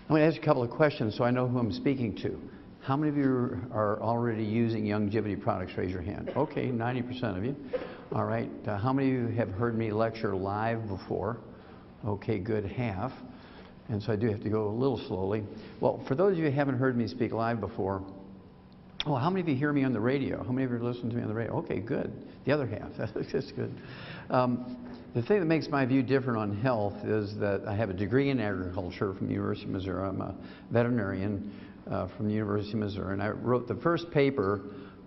I'm going to ask you a couple of questions so I know who I'm speaking to. How many of you are already using Youngevity products? Raise your hand. Okay, 90% of you. All right. How many of you have heard me lecture live before? Okay, good, half. And so I do have to go a little slowly. Well, for those of you who haven't heard me speak live before, oh, how many of you hear me on the radio? How many of you listen to me on the radio? Okay, good. The other half. That's good. The thing that makes my view different on health is that I have a degree in agriculture from the University of Missouri. I'm a veterinarian from the University of Missouri, and I wrote the first paper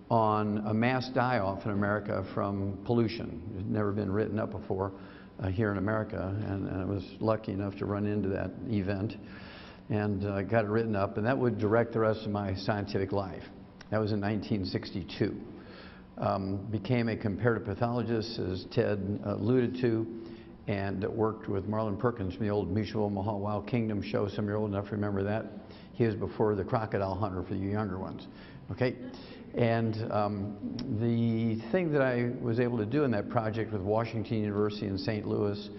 on a mass die-off in America from pollution. It had never been written up before here in America, and I was lucky enough to run into that event and got it written up, and that would direct the rest of my scientific life. That was in 1962. Became a comparative pathologist, as Ted alluded to, and worked with Marlon Perkins from the old Mutual Omaha Wild Kingdom show. Some of you are old enough to remember that. He was before the crocodile hunter for you younger ones. Okay? And the thing that I was able to do in that project with Washington University in St. Louis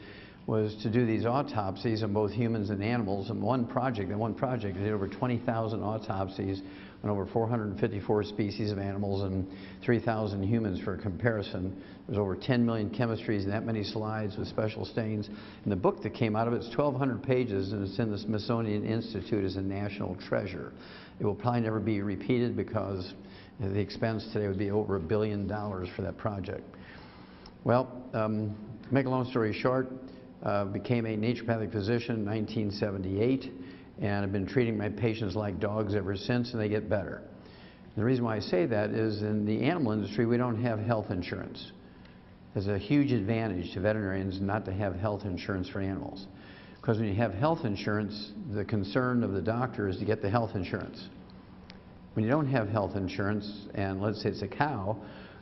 was to do these autopsies on both humans and animals. In one project, I did over 20,000 autopsies on over 454 species of animals and 3,000 humans for comparison. There's over 10 million chemistries and that many slides with special stains. And the book that came out of it is 1,200 pages, and it's in the Smithsonian Institute as a national treasure. It will probably never be repeated because the expense today would be over $1 billion for that project. Well, to make a long story short, became a naturopathic physician in 1978, and I've been treating my patients like dogs ever since, and they get better. The reason why I say that is in the animal industry, we don't have health insurance. There's a huge advantage to veterinarians not to have health insurance for animals. Because when you have health insurance, the concern of the doctor is to get the health insurance. When you don't have health insurance, and let's say it's a cow,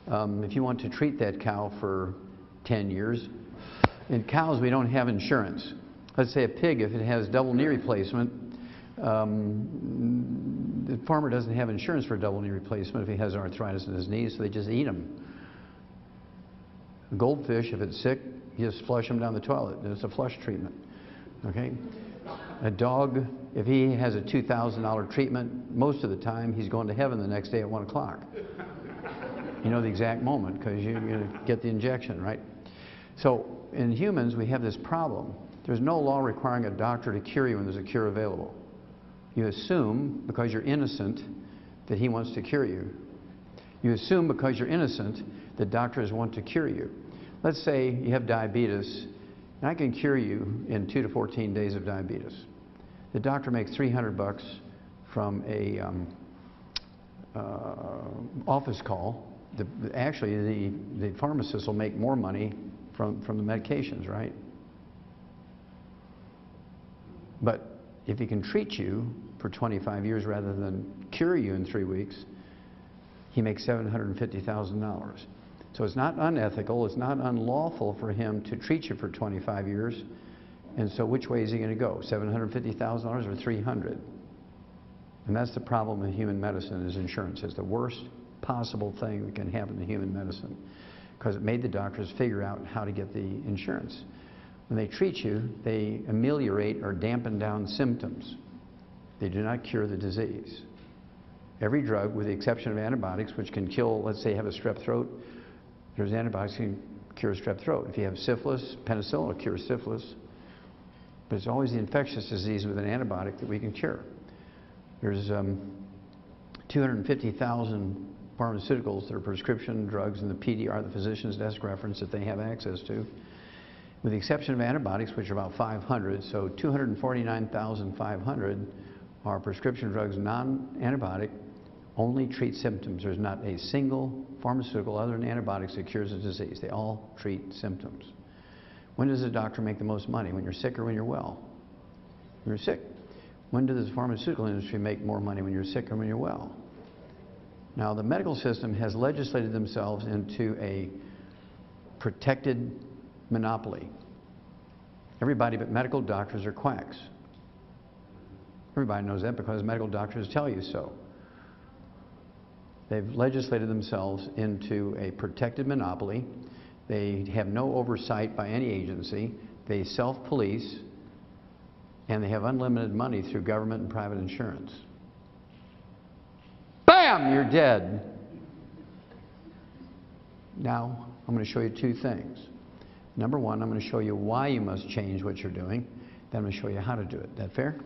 if you want to treat that cow for 10 years, in cows we don't have insurance. Let's say a pig, if it has double knee replacement, the farmer doesn't have insurance for a double knee replacement if he has arthritis in his knees, so they just eat them. A goldfish, if it's sick, you just flush them down the toilet. It's a flush treatment. Okay? A dog, if he has a $2,000 treatment, most of the time he's going to heaven the next day at 1 o'clock. You know the exact moment because you're going to get the injection, right? So in humans, we have this problem. There's no law requiring a doctor to cure you when there's a cure available. You assume, because you're innocent, that he wants to cure you. You assume because you're innocent that doctors want to cure you. Let's say you have diabetes, and I can cure you in 2 to 14 days of diabetes. The doctor makes $300 from a office call. Actually, the pharmacist will make more money from the medications, right? But if he can treat you for 25 years rather than cure you in 3 weeks, he makes $750,000. So it's not unethical, it's not unlawful for him to treat you for 25 years. And so which way is he going to go? $750,000 or $300,000? And that's the problem with human medicine, is insurance. It's the worst possible thing that can happen to human medicine, because it made the doctors figure out how to get the insurance. When they treat you, they ameliorate or dampen down symptoms. They do not cure the disease. Every drug, with the exception of antibiotics, which can kill, let's say you have a strep throat, there's antibiotics that can cure strep throat. If you have syphilis, penicillin will cure syphilis. But it's always the infectious disease with an antibiotic that we can cure. There's 250,000 pharmaceuticals that are prescription drugs in the PDR, the physician's desk reference, that they have access to, with the exception of antibiotics, which are about 500. So 249,500 are prescription drugs, non-antibiotic, only treat symptoms. There's not a single pharmaceutical other than antibiotics that cures a disease. They all treat symptoms. When does a doctor make the most money? When you're sick or when you're well? When you're sick. When does the pharmaceutical industry make more money? When you're sick or when you're well? Now, the medical system has legislated themselves into a protected monopoly. Everybody but medical doctors are quacks. Everybody knows that because medical doctors tell you so. They've legislated themselves into a protected monopoly. They have no oversight by any agency. They self-police. and they have unlimited money through government and private insurance. Bam! You're dead. Now, I'm going to show you two things. Number one, I'm going to show you why you must change what you're doing. Then I'm going to show you how to do it. That fair?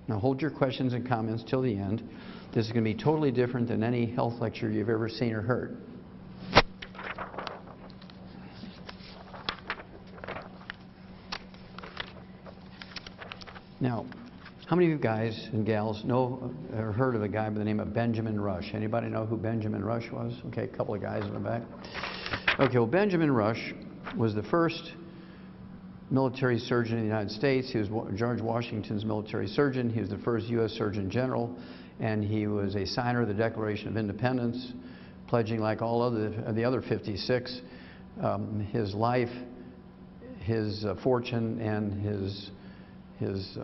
Now hold your questions and comments till the end. This is going to be totally different than any health lecture you've ever seen or heard. Now, how many of you guys and gals know or heard of a guy by the name of Benjamin Rush? Anybody know who Benjamin Rush was? Okay, a couple of guys in the back. Okay, well, Benjamin Rush was the first military surgeon in the United States. He was George Washington's military surgeon. He was the first U.S. Surgeon General, and he was a signer of the Declaration of Independence, pledging, like all of the other 56, his life, his fortune, and his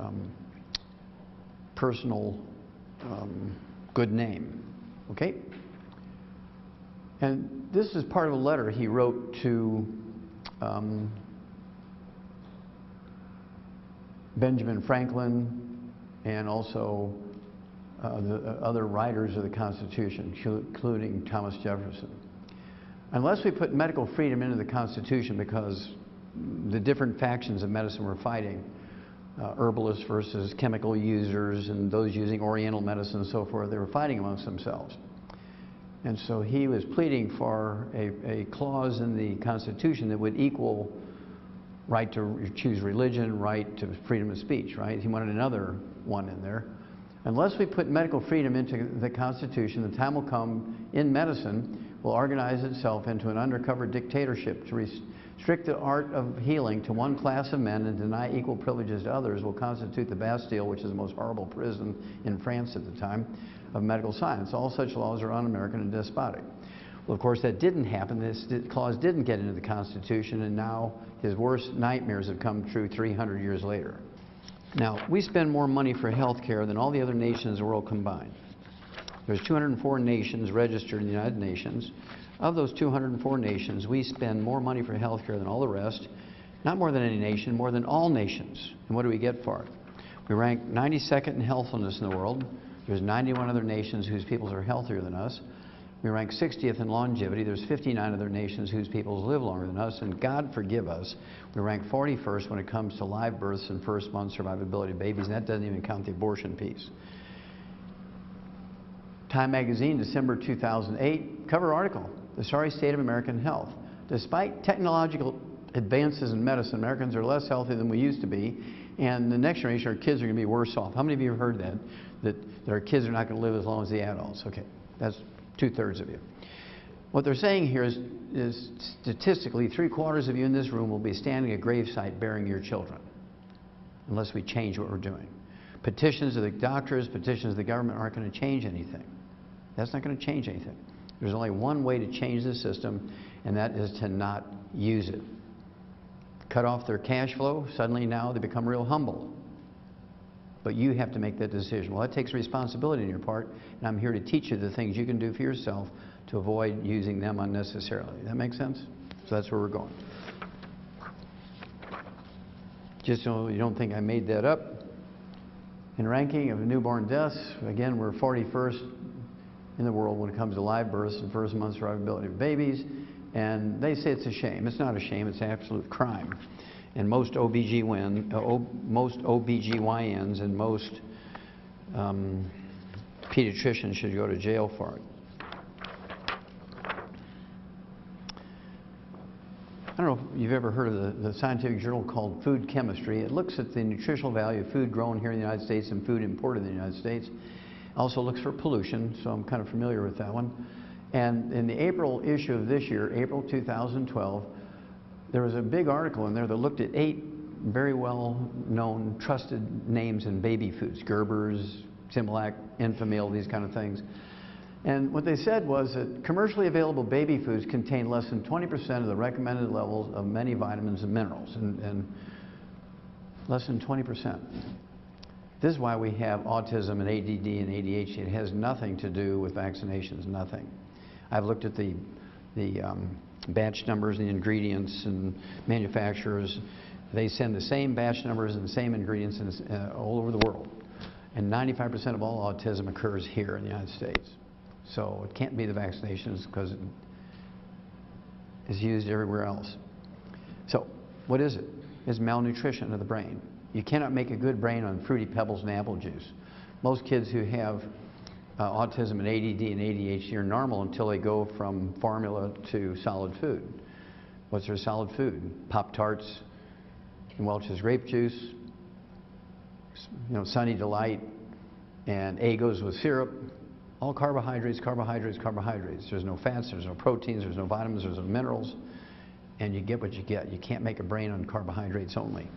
personal good name. Okay? And this is part of a letter he wrote to Benjamin Franklin and also the other writers of the Constitution, including Thomas Jefferson. Unless we put medical freedom into the Constitution, because the different factions of medicine were fighting, herbalists versus chemical users and those using Oriental medicine and so forth, they were fighting amongst themselves. And so he was pleading for a clause in the Constitution that would equal right to choose religion, right to freedom of speech, right? He wanted another one in there. Unless we put medical freedom into the Constitution, the time will come in medicine will organize itself into an undercover dictatorship to restrict the art of healing to one class of men and deny equal privileges to others will constitute the Bastille, which is the most horrible prison in France at the time, of medical science. All such laws are un-American and despotic. Well, of course, that didn't happen. This clause didn't get into the Constitution, and now his worst nightmares have come true 300 years later. Now, we spend more money for health care than all the other nations in the world combined. There's 204 nations registered in the United Nations. Of those 204 nations, we spend more money for health care than all the rest. Not more than any nation, more than all nations. And what do we get for it? We rank 92nd in healthfulness in the world. There's 91 other nations whose peoples are healthier than us. We rank 60th in longevity. There's 59 other nations whose peoples live longer than us. And God forgive us, we rank 41st when it comes to live births and first month survivability of babies. And that doesn't even count the abortion piece. Time magazine, December 2008, cover article, The Sorry State of American Health. Despite technological advances in medicine, Americans are less healthy than we used to be, and the next generation, our kids are going to be worse off. How many of you have heard that our kids are not going to live as long as the adults? Okay, that's 2/3 of you. What they're saying here is statistically, 3/4 of you in this room will be standing at a gravesite burying your children, unless we change what we're doing. Petitions of the doctors, petitions of the government aren't going to change anything. That's not going to change anything. There's only one way to change the system, and that is to not use it. Cut off their cash flow, suddenly now they become real humble. But you have to make that decision. Well, that takes responsibility on your part, and I'm here to teach you the things you can do for yourself to avoid using them unnecessarily. That make sense? So that's where we're going. Just so you don't think I made that up. In ranking of newborn deaths, again, we're 41st in the world when it comes to live births and first month survivability of babies. And they say it's a shame. It's not a shame, it's an absolute crime. And most OBGYNs and most pediatricians should go to jail for it. I don't know if you've ever heard of the scientific journal called Food Chemistry. It looks at the nutritional value of food grown here in the United States and food imported in the United States. Also looks for pollution, so I'm kind of familiar with that one. And in the April issue of this year, April 2012, there was a big article in there that looked at 8 very well-known, trusted names in baby foods: Gerber's, Similac, Enfamil, these kind of things. And what they said was that commercially available baby foods contain less than 20% of the recommended levels of many vitamins and minerals, and less than 20%. This is why we have autism and ADD and ADHD. It has nothing to do with vaccinations, nothing. I've looked at the batch numbers, the ingredients and manufacturers. They send the same batch numbers and the same ingredients all over the world. And 95% of all autism occurs here in the United States. So it can't be the vaccinations because it is used everywhere else. So what is it? It's malnutrition of the brain. You cannot make a good brain on Fruity Pebbles and apple juice. Most kids who have autism and ADD and ADHD are normal until they go from formula to solid food. What's their solid food? Pop-Tarts, Welch's grape juice, Sunny Delight, and Eggos with syrup. All carbohydrates, carbohydrates, carbohydrates. There's no fats, there's no proteins, there's no vitamins, there's no minerals, and you get what you get. You can't make a brain on carbohydrates only.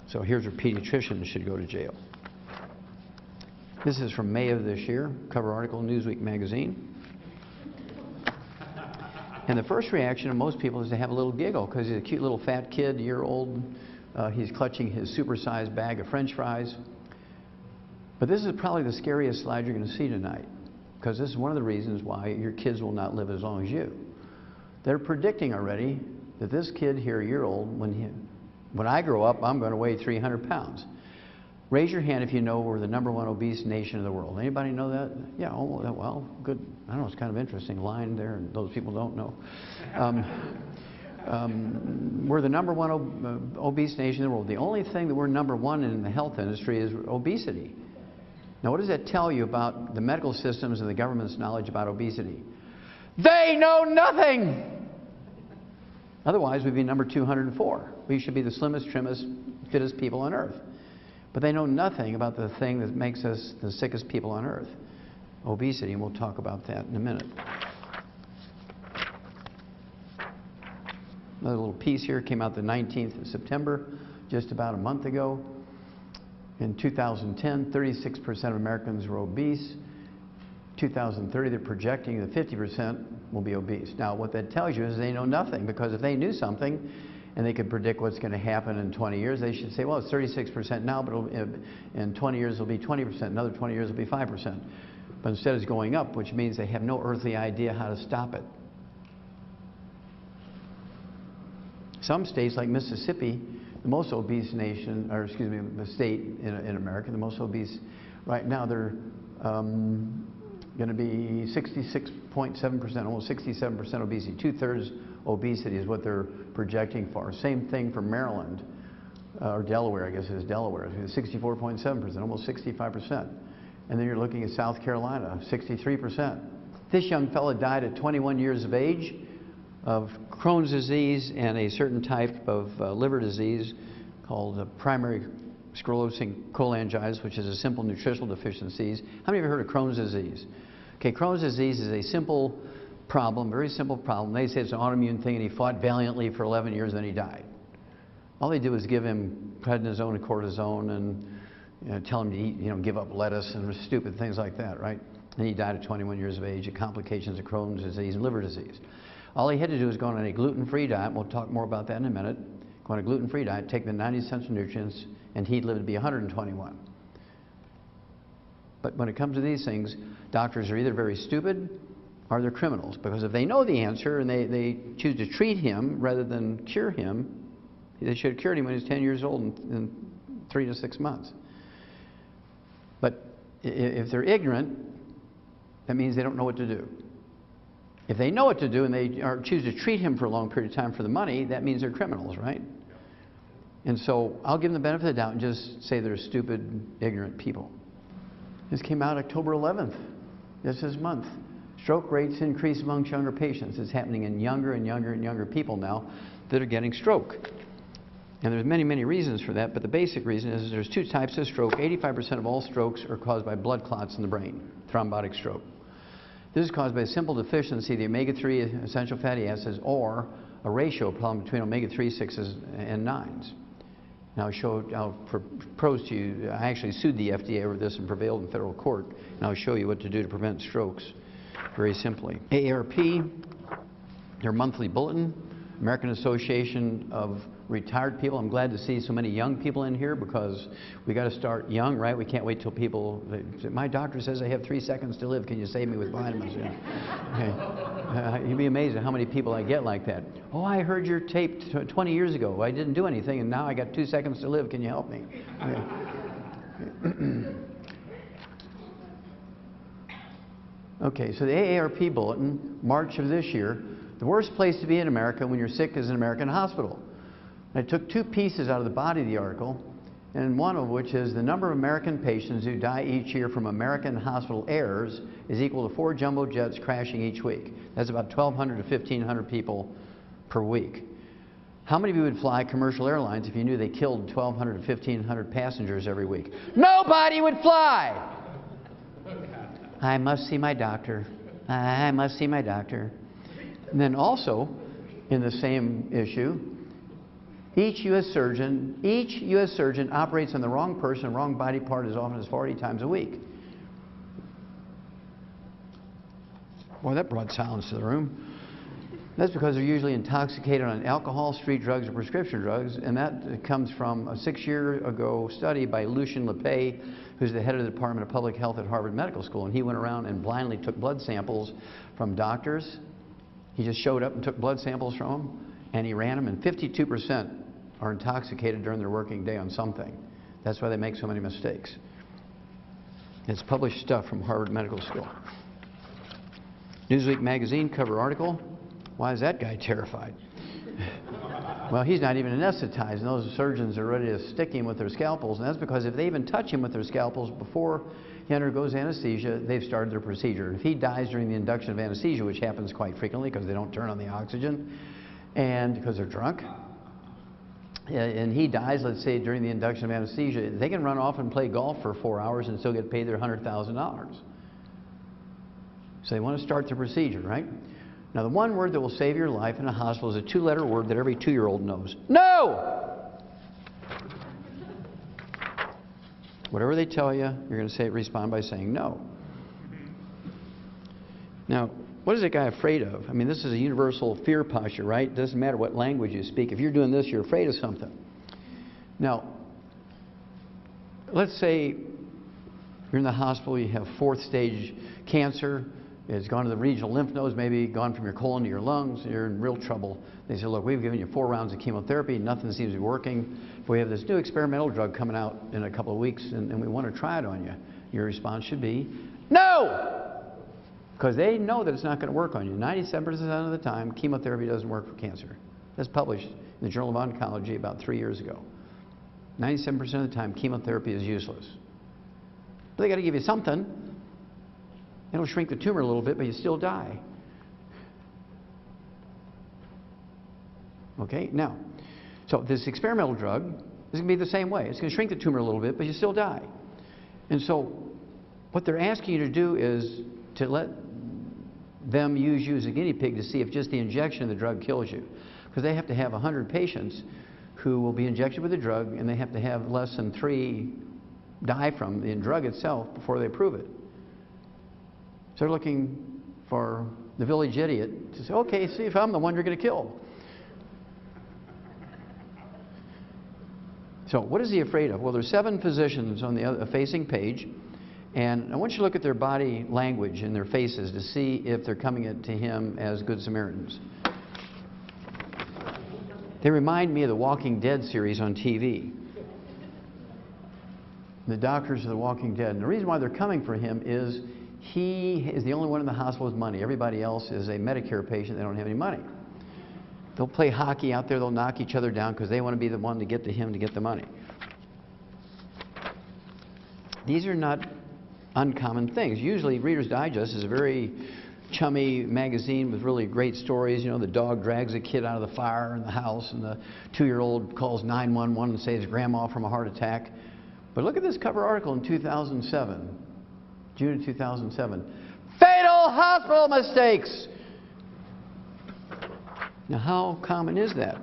So here's where pediatricians should go to jail. This is from May of this year, cover article, Newsweek magazine. And the first reaction of most people is to have a little giggle because he's a cute little fat kid, year-old. He's clutching his supersized bag of French fries. But this is probably the scariest slide you're going to see tonight, because this is one of the reasons why your kids will not live as long as you. They're predicting already that this kid here, year-old, when I grow up, I'm going to weigh 300 pounds. Raise your hand if you know we're the #1 obese nation in the world. Anybody know that? Yeah, oh, well, good. I don't know, it's kind of interesting line there, and those people don't know. We're the #1 obese nation in the world. The only thing that we're #1 in the health industry is obesity. Now, what does that tell you about the medical systems and the government's knowledge about obesity? They know nothing! Otherwise, we'd be number 204. We should be the slimmest, trimmest, fittest people on earth. But they know nothing about the thing that makes us the sickest people on earth, obesity, and we'll talk about that in a minute. Another little piece here came out the 19th of September, just about a month ago. In 2010, 36% of Americans were obese. 2030, they're projecting that 50% will be obese. Now, what that tells you is they know nothing, because if they knew something and they could predict what's going to happen in 20 years, they should say, well, it's 36% now, but in 20 years it'll be 20%, another 20 years it'll be 5%. But instead it's going up, which means they have no earthly idea how to stop it. Some states like Mississippi, the most obese nation, or excuse me, the state in America, the most obese right now, they're going to be 66.7%, almost 67% obesity. 2/3 obesity is what they're projecting for. Same thing for Maryland, or Delaware, I guess it is Delaware, 64.7%, almost 65%. And then you're looking at South Carolina, 63%. This young fellow died at 21 years of age of Crohn's disease and a certain type of liver disease called primary sclerosing cholangitis, which is a simple nutritional deficiencies. How many of you have heard of Crohn's disease? Okay, Crohn's disease is a simple problem, very simple problem. They say it's an autoimmune thing, and he fought valiantly for 11 years, and then he died. All they did was give him prednisone and cortisone and tell him to eat, give up lettuce and stupid things like that, right? And he died at 21 years of age of complications of Crohn's disease and liver disease. All he had to do was go on a gluten-free diet. We'll talk more about that in a minute. Go on a gluten-free diet, take the 90 essential nutrients, and he'd live to be 121. But when it comes to these things, doctors are either very stupid or they're criminals. Because if they know the answer and they choose to treat him rather than cure him, they should have cured him when he was 10 years old in 3 to 6 months. But if they're ignorant, that means they don't know what to do. If they know what to do and they choose to treat him for a long period of time for the money, that means they're criminals, right? And so I'll give them the benefit of the doubt and just say they're stupid, ignorant people. This came out October 11th, this month. Stroke rates increase amongst younger patients. It's happening in younger and younger and younger people now that are getting stroke. And there's many, many reasons for that, but the basic reason is there's 2 types of stroke. 85% of all strokes are caused by blood clots in the brain, thrombotic stroke. This is caused by a simple deficiency of the omega-3 essential fatty acids, or a ratio problem between omega-3, 6s, and 9s. Now I'll propose to you, I actually sued the FDA over this and prevailed in federal court, and I'll show you what to do to prevent strokes very simply. AARP, their monthly bulletin, American Association of Retired People. I'm glad to see so many young people in here because we got to start young, right? We can't wait till people, my doctor says I have 3 seconds to live. Can you save me with vitamins? Yeah. Okay. You'd be amazed at how many people I get like that. Oh, I heard your tape 20 years ago. I didn't do anything, and now I got 2 seconds to live. Can you help me? Okay. Okay, so the AARP Bulletin, March of this year, the worst place to be in America when you're sick is an American hospital. I took 2 pieces out of the body of the article, and one of which is the number of American patients who die each year from American hospital errors is equal to 4 jumbo jets crashing each week. That's about 1,200 to 1,500 people per week. How many of you would fly commercial airlines if you knew they killed 1,200 to 1,500 passengers every week? Nobody would fly! I must see my doctor. I must see my doctor. And then also, in the same issue, each U.S. surgeon operates on the wrong person, wrong body part as often as 40 times a week. Boy, that brought silence to the room. That's because they're usually intoxicated on alcohol, street drugs, or prescription drugs, and that comes from a 6-year-ago study by Lucien Lepay, who's the head of the Department of Public Health at Harvard Medical School, and he went around and blindly took blood samples from doctors. He just showed up and took blood samples from them, and he ran them, and 52% are intoxicated during their working day on something. That's why they make so many mistakes. It's published stuff from Harvard Medical School. Newsweek magazine cover article. Why is that guy terrified? Well, he's not even anesthetized, and those surgeons are ready to stick him with their scalpels, and that's because if they even touch him with their scalpels before he undergoes anesthesia, they've started their procedure. If he dies during the induction of anesthesia, which happens quite frequently because they don't turn on the oxygen and because they're drunk, and he dies, let's say, during the induction of anesthesia, they can run off and play golf for 4 hours and still get paid their $100,000. So they want to start the procedure, right? Now, the one word that will save your life in a hospital is a 2-letter word that every 2-year-old knows. No! Whatever they tell you, you're going to respond by saying no. Now, what is that guy afraid of? I mean, this is a universal fear posture, right? It doesn't matter what language you speak. If you're doing this, you're afraid of something. Now, let's say you're in the hospital, you have 4th stage cancer. It's gone to the regional lymph nodes, maybe gone from your colon to your lungs. You're in real trouble. They say, look, we've given you 4 rounds of chemotherapy. Nothing seems to be working. We have this new experimental drug coming out in a couple of weeks, and we want to try it on you. Your response should be, no! Because they know that it's not going to work on you. 97% of the time, chemotherapy doesn't work for cancer. That's published in the Journal of Oncology about 3 years ago. 97% of the time, chemotherapy is useless. But they got to give you something. It'll shrink the tumor a little bit, but you still die. Okay, now, so this experimental drug is going to be the same way. It's going to shrink the tumor a little bit, but you still die. And so what they're asking you to do is to let them use you as a guinea pig to see if just the injection of the drug kills you. Because they have to have 100 patients who will be injected with the drug, and they have to have less than 3 die from the drug itself before they approve it. So they're looking for the village idiot to say, okay, see if I'm the one you're going to kill. So what is he afraid of? Well, there's 7 physicians on the facing page, and I want you to look at their body language and their faces to see if they're coming to him as good Samaritans. They remind me of the Walking Dead series on TV. The doctors of the Walking Dead. And the reason why they're coming for him is he is the only one in the hospital with money. Everybody else is a Medicare patient. They don't have any money. They'll play hockey out there. They'll knock each other down because they want to be the one to get to him to get the money. These are not uncommon things. Usually Reader's Digest is a very chummy magazine with really great stories. You know, the dog drags a kid out of the fire in the house, and the 2-year-old calls 911 and saves grandma from a heart attack. But look at this cover article in 2007. June of 2007. Fatal hospital mistakes! Now, how common is that?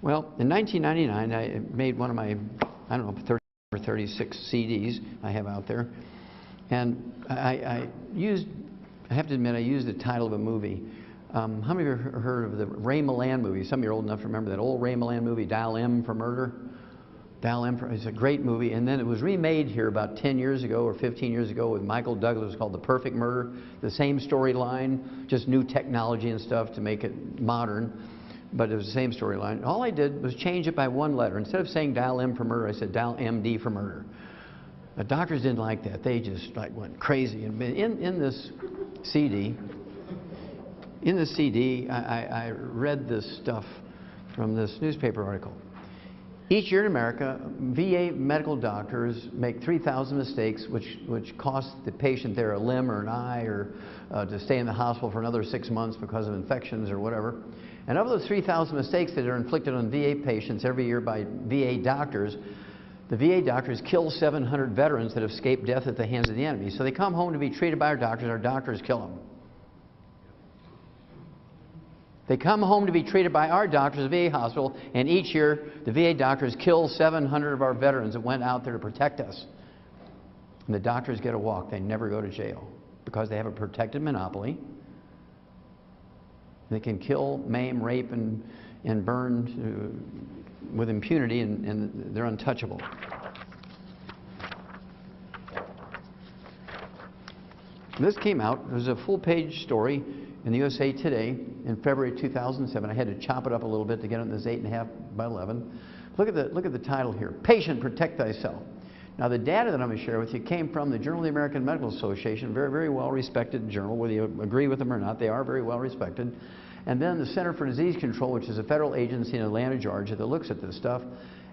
Well, in 1999, I made one of my, I don't know, 30 or 36 CDs I have out there. And I have to admit, I used the title of a movie. How many of you have heard of the Ray Milland movie? Some of you are old enough to remember that old Ray Milland movie, Dial M for Murder. Dial M for, it's a great movie. And then it was remade here about 10 years ago or 15 years ago with Michael Douglas. It was called The Perfect Murder. The same storyline, just new technology and stuff to make it modern. But it was the same storyline. All I did was change it by one letter. Instead of saying Dial M for Murder, I said Dial MD for Murder. The doctors didn't like that. They just like went crazy. And in this CD, I read this stuff from this newspaper article. Each year in America, VA medical doctors make 3,000 mistakes, which cost the patient there a limb or an eye, or to stay in the hospital for another 6 months because of infections or whatever. And of those 3,000 mistakes that are inflicted on VA patients every year by VA doctors, the VA doctors kill 700 veterans that have escaped death at the hands of the enemy. So they come home to be treated by our doctors kill them. They come home to be treated by our doctors at the VA hospital, and each year the VA doctors kill 700 of our veterans that went out there to protect us. And the doctors get a walk. They never go to jail because they have a protected monopoly. They can kill, maim, rape, and burn with impunity, and they're untouchable. This came out. It was a full-page story in the USA Today in February 2007. I had to chop it up a little bit to get it in this 8.5 by 11. Look at the title here. Patient, Protect Thyself. Now the data that I'm going to share with you came from the Journal of the American Medical Association, very, very well respected journal, whether you agree with them or not. They are very well respected. And then the Center for Disease Control, which is a federal agency in Atlanta, Georgia, that looks at this stuff.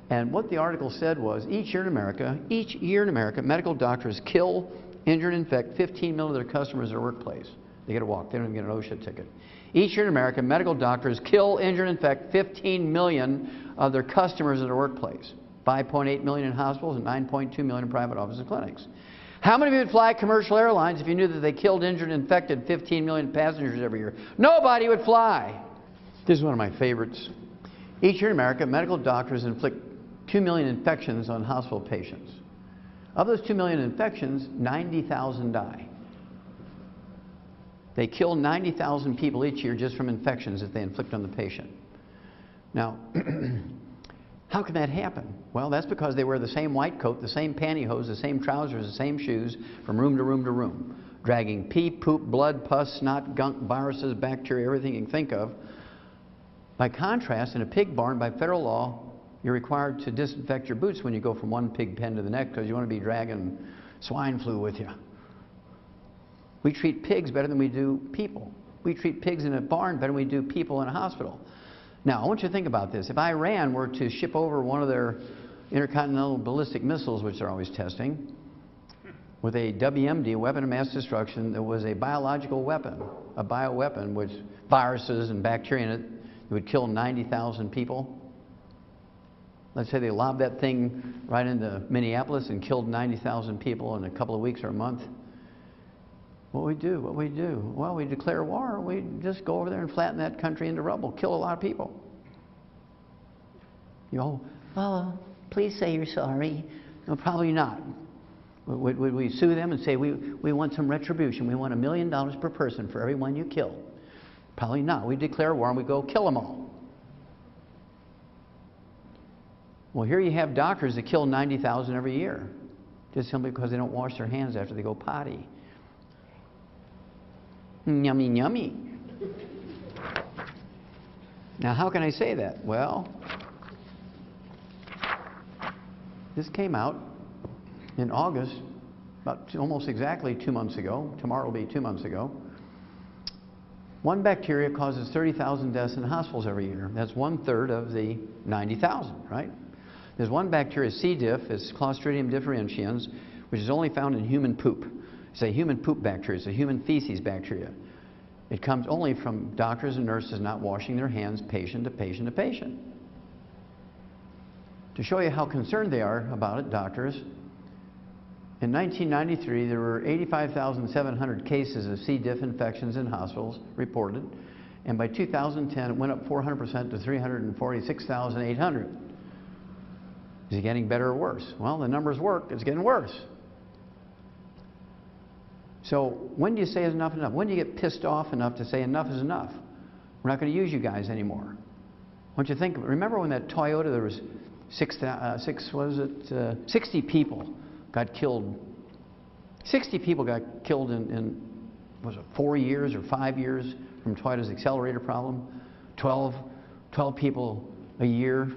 And what the article said was, each year in America, medical doctors kill, injure, and infect 15 million of their customers at their workplace. They get a walk. They don't even get an OSHA ticket. Each year in America, medical doctors kill, injure, and infect 15 million of their customers at their workplace. 5.8 million in hospitals and 9.2 million in private offices and clinics. How many of you would fly commercial airlines if you knew that they killed, injured, and infected 15 million passengers every year? Nobody would fly. This is one of my favorites. Each year in America, medical doctors inflict 2 million infections on hospital patients. Of those 2 million infections, 90,000 die. They kill 90,000 people each year just from infections that they inflict on the patient. Now, how can that happen? Well, that's because they wear the same white coat, the same pantyhose, the same trousers, the same shoes from room to room to room, dragging pee, poop, blood, pus, snot, gunk, viruses, bacteria, everything you can think of. By contrast, in a pig barn, by federal law, you're required to disinfect your boots when you go from one pig pen to the next because you want to be dragging swine flu with you. We treat pigs better than we do people. We treat pigs in a barn better than we do people in a hospital. Now, I want you to think about this. If Iran were to ship over one of their intercontinental ballistic missiles, which they're always testing, with a WMD, a weapon of mass destruction, that was a biological weapon, a bioweapon with viruses and bacteria in it, it would kill 90,000 people. Let's say they lobbed that thing right into Minneapolis and killed 90,000 people in a couple of weeks or a month. What we do? Well, we declare war. We just go over there and flatten that country into rubble, kill a lot of people. You know, well, please say you're sorry. No, probably not. Would we sue them and say, we want some retribution. We want $1 million per person for every one you kill? Probably not. We declare war and we go kill them all. Well, here you have doctors that kill 90,000 every year, just simply because they don't wash their hands after they go potty. Yummy, yummy. Now, how can I say that? Well, this came out in August, about almost exactly 2 months ago. Tomorrow will be 2 months ago. One bacteria causes 30,000 deaths in hospitals every year. That's 1/3 of the 90,000, right? There's one bacteria, C. diff, it's Clostridium differentians, which is only found in human poop. It's a human poop bacteria. It's a human feces bacteria. It comes only from doctors and nurses not washing their hands, patient to patient to patient. To show you how concerned they are about it, doctors, in 1993 there were 85,700 cases of C. diff infections in hospitals reported, and by 2010 it went up 400% to 346,800. Is it getting better or worse? Well, the numbers work. It's getting worse. So when do you say enough is enough? When do you get pissed off enough to say enough is enough? We're not going to use you guys anymore. Don't you think? Remember when that Toyota, there was 60 people got killed. 60 people got killed in was it 4 years or 5 years from Toyota's accelerator problem? 12 people a year.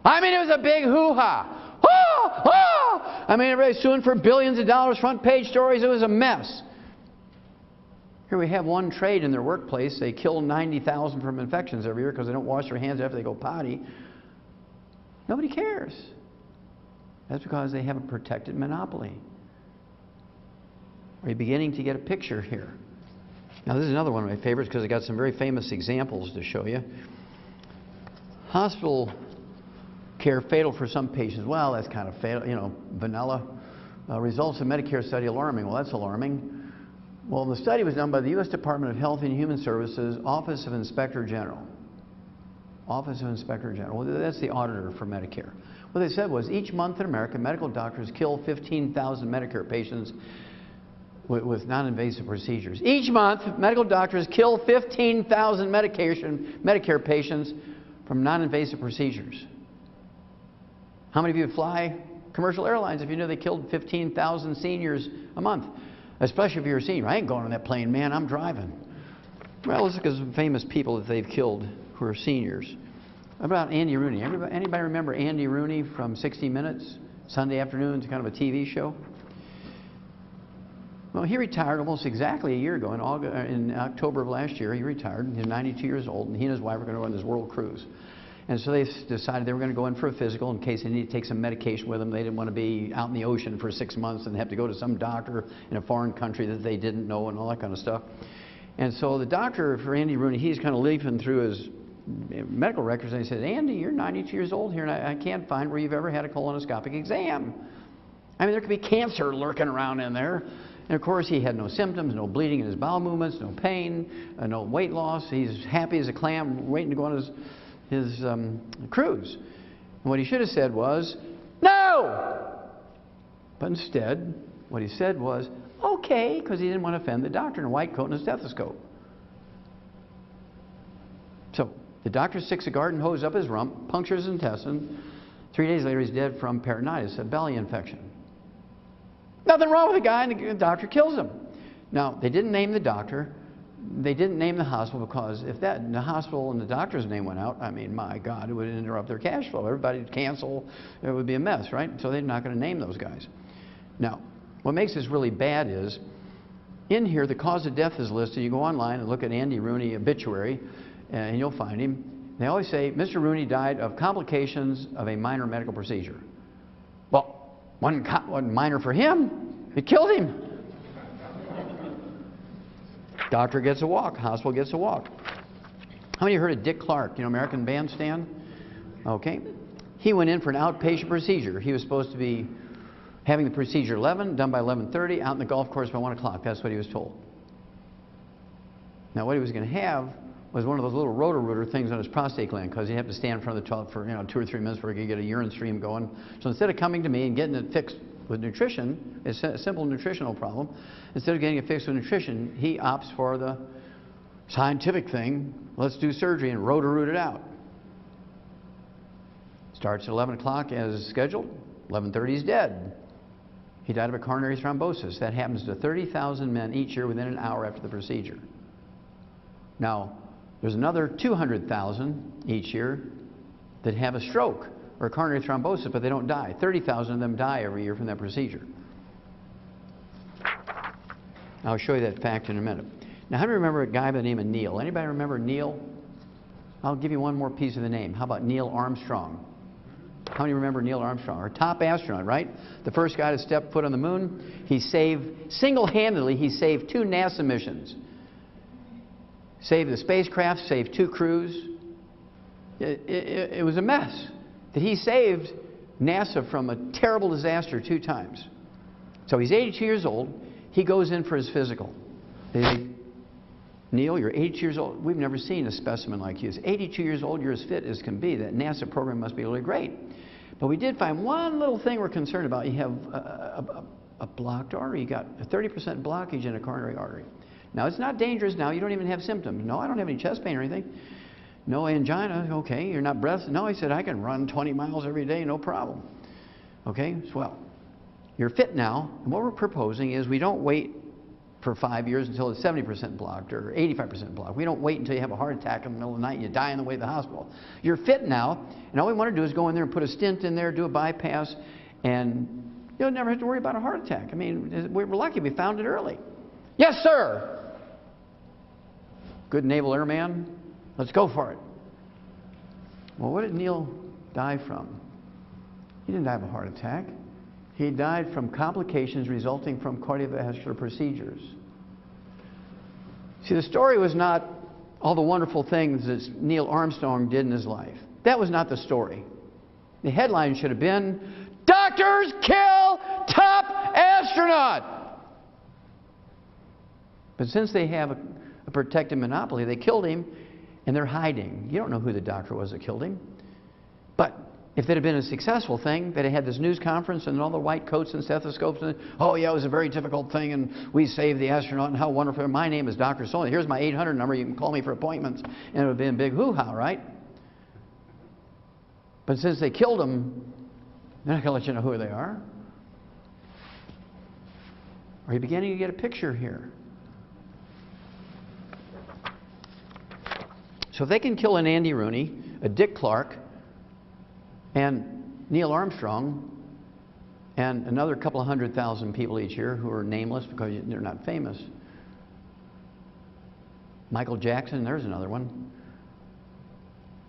I mean, it was a big hoo-ha. Oh, oh! I mean, everybody's suing for billions of dollars, front page stories. It was a mess. Here we have one trade in their workplace. They kill 90,000 from infections every year because they don't wash their hands after they go potty. Nobody cares. That's because they have a protected monopoly. Are you beginning to get a picture here? Now, this is another one of my favorites because I got some very famous examples to show you. Hospital care fatal for some patients. Well, that's kind of fatal, you know, vanilla. Results of Medicare study alarming. Well, that's alarming. Well, the study was done by the U.S. Department of Health and Human Services, Office of Inspector General. Office of Inspector General. Well, that's the auditor for Medicare. What they said was each month in America, medical doctors kill 15,000 Medicare patients with non-invasive procedures. Each month, medical doctors kill 15,000 Medicare patients from non-invasive procedures. How many of you fly commercial airlines if you knew they killed 15,000 seniors a month? Especially if you're a senior. I ain't going on that plane, man. I'm driving. Well, let's look at some famous people that they've killed who are seniors. How about Andy Rooney? Anybody remember Andy Rooney from 60 Minutes? Sunday afternoons, kind of a TV show? Well, he retired almost exactly a year ago. In October of last year, he retired. He's 92 years old, and he and his wife are going to go on this world cruise. And so they decided they were going to go in for a physical in case they needed to take some medication with them. They didn't want to be out in the ocean for 6 months and have to go to some doctor in a foreign country that they didn't know and all that kind of stuff. And so the doctor for Andy Rooney, he's kind of leafing through his medical records, and he said, Andy, you're 92 years old here, and I can't find where you've ever had a colonoscopic exam. I mean, there could be cancer lurking around in there. And of course, he had no symptoms, no bleeding in his bowel movements, no pain, no weight loss. He's happy as a clam, waiting to go on his cruise. And what he should have said was, no! But instead, what he said was, okay, because he didn't want to offend the doctor in a white coat and a stethoscope. So the doctor sticks a garden hose up his rump, punctures his intestine. 3 days later, he's dead from peritonitis, a belly infection. Nothing wrong with the guy, and the doctor kills him. Now, they didn't name the doctor. They didn't name the hospital because if the hospital and the doctor's name went out, I mean, my God, it would interrupt their cash flow. Everybody would cancel. It would be a mess, right? So they're not going to name those guys. Now, what makes this really bad is, in here, the cause of death is listed. You go online and look at Andy Rooney obituary, and you'll find him. They always say, Mr. Rooney died of complications of a minor medical procedure. Well, wasn't minor for him. It killed him. Doctor gets a walk. Hospital gets a walk. How many heard of Dick Clark, you know, American Bandstand? Okay. He went in for an outpatient procedure. He was supposed to be having the procedure 11, done by 11:30, out in the golf course by 1 o'clock. That's what he was told. Now, what he was going to have was one of those little rotor-rooter things on his prostate gland, because he'd have to stand in front of the toilet for 2 or 3 minutes before he could get a urine stream going. So instead of coming to me and getting it fixed with nutrition, it's a simple nutritional problem, instead of getting it fixed with nutrition, he opts for the scientific thing. Let's do surgery and rotor-root it out. Starts at 11 o'clock as scheduled. 11:30 he's dead. He died of a coronary thrombosis. That happens to 30,000 men each year within an hour after the procedure. Now, there's another 200,000 each year that have a stroke or a coronary thrombosis, but they don't die. 30,000 of them die every year from that procedure. I'll show you that fact in a minute. Now, how do you remember a guy by the name of Neil? Anybody remember Neil? I'll give you one more piece of the name. How about Neil Armstrong? How many remember Neil Armstrong? Our top astronaut, right? The first guy to step foot on the moon. He saved, single-handedly, he saved 2 NASA missions. Saved the spacecraft, saved 2 crews. It was a mess. That he saved NASA from a terrible disaster 2 times. So he's 82 years old. He goes in for his physical. They say, Neil, you're 82 years old. We've never seen a specimen like you. He's 82 years old. You're as fit as can be. That NASA program must be really great. But we did find one little thing we're concerned about. You have a blocked artery. You got a 30% blockage in a coronary artery. Now, it's not dangerous now. You don't even have symptoms. No, I don't have any chest pain or anything. No angina. Okay, you're not breathless. No, he said, I can run 20 miles every day, no problem. Okay, well, you're fit now. And what we're proposing is we don't wait for 5 years until it's 70% blocked or 85% blocked. We don't wait until you have a heart attack in the middle of the night and you die on the way to the hospital. You're fit now, and all we want to do is go in there and put a stent in there, do a bypass, and you'll never have to worry about a heart attack. I mean, we're lucky we found it early. Yes, sir. Good naval airman. Let's go for it. Well, what did Neil die from? He didn't die of a heart attack. He died from complications resulting from cardiovascular procedures. See, the story was not all the wonderful things that Neil Armstrong did in his life. That was not the story. The headline should have been, "Doctors kill top astronaut!" But since they have a protected monopoly, they killed him, and they're hiding. You don't know who the doctor was that killed him. But if it had been a successful thing, they'd have had this news conference and all the white coats and stethoscopes and, oh yeah, it was a very difficult thing and we saved the astronaut and how wonderful. My name is Dr. Solon. Here's my 800 number. You can call me for appointments. And it would have been a big hoo-ha, right? But since they killed him, they're not going to let you know who they are. Are you beginning to get a picture here? So if they can kill an Andy Rooney, a Dick Clark, and Neil Armstrong, and another couple of 100,000 people each year who are nameless because they're not famous. Michael Jackson, there's another one.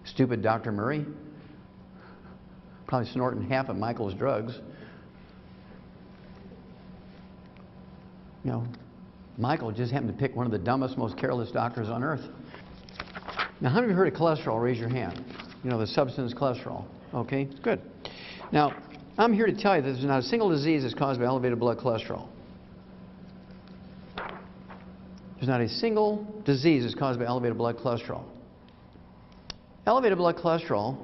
Stupid Dr. Murray, probably snorting half of Michael's drugs. You know, Michael just happened to pick one of the dumbest, most careless doctors on earth. Now, how many of you heard of cholesterol? Raise your hand. You know, the substance cholesterol. Okay, good. Now, I'm here to tell you that there's not a single disease that's caused by elevated blood cholesterol. There's not a single disease that's caused by elevated blood cholesterol. Elevated blood cholesterol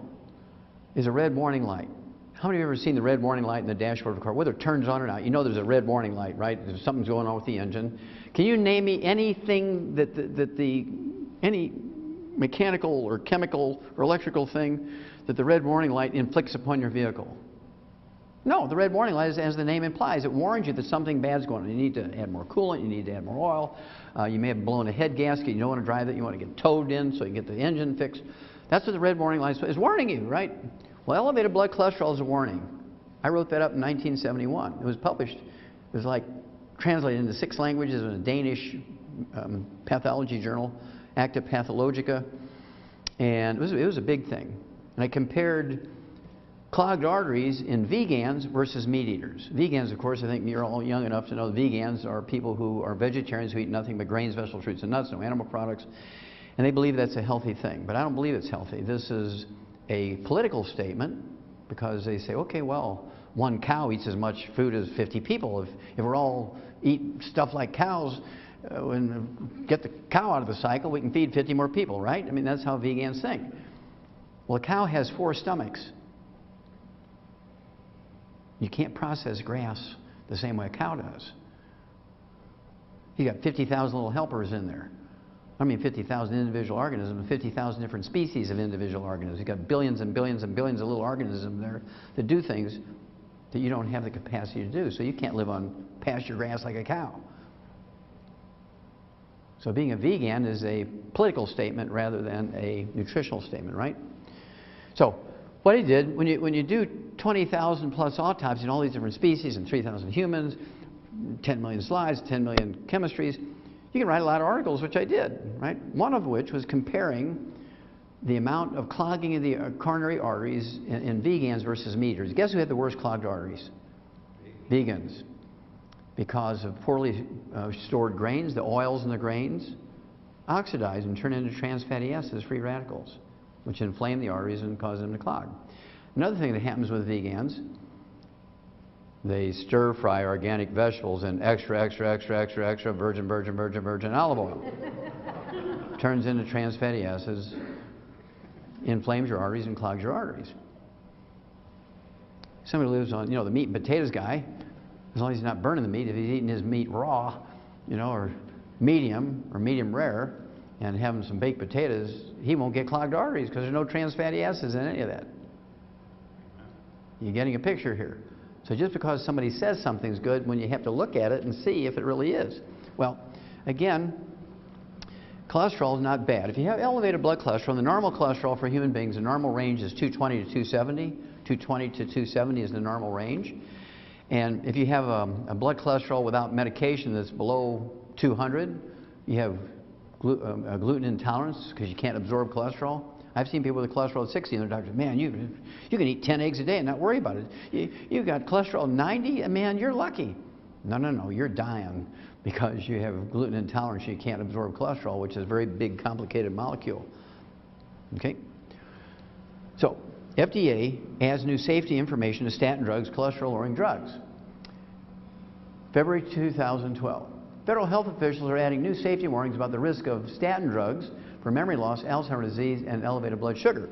is a red warning light. How many of you have ever seen the red warning light in the dashboard of a car? Whether it turns on or not, you know there's a red warning light, right? There's something's going on with the engine. Can you name me anything any mechanical or chemical or electrical thing that the red warning light inflicts upon your vehicle? No, the red warning light is, as the name implies, it warns you that something bad's going on. You need to add more coolant, you need to add more oil, you may have blown a head gasket, you don't want to drive it, you want to get towed in so you get the engine fixed. That's what the red warning light is warning you, right? Well, elevated blood cholesterol is a warning. I wrote that up in 1971. It was published, it was like translated into 6 languages in a Danish pathology journal, Acta Pathologica, and it was a big thing. And I compared clogged arteries in vegans versus meat eaters. Vegans, of course, I think you're all young enough to know the vegans are people who are vegetarians who eat nothing but grains, vegetables, fruits, and nuts, no animal products. And they believe that's a healthy thing. But I don't believe it's healthy. This is a political statement because they say, okay, well, one cow eats as much food as 50 people. If we're all eat stuff like cows, and get the cow out of the cycle, we can feed 50 more people, right? I mean, that's how vegans think. Well, a cow has 4 stomachs. You can't process grass the same way a cow does. You got 50,000 little helpers in there. I mean 50,000 individual organisms, 50,000 different species of individual organisms. You've got billions and billions and billions of little organisms there that do things that you don't have the capacity to do. So you can't live on pasture grass like a cow. So being a vegan is a political statement rather than a nutritional statement, right? So what he did, when you do 20,000 plus autopsies in all these different species and 3,000 humans, 10 million slides, 10 million chemistries, you can write a lot of articles, which I did, right? One of which was comparing the amount of clogging of the coronary arteries in vegans versus meat eaters. Guess who had the worst clogged arteries? Vegans. Because of poorly stored grains, the oils in the grains oxidize and turn into trans fatty acids, free radicals, which inflame the arteries and cause them to clog. Another thing that happens with vegans, they stir fry organic vegetables in extra virgin olive oil. Turns into trans fatty acids, inflames your arteries and clogs your arteries. Somebody lives on, the meat and potatoes guy, as long as he's not burning the meat, if he's eating his meat raw, or medium or medium rare and having some baked potatoes, he won't get clogged arteries because there's no trans fatty acids in any of that. You're getting a picture here. So just because somebody says something's good, when you have to look at it and see if it really is. Well, again, cholesterol is not bad. If you have elevated blood cholesterol, the normal cholesterol for human beings, the normal range is 220 to 270. 220 to 270 is the normal range. And if you have a blood cholesterol without medication that's below 200, you have gluten intolerance because you can't absorb cholesterol. I've seen people with cholesterol at 60 and the doctor says, man, you can eat 10 eggs a day and not worry about it. You got cholesterol 90, and man, you're lucky. No, you're dying because you have gluten intolerance. You can't absorb cholesterol, which is a very big, complicated molecule. Okay? So, FDA adds new safety information to statin drugs, cholesterol-lowering drugs. February 2012. Federal health officials are adding new safety warnings about the risk of statin drugs for memory loss, Alzheimer's disease, and elevated blood sugar.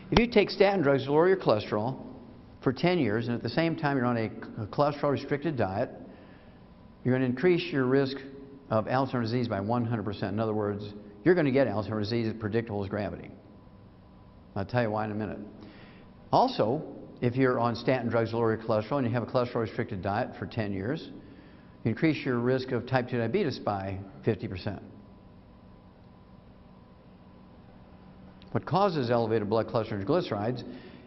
If you take statin drugs to lower your cholesterol for 10 years, and at the same time you're on a cholesterol-restricted diet, you're going to increase your risk of Alzheimer's disease by 100%. In other words, you're going to get Alzheimer's disease as predictable as gravity. I'll tell you why in a minute. Also, if you're on statin drugs to lower your cholesterol and you have a cholesterol-restricted diet for 10 years, you increase your risk of type 2 diabetes by 50%. What causes elevated blood cholesterol and triglycerides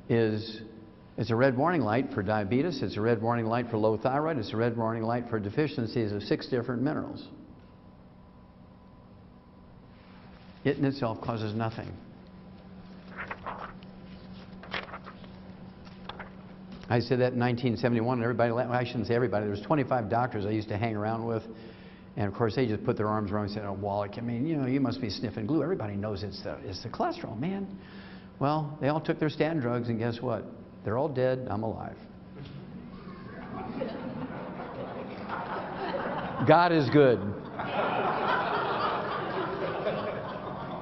is it's a red warning light for diabetes, it's a red warning light for low thyroid, it's a red warning light for deficiencies of 6 different minerals. It in itself causes nothing. I said that in 1971, and everybody, well, I shouldn't say everybody, there was 25 doctors I used to hang around with, and of course they just put their arms around me and said, oh, Wallach, I mean, you know, you must be sniffing glue. Everybody knows it's the cholesterol, man. Well, they all took their statin drugs, and guess what? They're all dead, I'm alive. God is good.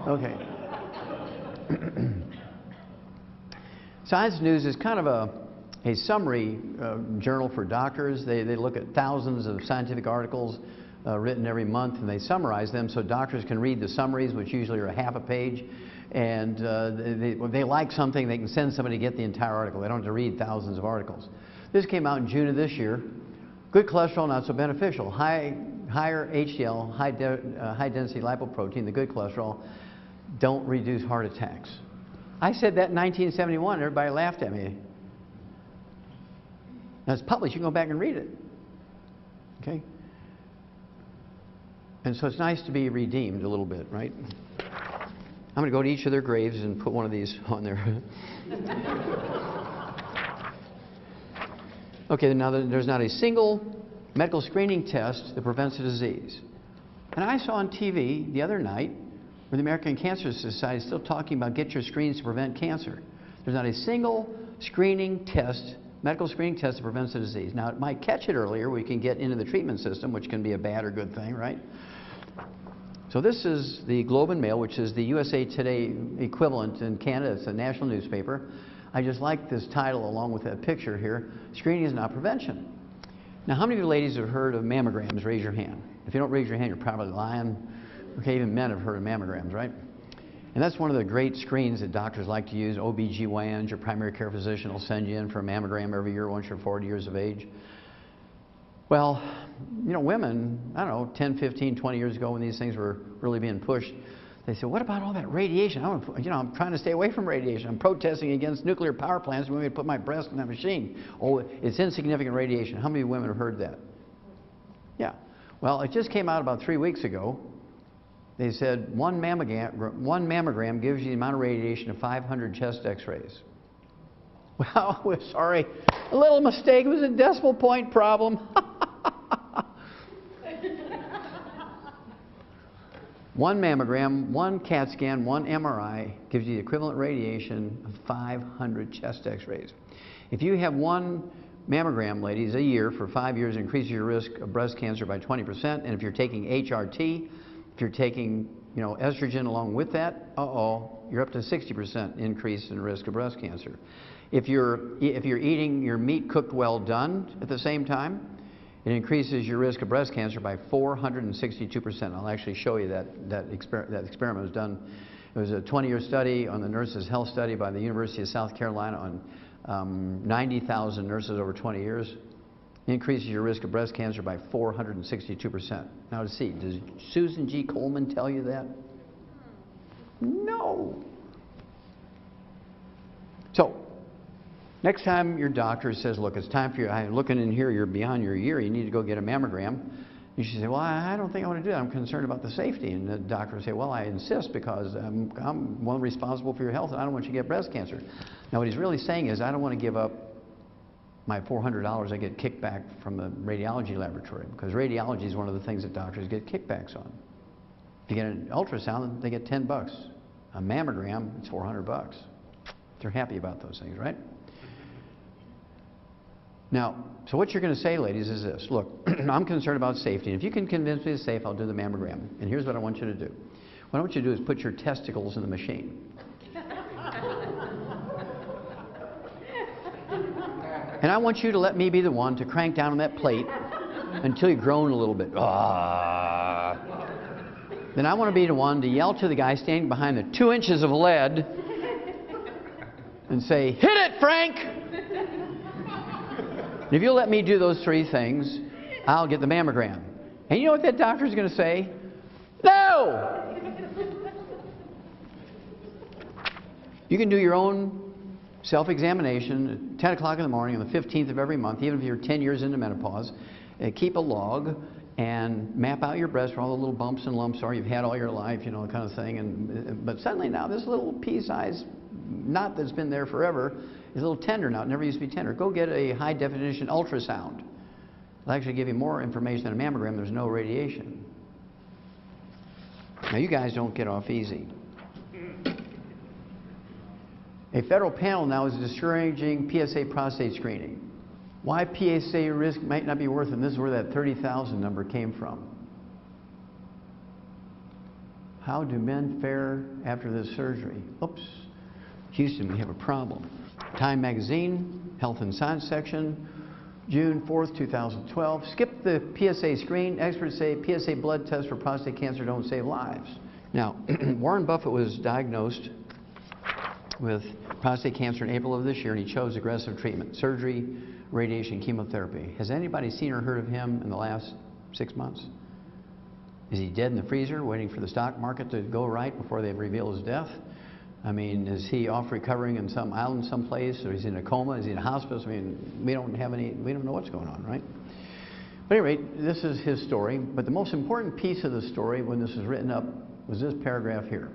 Okay. Science News is kind of a summary journal for doctors. They look at thousands of scientific articles written every month, and they summarize them so doctors can read the summaries, which usually are half a page. And when they like something, they can send somebody to get the entire article. They don't have to read thousands of articles. This came out in June of this year. Good cholesterol, not so beneficial. Higher HDL, high density lipoprotein, the good cholesterol, don't reduce heart attacks. I said that in 1971. Everybody laughed at me. Now it's published. You can go back and read it. Okay? And so it's nice to be redeemed a little bit, right? I'm going to go to each of their graves and put one of these on there. Okay, now there's not a single medical screening test that prevents a disease. And I saw on TV the other night where the American Cancer Society is still talking about get your screens to prevent cancer. There's not a single screening test, medical screening test that prevents a disease. Now, it might catch it earlier. We can get into the treatment system, which can be a bad or good thing, right? So this is the Globe and Mail, which is the USA Today equivalent in Canada. It's a national newspaper. I just like this title along with that picture here. Screening is not prevention. Now, how many of you ladies have heard of mammograms? Raise your hand. If you don't raise your hand, you're probably lying. Okay, even men have heard of mammograms, right? And that's one of the great screens that doctors like to use. OB-GYNs, your primary care physician will send you in for a mammogram every year once you're 40 years of age. Well, you know, women, I don't know, 10, 15, 20 years ago when these things were really being pushed, they said, what about all that radiation? I'm trying to stay away from radiation. I'm protesting against nuclear power plants and want me to put my breast in that machine. Oh, it's insignificant radiation. How many women have heard that? Yeah. Well, it just came out about 3 weeks ago. They said one mammogram gives you the amount of radiation of 500 chest x-rays. Well, we're sorry. A little mistake. It was a decimal point problem. One mammogram, one CAT scan, one MRI gives you the equivalent radiation of 500 chest x-rays. If you have one mammogram, ladies, a year for 5 years, it increases your risk of breast cancer by 20%. And if you're taking HRT, if you're taking, you know, estrogen along with that, you're up to 60% increase in risk of breast cancer. If you're eating your meat cooked well done at the same time, It increases your risk of breast cancer by 462%. I'll actually show you that experiment was done. It was a 20-year study on the Nurses' Health Study by the University of South Carolina on 90,000 nurses over 20 years. Increases your risk of breast cancer by 462%. Now to see, does Susan G. Komen tell you that? No. So, next time your doctor says, look, it's time for you, I'm looking in here, you're beyond your year, you need to go get a mammogram. You should say, well, I don't think I want to do that. I'm concerned about the safety. And the doctor will say, well, I insist because I'm one responsible for your health and I don't want you to get breast cancer. Now, what he's really saying is, I don't want to give up my $400 I get kickback from the radiology laboratory, because radiology is one of the things that doctors get kickbacks on. If you get an ultrasound, they get 10 bucks. A mammogram, it's 400 bucks. They're happy about those things, right? Now, so what you're going to say, ladies, is this. Look, I'm concerned about safety. And if you can convince me it's safe, I'll do the mammogram. And here's what I want you to do. What I want you to do is put your testicles in the machine. And I want you to let me be the one to crank down on that plate until you groan a little bit. Ah. Then I want to be the one to yell to the guy standing behind the 2 inches of lead and say, hit it, Frank! And if you'll let me do those 3 things, I'll get the mammogram. And you know what that doctor's going to say? No! You can do your own self-examination at 10 o'clock in the morning on the 15th of every month, even if you're 10 years into menopause. Keep a log and map out your breast where all the little bumps and lumps are you've had all your life, you know, kind of thing. But suddenly now this little pea-sized knot that's been there forever is a little tender now. It never used to be tender. Go get a high-definition ultrasound. It'll actually give you more information than a mammogram. There's no radiation. Now, you guys don't get off easy. A federal panel now is discouraging PSA prostate screening. Why PSA risk might not be worth it, and this is where that 30,000 number came from. How do men fare after this surgery? Oops. Houston, we have a problem. Time magazine, Health and Science section, June 4th, 2012. Skip the PSA screen. Experts say PSA blood tests for prostate cancer don't save lives. Now, Warren Buffett was diagnosed with prostate cancer in April of this year, and he chose aggressive treatment: surgery, radiation, chemotherapy. Has anybody seen or heard of him in the last 6 months? Is he dead in the freezer waiting for the stock market to go right before they reveal his death? I mean, is he off recovering in some island someplace, or is he in a coma? Is he in a hospice? I mean, we don't know what's going on, right? But at any rate, this is his story. But the most important piece of the story when this was written up was this paragraph here.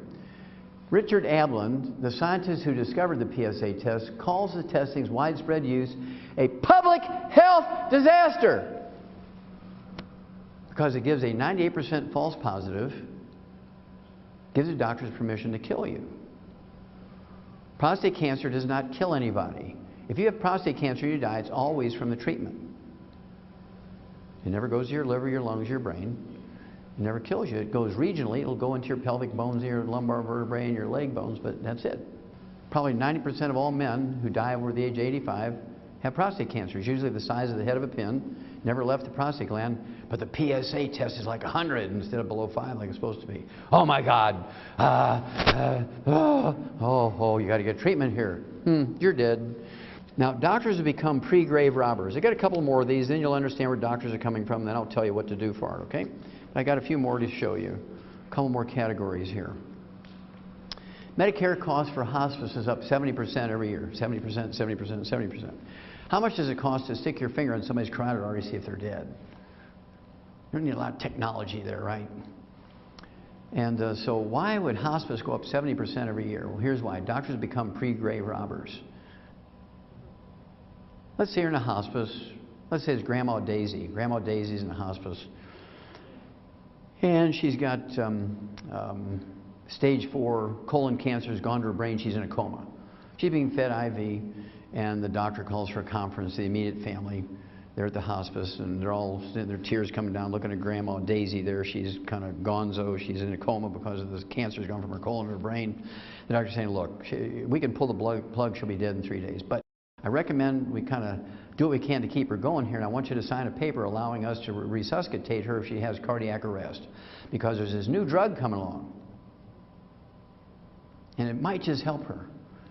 Richard Ablin, the scientist who discovered the PSA test, calls the testing's widespread use a public health disaster because it gives a 98% false positive, gives the doctors permission to kill you. Prostate cancer does not kill anybody. If you have prostate cancer and you die, it's always from the treatment. It never goes to your liver, your lungs, your brain. It never kills you. It goes regionally. It'll go into your pelvic bones, your lumbar vertebrae, and your leg bones, but that's it. Probably 90% of all men who die over the age of 85 have prostate cancer. It's usually the size of the head of a pin, never left the prostate gland, but the PSA test is like 100 instead of below 5 like it's supposed to be. Oh my God. You got to get treatment here. You're dead. Now, doctors have become pre-grave robbers. I got a couple more of these, then you'll understand where doctors are coming from, then I'll tell you what to do for it, okay? I got a few more to show you. A couple more categories here. Medicare cost for hospice is up 70% every year. 70%, 70%, 70%. How much does it cost to stick your finger in somebody's carotid artery to see if they're dead? You don't need a lot of technology there, right? And so why would hospice go up 70% every year? Well, here's why. Doctors become pre-grave robbers. Let's say you're in a hospice. Let's say it's Grandma Daisy. Grandma Daisy's in a hospice. And she's got stage 4 colon cancer has gone to her brain. She's in a coma. She's being fed IV, and the doctor calls for a conference. The immediate family, they're at the hospice, and they're all, their tears coming down, looking at Grandma Daisy there. She's kind of gonzo. She's in a coma because of this cancer's gone from her colon to her brain. The doctor's saying, look, we can pull the plug. She'll be dead in 3 days. But I recommend we kind of do what we can to keep her going here, and I want you to sign a paper allowing us to resuscitate her if she has cardiac arrest, because there's this new drug coming along, and it might just help her.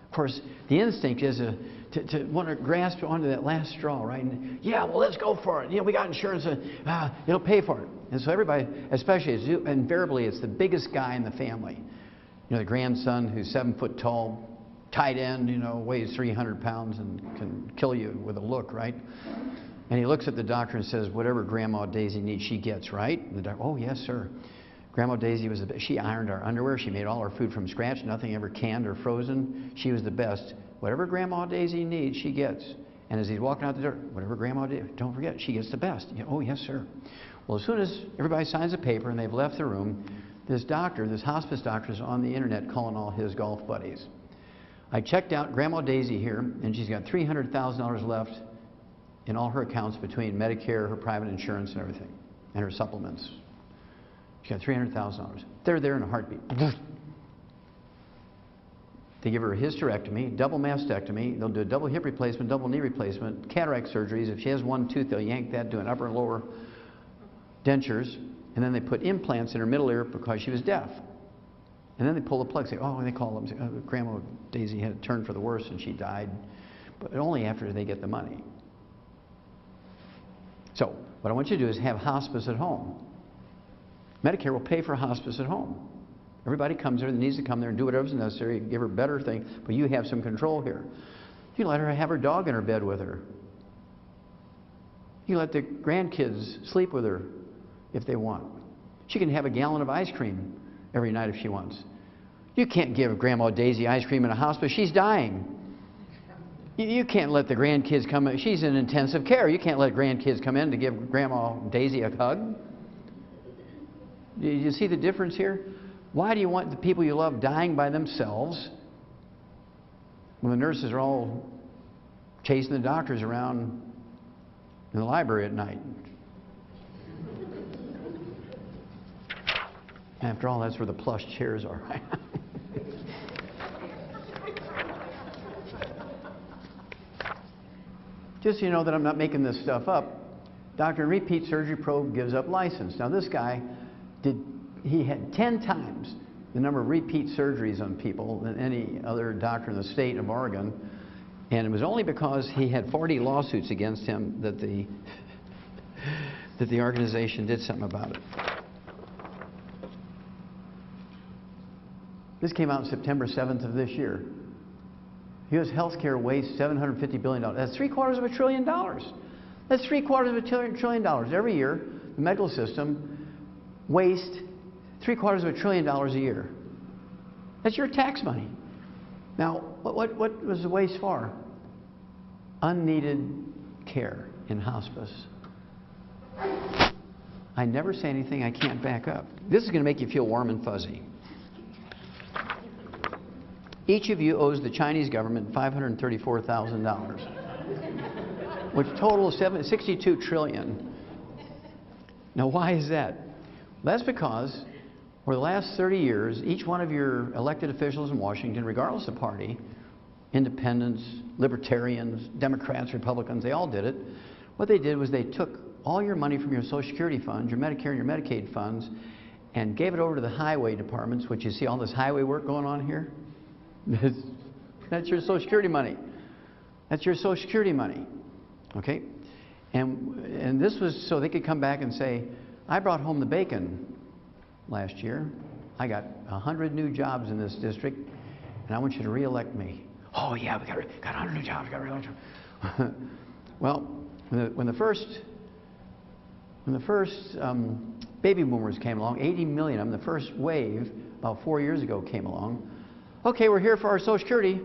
Of course, the instinct is to want to grasp onto that last straw, right? And, yeah, well, let's go for it. You know, we got insurance, it'll pay for it. And so everybody, especially, invariably, it's the biggest guy in the family. You know, the grandson who's 7 foot tall, tight end, you know, weighs 300 pounds and can kill you with a look, right? And he looks at the doctor and says, whatever Grandma Daisy needs, she gets, right? And the doctor, oh, yes, sir. Grandma Daisy was the best. She ironed our underwear. She made all our food from scratch, nothing ever canned or frozen. She was the best. Whatever Grandma Daisy needs, she gets. And as he's walking out the door, whatever Grandma Daisy, don't forget, she gets the best. Yeah, oh, yes, sir. Well, as soon as everybody signs a paper and they've left the room, this doctor, this hospice doctor, is on the internet calling all his golf buddies. I checked out Grandma Daisy here, and she's got $300,000 left in all her accounts between Medicare, her private insurance, and everything, and her supplements. She's got $300,000. They're there in a heartbeat. They give her a hysterectomy, double mastectomy. They'll do a double hip replacement, double knee replacement, cataract surgeries. If she has one tooth, they'll yank that, do an upper and lower dentures, and then they put implants in her middle ear because she was deaf. And then they pull the plug, say, oh, and they call them, say, oh, Grandma Daisy had a turn for the worse and she died, but only after they get the money. So what I want you to do is have hospice at home. Medicare will pay for hospice at home. Everybody comes there that needs to come there and do whatever's necessary, give her better thing, but you have some control here. You let her have her dog in her bed with her. You let the grandkids sleep with her if they want. She can have a gallon of ice cream every night if she wants. You can't give Grandma Daisy ice cream in a hospice. She's dying. You can't let the grandkids come in. She's in intensive care. You can't let grandkids come in to give Grandma Daisy a hug. You see the difference here? Why do you want the people you love dying by themselves when the nurses are all chasing the doctors around in the library at night? After all, that's where the plush chairs are, right? Just so you know that I'm not making this stuff up, Dr. Repeat Surgery Probe gives up license. Now this guy he had 10 times the number of repeat surgeries on people than any other doctor in the state of Oregon, and it was only because he had 40 lawsuits against him that the organization did something about it. This came out September 7th of this year. U.S. healthcare wastes $750 billion. That's $750 billion. That's $750 billion. Every year, the medical system wastes $750 billion a year. That's your tax money. Now, what was the waste for? Unneeded care in hospice. I never say anything I can't back up. This is going to make you feel warm and fuzzy. Each of you owes the Chinese government $534,000, which totals $62 trillion. Now, why is that? That's because for the last 30 years, each one of your elected officials in Washington, regardless of party, independents, libertarians, Democrats, Republicans, they all did it. What they did was they took all your money from your Social Security funds, your Medicare and your Medicaid funds, and gave it over to the highway departments, which you see all this highway work going on here. That's your Social Security money. That's your Social Security money. Okay? And this was so they could come back and say, I brought home the bacon last year. I got 100 new jobs in this district, and I want you to re-elect me. Oh, yeah, we got 100 new jobs. We got to re-elect you. Well, when the first baby boomers came along, 80 million of them, the first wave about 4 years ago came along. Okay, we're here for our Social Security.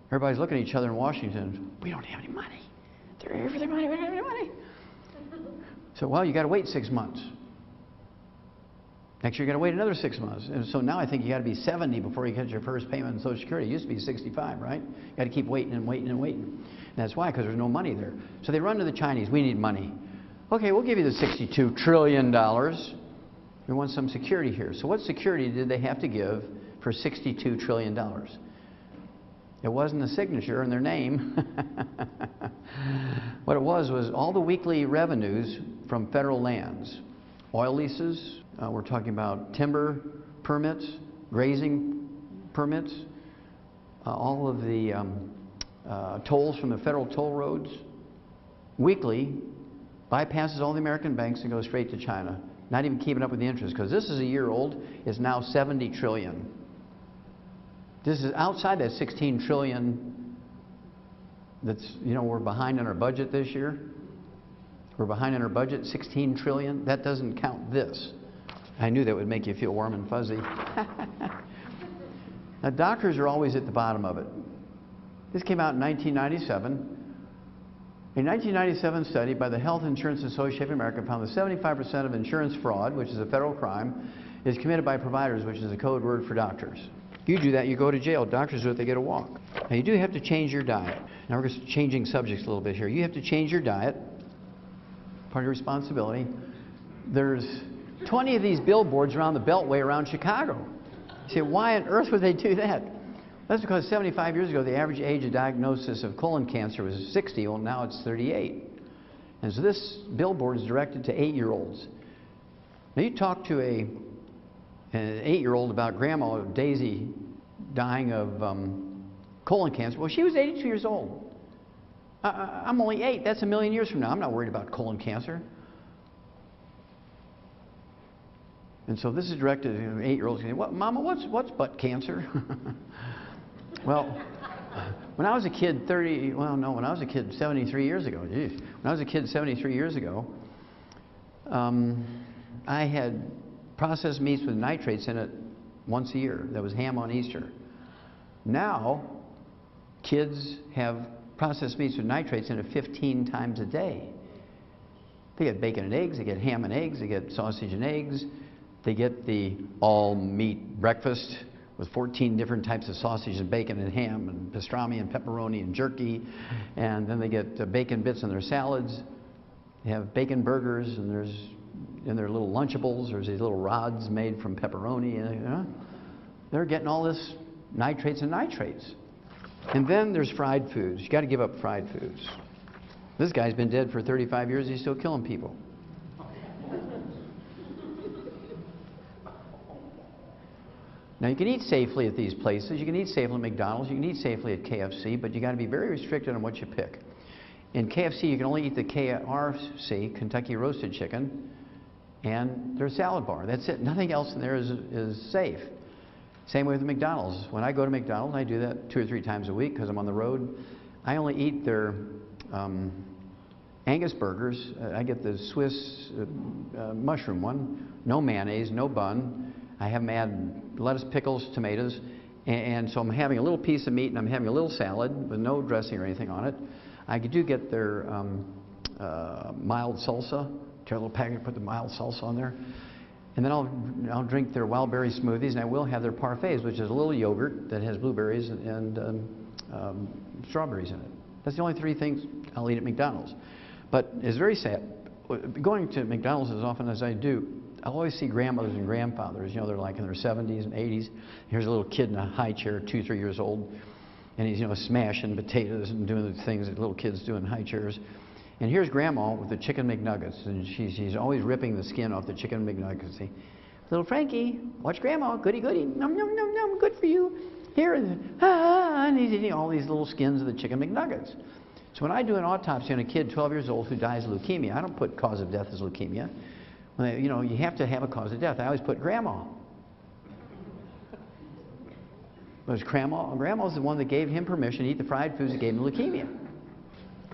Everybody's looking at each other in Washington. We don't have any money. They're here for their money. We don't have any money. So, well, you got to wait 6 months. Next year, you got to wait another 6 months. And so now I think you got to be 70 before you get your first payment in Social Security. It used to be 65, right? You got to keep waiting and waiting and waiting. And that's why, because there's no money there. So they run to the Chinese. We need money. Okay, we'll give you the $62 trillion. We want some security here. So what security did they have to give for $62 trillion? It wasn't a signature in their name. What it was all the weekly revenues from federal lands. Oil leases, we're talking about timber permits, grazing permits, all of the tolls from the federal toll roads. Weekly bypasses all the American banks and goes straight to China. Not even keeping up with the interest, because this is a year old, is now 70 trillion. This is outside that 16 trillion that's, we're behind on our budget this year. We're behind on our budget, 16 trillion. That doesn't count this. I knew that would make you feel warm and fuzzy. Now, doctors are always at the bottom of it. This came out in 1997. A 1997 study by the Health Insurance Association of America found that 75% of insurance fraud, which is a federal crime, is committed by providers, which is a code word for doctors. You do that, you go to jail. Doctors do it, they get a walk. Now, you do have to change your diet. Now, we're just changing subjects a little bit here. You have to change your diet. Part of your responsibility. There's 20 of these billboards around the Beltway around Chicago. You say, why on earth would they do that? That's because 75 years ago, the average age of diagnosis of colon cancer was 60. Well, now it's 38. And so this billboard is directed to 8-year-olds. Now, you talk to an 8-year-old about Grandma Daisy dying of colon cancer. Well, she was 82 years old. I'm only 8. That's a million years from now. I'm not worried about colon cancer. And so this is directed to 8-year-olds. What, Mama, what's butt cancer? Well, when I was a kid 73 years ago, geez. When I was a kid 73 years ago, I had processed meats with nitrates in it once a year. That was ham on Easter. Now, kids have processed meats with nitrates in it 15 times a day. They get bacon and eggs, they get ham and eggs, they get sausage and eggs, they get the all-meat breakfast with 14 different types of sausage and bacon and ham and pastrami and pepperoni and jerky, and then they get bacon bits in their salads. They have bacon burgers, and there's in their little Lunchables, there's these little rods made from pepperoni. They're getting all this nitrates and nitrates. And then there's fried foods. You got to give up fried foods. This guy's been dead for 35 years. He's still killing people. Now, you can eat safely at these places. You can eat safely at McDonald's. You can eat safely at KFC, but you got to be very restricted on what you pick. In KFC, you can only eat the KRC, Kentucky Roasted Chicken, and their salad bar. That's it. Nothing else in there is safe. Same way with McDonald's. When I go to McDonald's, I do that 2 or 3 times a week because I'm on the road. I only eat their Angus burgers. I get the Swiss mushroom one. No mayonnaise, no bun. I have them add lettuce, pickles, tomatoes. And so I'm having a little piece of meat and I'm having a little salad with no dressing or anything on it. I do get their mild salsa. Tear a little packet, put the mild salsa on there. And then I'll drink their wild berry smoothies, and I will have their parfaits, which is a little yogurt that has blueberries and strawberries in it. That's the only 3 things I'll eat at McDonald's. But it's very sad. Going to McDonald's as often as I do, I'll always see grandmothers and grandfathers. They're like in their 70s and 80s. Here's a little kid in a high chair, 2, 3 years old, and he's smashing potatoes and doing the things that little kids do in high chairs. And here's Grandma with the chicken McNuggets, and she's always ripping the skin off the chicken McNuggets. See, little Frankie, watch Grandma, goody goody, nom nom nom nom, good for you. Here, and he's eating all these little skins of the chicken McNuggets. So when I do an autopsy on a kid 12 years old who dies of leukemia, I don't put cause of death as leukemia. You have to have a cause of death. I always put Grandma. Because Grandma's the one that gave him permission to eat the fried foods that gave him leukemia.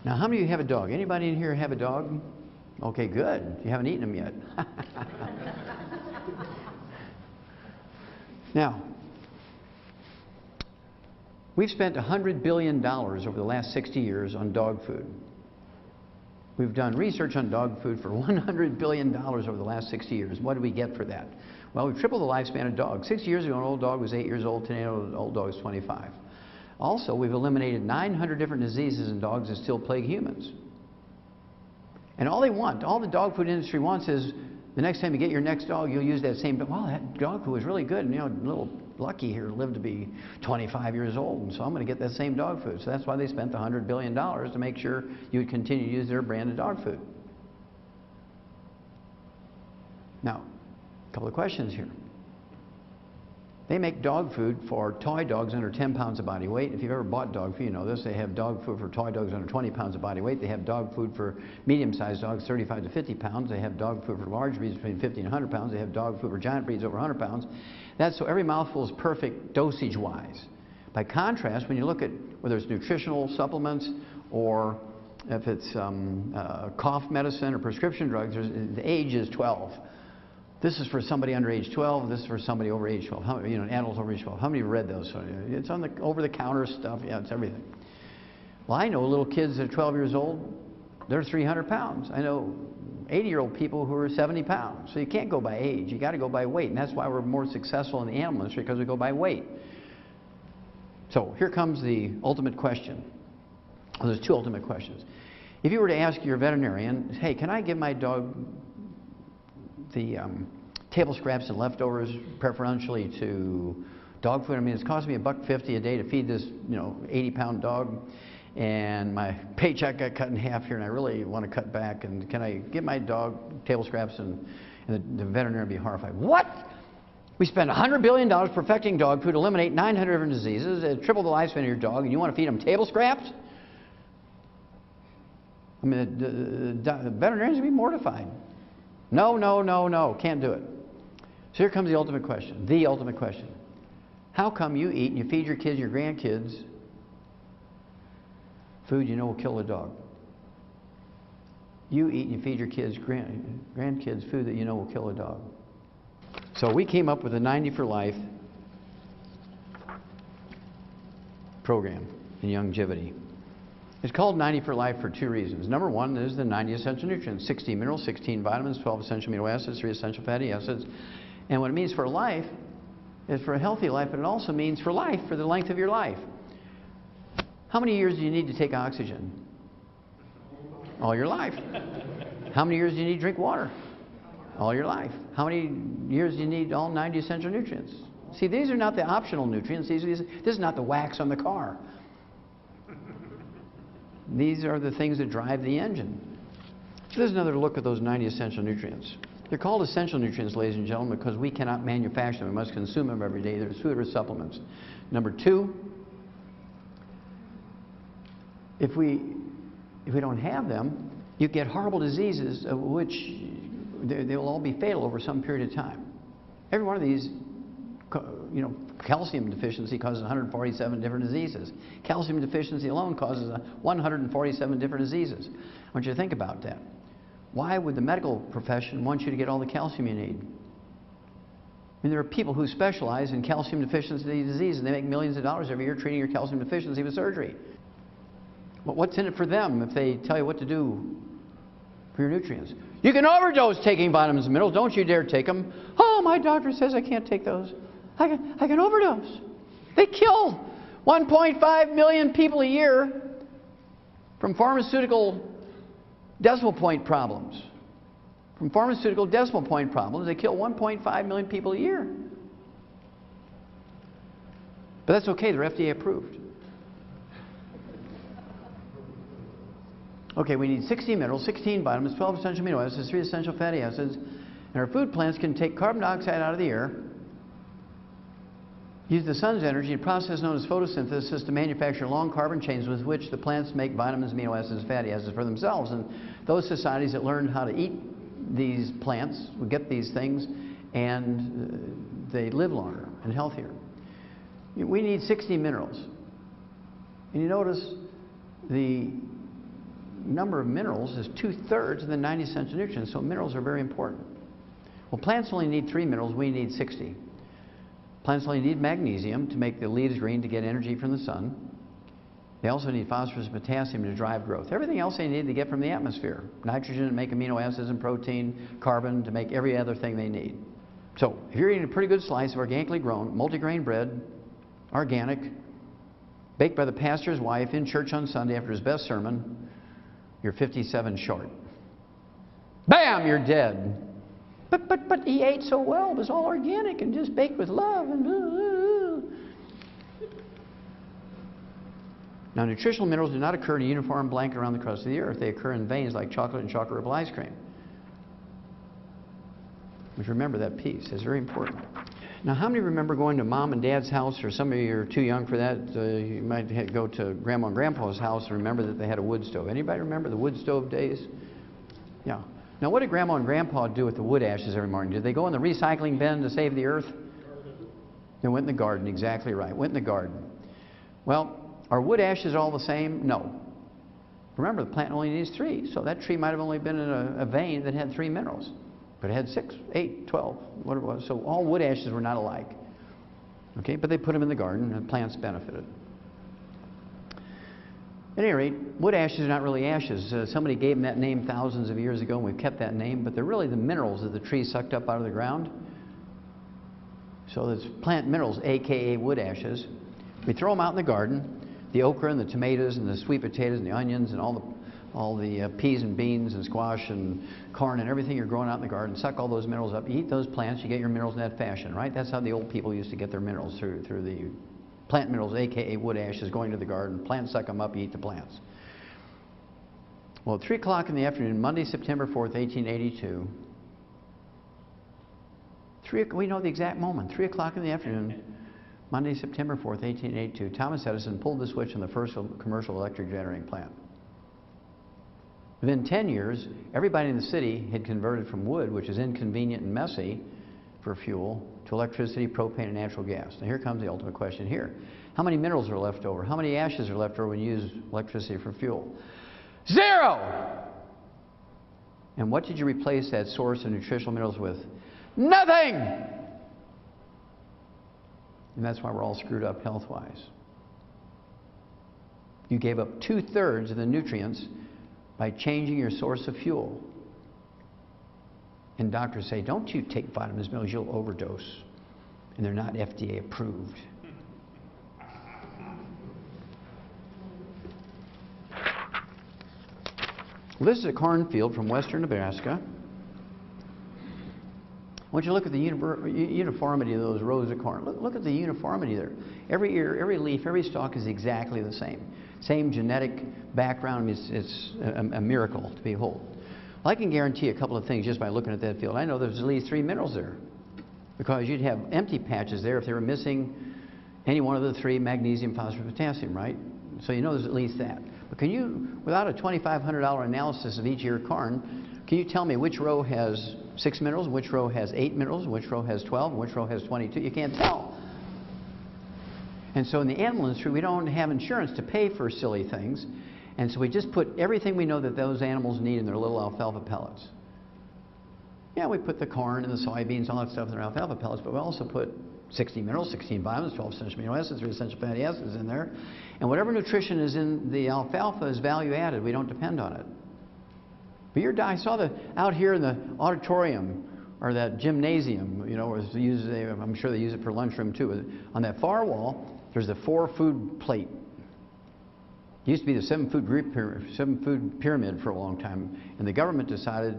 Now, how many of you have a dog? Anybody in here have a dog? Okay, good. You haven't eaten them yet. Now, we've spent $100 billion over the last 60 years on dog food. We've done research on dog food for $100 billion over the last 60 years. What do we get for that? Well, we've tripled the lifespan of dogs. 60 years ago, an old dog was 8 years old. Today, an old dog is 25. Also, we've eliminated 900 different diseases in dogs that still plague humans. And all the dog food industry wants is the next time you get your next dog, you'll use that same, well, that dog food was really good, and little lucky here to live to be 25 years old, and so I'm going to get that same dog food. So that's why they spent the $100 billion to make sure you would continue to use their branded dog food. Now, a couple of questions here. They make dog food for toy dogs under 10 pounds of body weight. If you've ever bought dog food, you know this. They have dog food for toy dogs under 20 pounds of body weight. They have dog food for medium-sized dogs, 35 to 50 pounds. They have dog food for large breeds between 50 and 100 pounds. They have dog food for giant breeds over 100 pounds. That's so every mouthful is perfect dosage-wise. By contrast, when you look at whether it's nutritional supplements or if it's cough medicine or prescription drugs, the age is 12. This is for somebody under age 12. This is for somebody over age 12. How, you know, an adult over age 12. How many have read those? It's on the over-the-counter stuff. Yeah, it's everything. Well, I know little kids that are 12 years old. They're 300 pounds. I know 80-year-old people who are 70 pounds. So you can't go by age. You got to go by weight, and that's why we're more successful in the animal industry, because we go by weight. So here comes the ultimate question. Well, there's two ultimate questions. If you were to ask your veterinarian, hey, can I give my dog the table scraps and leftovers preferentially to dog food? I mean, it's costing me $1.50 a day to feed this, you know, 80-pound dog, and my paycheck got cut in half here, and I really want to cut back. And can I give my dog table scraps? And the veterinarian would be horrified. What? We spend $100 billion perfecting dog food, eliminate 900 different diseases, triple the lifespan of your dog, and you want to feed them table scraps? I mean, the veterinarians would be mortified. No, no, no, no, can't do it. So here comes the ultimate question. The ultimate question. How come you eat and you feed your kids and your grandkids food you know will kill a dog? You eat and you feed your kids, grandkids food that you know will kill a dog. So we came up with a 90 for Life program in longevity. It's called 90 for Life for two reasons. Number one is the 90 essential nutrients, 16 minerals, 16 vitamins, 12 essential amino acids, 3 essential fatty acids. And what it means for life is for a healthy life, but it also means for life, for the length of your life. How many years do you need to take oxygen? All your life. How many years do you need to drink water? All your life. How many years do you need all 90 essential nutrients? See, these are not the optional nutrients. This is not the wax on the car. These are the things that drive the engine. So there's another look at those 90 essential nutrients. They're called essential nutrients, ladies and gentlemen, because we cannot manufacture them. We must consume them every day. There's food or supplements. Number two, if we don't have them, you get horrible diseases, which they will all be fatal over some period of time. Every one of these, you know, calcium deficiency causes 147 different diseases. Calcium deficiency alone causes 147 different diseases. I want you to think about that. Why would the medical profession want you to get all the calcium you need? I mean, there are people who specialize in calcium deficiency disease, and they make millions of dollars every year treating your calcium deficiency with surgery. Well, what's in it for them if they tell you what to do for your nutrients? You can overdose taking vitamins and minerals. Don't you dare take them. Oh, my doctor says I can't take those. I can overdose. They kill 1.5 million people a year from pharmaceutical decimal point problems. From pharmaceutical decimal point problems, they kill 1.5 million people a year. But that's okay, they're FDA approved. Okay, we need 16 minerals, 16 vitamins, 12 essential amino acids, 3 essential fatty acids, and our food plants can take carbon dioxide out of the air, use the sun's energy, a process known as photosynthesis, to manufacture long carbon chains with which the plants make vitamins, amino acids, fatty acids for themselves. And those societies that learned how to eat these plants would get these things, and they live longer and healthier. We need 60 minerals. And you notice the number of minerals is 2/3 of the 90 essential nutrients, so minerals are very important. Well, plants only need 3 minerals, we need 60. Plants only need magnesium to make the leaves green to get energy from the sun. They also need phosphorus and potassium to drive growth. Everything else they need to get from the atmosphere. Nitrogen to make amino acids and protein, carbon to make every other thing they need. So, if you're eating a pretty good slice of organically grown, multigrain bread, organic, baked by the pastor's wife in church on Sunday after his best sermon, you're 57 short. Bam! You're dead. But he ate so well. It was all organic and just baked with love. And Now, nutritional minerals do not occur in a uniform blanket around the crust of the earth. They occur in veins like chocolate and chocolate ripple ice cream. But remember that piece. It's very important. Now, how many remember going to mom and dad's house, or some of you are too young for that, you might go to grandma and grandpa's house and remember that they had a wood stove. Anybody remember the wood stove days? Yeah. Now, what did grandma and grandpa do with the wood ashes every morning? Did they go in the recycling bin to save the earth? They went in the garden, exactly right. Went in the garden. Well, are wood ashes all the same? No. Remember, the plant only needs 3, so that tree might have only been in a vein that had 3 minerals. But it had 6, 8, 12, whatever it was. So all wood ashes were not alike. Okay, but they put them in the garden and plants benefited. At any rate, wood ashes are not really ashes. Somebody gave them that name thousands of years ago, and we've kept that name, but they're really the minerals that the tree sucked up out of the ground. So there's plant minerals, aka wood ashes. We throw them out in the garden, the okra and the tomatoes and the sweet potatoes and the onions and all the peas and beans and squash and corn and everything you're growing out in the garden. Suck all those minerals up, eat those plants, you get your minerals in that fashion, right? That's how the old people used to get their minerals, through the plant minerals, aka wood ashes, going to the garden. Plants suck them up, you eat the plants. Well, at 3 o'clock in the afternoon, Monday, September 4th, 1882, we know the exact moment, 3 o'clock in the afternoon, Monday, September 4th, 1882, Thomas Edison pulled the switch on the first commercial electric generating plant. Within 10 years, everybody in the city had converted from wood, which is inconvenient and messy for fuel, to electricity, propane, and natural gas. Now here comes the ultimate question here. How many minerals are left over? How many ashes are left over when you use electricity for fuel? 0! And what did you replace that source of nutritional minerals with? Nothing! And that's why we're all screwed up health-wise. You gave up 2/3 of the nutrients by changing your source of fuel. And doctors say, don't you take vitamins, minerals, you'll overdose. And they're not FDA approved. Well, this is a cornfield from western Nebraska. I want you to look at the uniformity of those rows of corn. Look at the uniformity there. Every ear, every leaf, every stalk is exactly the same. Same genetic background. It's a miracle to behold. Well, I can guarantee a couple of things just by looking at that field. I know there's at least 3 minerals there, because you'd have empty patches there if they were missing any one of the 3, magnesium, phosphorus, potassium, right? So you know there's at least that. But can you, without a $2,500 analysis of each ear of corn, can you tell me which row has 6 minerals, which row has 8 minerals, which row has 12, and which row has 22? You can't tell. And so in the animal industry, we don't have insurance to pay for silly things. And so we just put everything we know that those animals need in their little alfalfa pellets. Yeah, we put the corn and the soybeans, all that stuff in their alfalfa pellets, but we also put 60 minerals, 16 vitamins, 12 essential amino acids, 3 essential fatty acids in there. And whatever nutrition is in the alfalfa is value added. We don't depend on it. But I saw out here in the auditorium, or that gymnasium, you know, I'm sure they use it for lunchroom too. On that far wall, there's the 4-food plate. It used to be the 7-food pyramid for a long time, and the government decided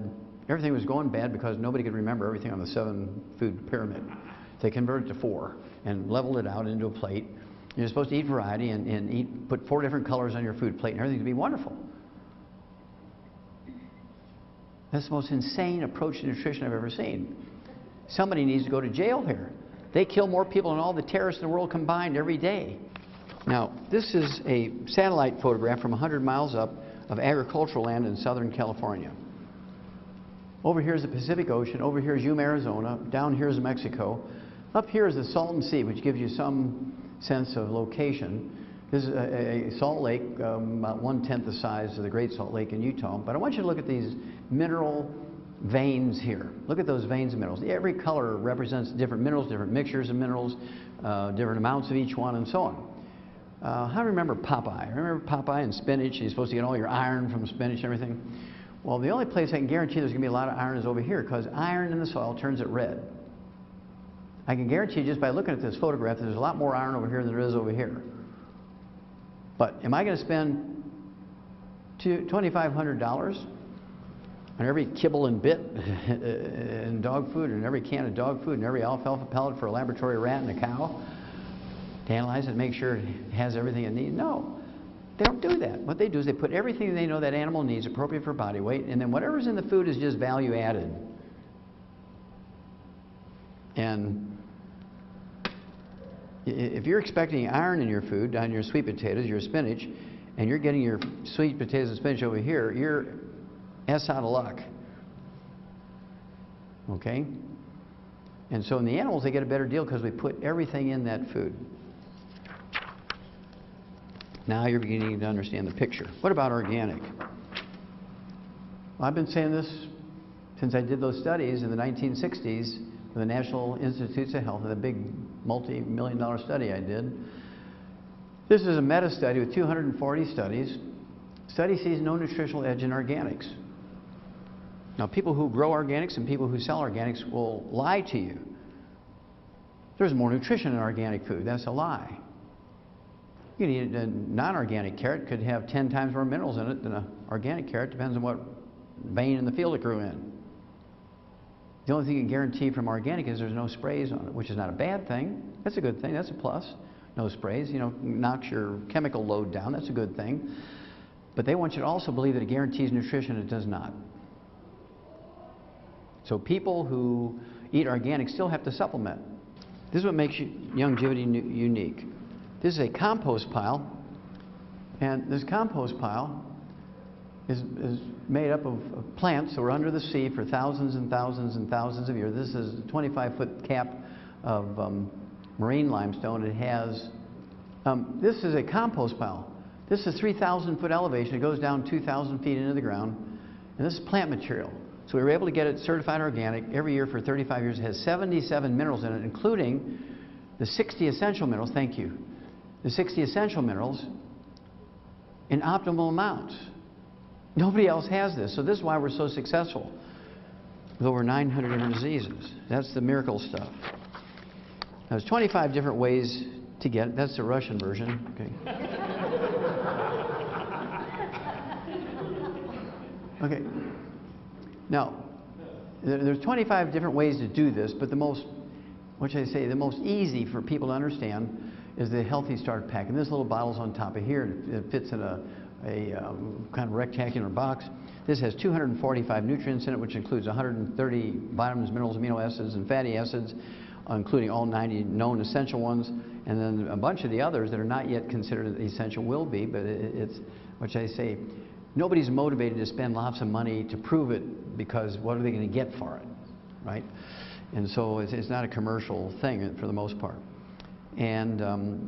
everything was going bad because nobody could remember everything on the 7-food pyramid. They converted it to 4 and leveled it out into a plate. You're supposed to eat variety and put 4 different colors on your food plate, and everything would be wonderful. That's the most insane approach to nutrition I've ever seen. Somebody needs to go to jail here. They kill more people than all the terrorists in the world combined every day. Now, this is a satellite photograph from 100 miles up of agricultural land in Southern California. Over here is the Pacific Ocean. Over here is Yuma, Arizona. Down here is Mexico. Up here is the Salton Sea, which gives you some sense of location. This is a salt lake, about 1/10 the size of the Great Salt Lake in Utah. But I want you to look at these mineral veins here. Look at those veins of minerals. Every color represents different minerals, different mixtures of minerals, different amounts of each one, and so on. How do you remember Popeye? Remember Popeye and spinach? You're supposed to get all your iron from spinach and everything. Well, the only place I can guarantee there's going to be a lot of iron is over here, because iron in the soil turns it red. I can guarantee you just by looking at this photograph that there's a lot more iron over here than there is over here. But am I going to spend $2,500 on every kibble and bit in dog food, and every can of dog food, and every alfalfa pellet for a laboratory rat and a cow to analyze it and make sure it has everything it needs? No. They don't do that. What they do is they put everything they know that animal needs appropriate for body weight, and then whatever's in the food is just value added. And if you're expecting iron in your food, on your sweet potatoes, your spinach, and you're getting your sweet potatoes and spinach over here, you're out of luck. Okay? And so in the animals, they get a better deal because we put everything in that food. Now you're beginning to understand the picture. What about organic? Well, I've been saying this since I did those studies in the 1960s with the National Institutes of Health, the big multi-million-dollar study I did. This is a meta-study with 240 studies. Study sees no nutritional edge in organics. Now, people who grow organics and people who sell organics will lie to you. There's more nutrition in organic food. That's a lie. You can eat a non-organic carrot, could have 10 times more minerals in it than an organic carrot. Depends on what vein in the field it grew in. The only thing you can guarantee from organic is there's no sprays on it, which is not a bad thing. That's a good thing. That's a plus. No sprays, knocks your chemical load down. That's a good thing. But they want you to also believe that it guarantees nutrition. It does not. So people who eat organic still have to supplement. This is what makes Youngevity unique. This is a compost pile, and this compost pile is made up of plants that were under the sea for thousands and thousands and thousands of years. This is a 25-foot cap of marine limestone. It has, this is a compost pile. This is 3,000-foot elevation. It goes down 2,000 feet into the ground, and this is plant material. So we were able to get it certified organic every year for 35 years. It has 77 minerals in it, including the 60 essential minerals. Thank you. The 60 essential minerals in optimal amounts. Nobody else has this. So this is why we're so successful with over 900 different diseases. That's the miracle stuff. Now, there's 25 different ways to get it. That's the Russian version. Okay. Okay. Now, there's 25 different ways to do this, but the most, what should I say, the most easy for people to understand is the Healthy Start Pack. And this little bottle's on top of here. It fits in a kind of rectangular box. This has 245 nutrients in it, which includes 130 vitamins, minerals, amino acids, and fatty acids, including all 90 known essential ones, and then a bunch of the others that are not yet considered essential will be, but it's, what should I say, nobody's motivated to spend lots of money to prove it, because what are they going to get for it, right? And so it's not a commercial thing for the most part. And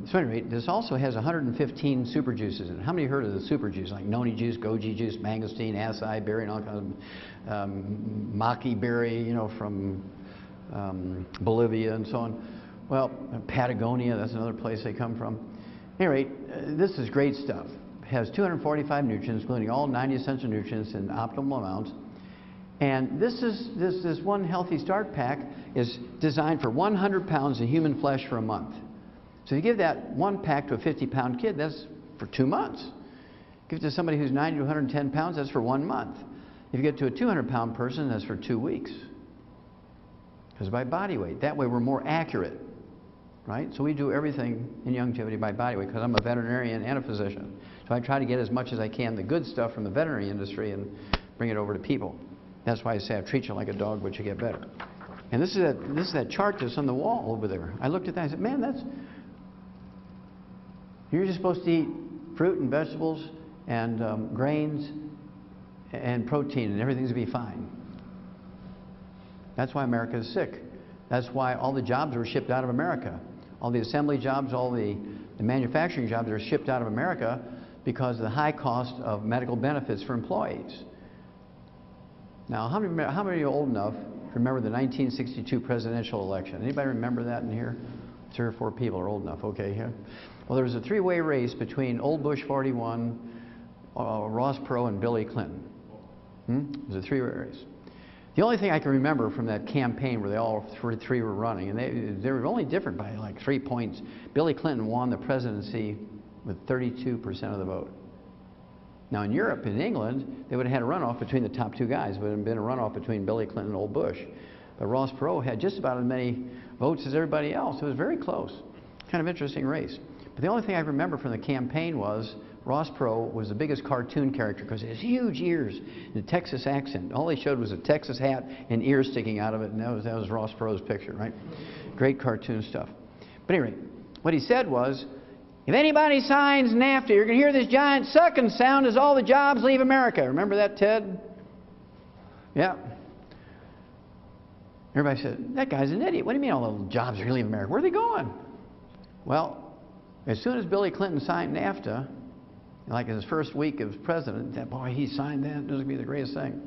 so anyway, this also has 115 super juices in it. How many heard of the super juice, like noni juice, goji juice, mangosteen, acai berry, and all kinds of maki berry, from Bolivia and so on. Well, Patagonia, that's another place they come from. Anyway, this is great stuff. It has 245 nutrients, including all 90 essential nutrients in optimal amounts. And this one Healthy Start Pack is designed for 100 pounds of human flesh for a month. So if you give that one pack to a 50-pound kid, that's for 2 months. Give it to somebody who's 90 to 110 pounds, that's for 1 month. If you get to a 200-pound person, that's for 2 weeks. Because by body weight. That way we're more accurate, right? So we do everything in Youngevity by body weight, because I'm a veterinarian and a physician. So I try to get as much as I can, the good stuff from the veterinary industry, and bring it over to people. That's why I say I treat you like a dog, but you get better. And this is that chart that's on the wall over there. I looked at that and I said, man, you're just supposed to eat fruit and vegetables and grains and protein, and everything's going to be fine. That's why America is sick. That's why all the jobs were shipped out of America. All the assembly jobs, all the manufacturing jobs are shipped out of America because of the high cost of medical benefits for employees. Now, how many are you old enough to remember the 1962 presidential election? Anybody remember that in here? 3 or 4 people are old enough. Okay, here. Well, there was a 3-way race between old Bush 41, Ross Perot, and Billy Clinton. It was a 3-way race. The only thing I can remember from that campaign where they all three were running, and they were only different by like 3 points. Billy Clinton won the presidency with 32% of the vote. Now in Europe, in England, they would have had a runoff between the top 2 guys. It would have been a runoff between Billy Clinton and old Bush. But Ross Perot had just about as many votes as everybody else. It was very close. Kind of interesting race. But the only thing I remember from the campaign was Ross Perot was the biggest cartoon character because he has huge ears and a Texas accent. All they showed was a Texas hat and ears sticking out of it, and that was Ross Perot's picture, right? Great cartoon stuff. But anyway, what he said was, if anybody signs NAFTA, you're going to hear this giant sucking sound as all the jobs leave America. Remember that, Ted? Yeah. Everybody said, that guy's an idiot. What do you mean all the jobs are going to leave America? Where are they going? Well, as soon as Billy Clinton signed NAFTA, like in his first week as president, that boy, he signed that. It was going to be the greatest thing.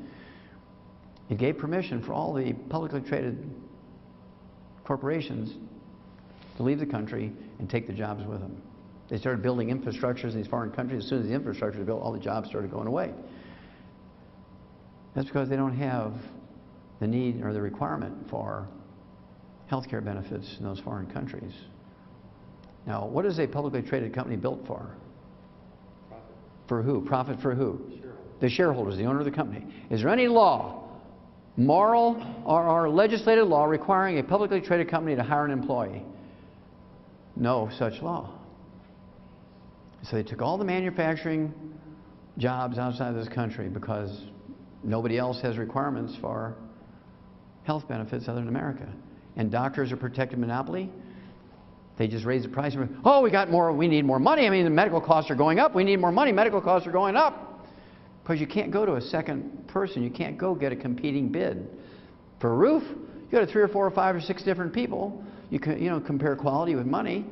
It gave permission for all the publicly traded corporations to leave the country and take the jobs with them. They started building infrastructures in these foreign countries. As soon as the infrastructure was built, all the jobs started going away. That's because they don't have the need or the requirement for health care benefits in those foreign countries. Now, what is a publicly traded company built for? Profit. For who? Profit for who? The shareholders, the owner of the company. Is there any law, moral or legislative law, requiring a publicly traded company to hire an employee? No such law. So they took all the manufacturing jobs outside of this country because nobody else has requirements for health benefits other than America. And doctors are protected monopoly. They just raise the price. Oh, we need more money. I mean, the medical costs are going up. We need more money. Medical costs are going up. Because you can't go to a second person. You can't go get a competing bid. For a roof, you go to 3 or 4 or 5 or 6 different people. You can, compare quality with money.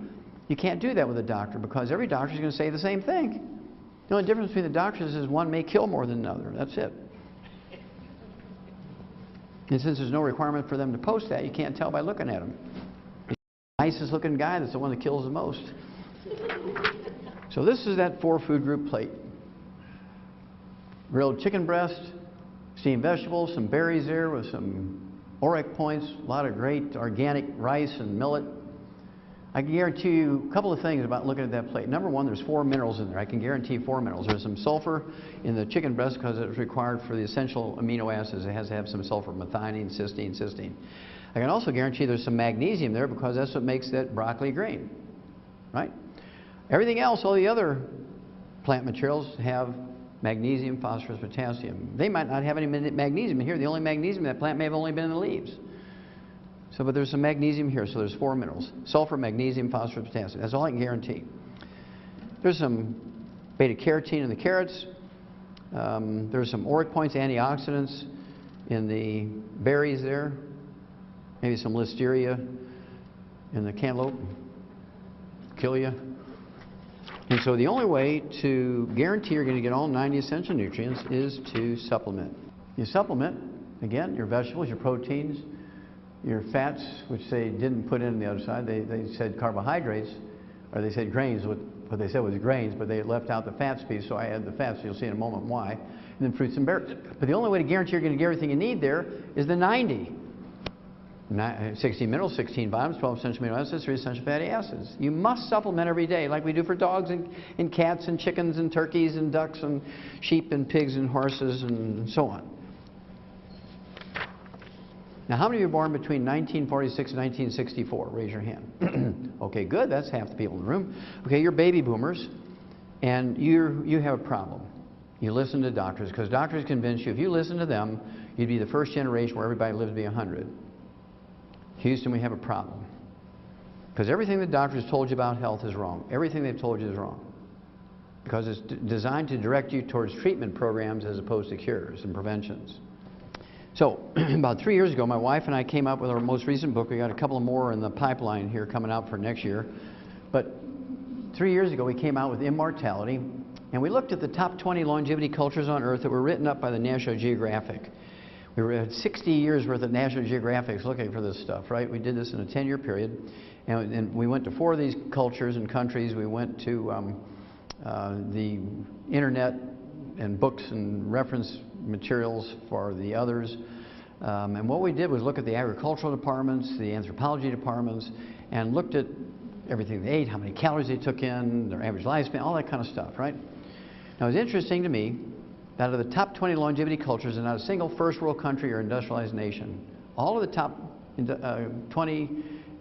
You can't do that with a doctor because every doctor is going to say the same thing. The only difference between the doctors is one may kill more than another. That's it. And since there's no requirement for them to post that, you can't tell by looking at them. The nicest looking guy, that's the one that kills the most. So this is that 4-food group plate. Grilled chicken breast, steamed vegetables, some berries there with some ORAC points, a lot of great organic rice and millet. I can guarantee you a couple of things about looking at that plate. Number one, there's 4 minerals in there. I can guarantee 4 minerals. There's some sulfur in the chicken breast because it's required for the essential amino acids. It has to have some sulfur, methionine, cysteine. I can also guarantee there's some magnesium there because that's what makes that broccoli green, right? Everything else, all the other plant materials have magnesium, phosphorus, potassium. They might not have any magnesium in here. The only magnesium in that plant may have only been in the leaves. So, but there's some magnesium here, so there's 4 minerals. Sulfur, magnesium, phosphorus, potassium. That's all I can guarantee. There's some beta-carotene in the carrots. There's some ORAC points, antioxidants in the berries there. Maybe some listeria in the cantaloupe. Kill you. And so the only way to guarantee you're going to get all 90 essential nutrients is to supplement. You supplement, again, your vegetables, your proteins, your fats, which they didn't put in the other side. They said carbohydrates, or they said grains. What they said was grains, but they left out the fats piece, so I added the fats. You'll see in a moment why. And then fruits and berries. But the only way to guarantee you're going to get everything you need there is the 90. 16 minerals, 16 vitamins, 12 essential amino acids, 3 essential fatty acids. You must supplement every day like we do for dogs and cats and chickens and turkeys and ducks and sheep and pigs and horses and so on. Now, how many of you were born between 1946 and 1964? Raise your hand. Okay, good. That's half the people in the room. Okay, you're baby boomers, and you have a problem. You listen to doctors, because doctors convince you if you listen to them, you'd be the first generation where everybody lived to be 100. Houston, we have a problem. Because everything the doctors told you about health is wrong. Everything they've told you is wrong. Because it's designed to direct you towards treatment programs as opposed to cures and preventions. So, about 3 years ago, my wife and I came up with our most recent book. We got a couple more in the pipeline here coming out for next year. But 3 years ago, we came out with Immortality, and we looked at the top 20 longevity cultures on Earth that were written up by the National Geographic. We had 60 years worth of National Geographics looking for this stuff, right? We did this in a 10-year period, and we went to 4 of these cultures and countries. We went to the internet and books and reference materials for the others. And what we did was look at the agricultural departments, the anthropology departments, and looked at everything they ate, how many calories they took in, their average lifespan, all that kind of stuff, right? Now, it was interesting to me that out of the top 20 longevity cultures, and not a single first world country or industrialized nation, all of the top 20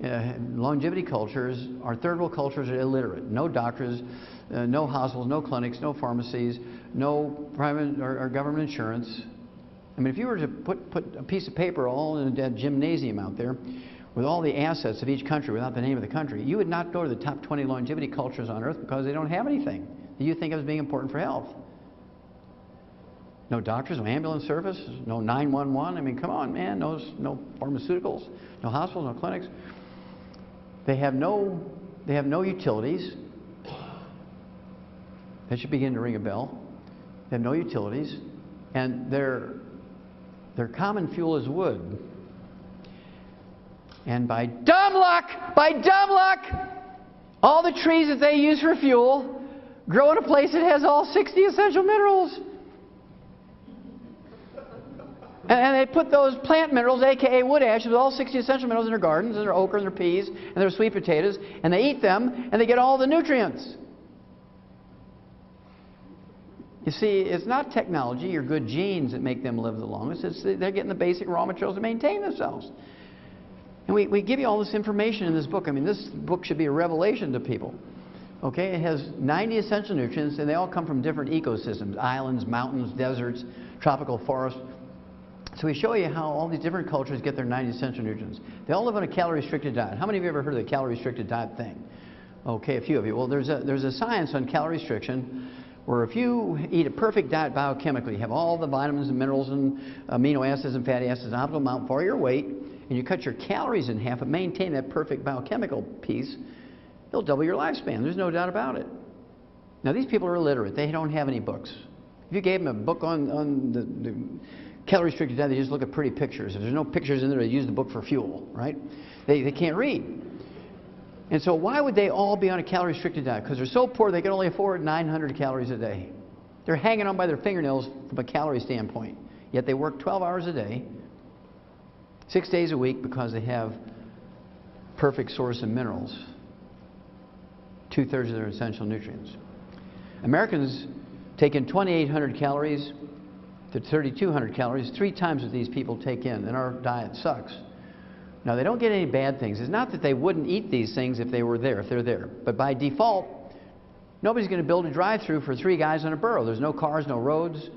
longevity cultures, our third world cultures are illiterate. No doctors, no hospitals, no clinics, no pharmacies, no private or government insurance. I mean, if you were to put a piece of paper all in a gymnasium out there with all the assets of each country without the name of the country, you would not go to the top 20 longevity cultures on earth because they don't have anything that you think of as being important for health. No doctors, no ambulance service, no 911. I mean, come on, man. No pharmaceuticals, no hospitals, no clinics. They have no utilities. That should begin to ring a bell. They have no utilities, and their common fuel is wood. And by dumb luck, all the trees that they use for fuel grow in a place that has all 60 essential minerals. And they put those plant minerals, aka wood ashes, with all 60 essential minerals in their gardens, and their okra, and their peas, and their sweet potatoes, and they eat them, and they get all the nutrients. You see, it's not technology or good genes that make them live the longest. They're getting the basic raw materials to maintain themselves. And we give you all this information in this book. I mean, this book should be a revelation to people. Okay, it has 90 essential nutrients, and they all come from different ecosystems: islands, mountains, deserts, tropical forests. So we show you how all these different cultures get their 90 essential nutrients. They all live on a calorie-restricted diet. How many of you have ever heard of the calorie-restricted diet thing? Okay, a few of you. Well, there's a science on calorie restriction where if you eat a perfect diet biochemically, you have all the vitamins and minerals and amino acids and fatty acids, an optimal amount for your weight, and you cut your calories in half and maintain that perfect biochemical piece, it'll double your lifespan. There's no doubt about it. Now, these people are illiterate. They don't have any books. If you gave them a book on the calorie-restricted diet, they just look at pretty pictures. If there's no pictures in there, they use the book for fuel, right? They can't read. And so why would they all be on a calorie-restricted diet? Because they're so poor they can only afford 900 calories a day. They're hanging on by their fingernails from a calorie standpoint. Yet they work 12 hours a day, 6 days a week, because they have perfect source of minerals, 2/3 of their essential nutrients. Americans take in 2,800 calories to 3,200 calories, 3 times what these people take in, and our diet sucks. Now, they don't get any bad things. It's not that they wouldn't eat these things if they were there, if they're there. But by default, nobody's going to build a drive-through for 3 guys on a burro. There's no cars, no roads.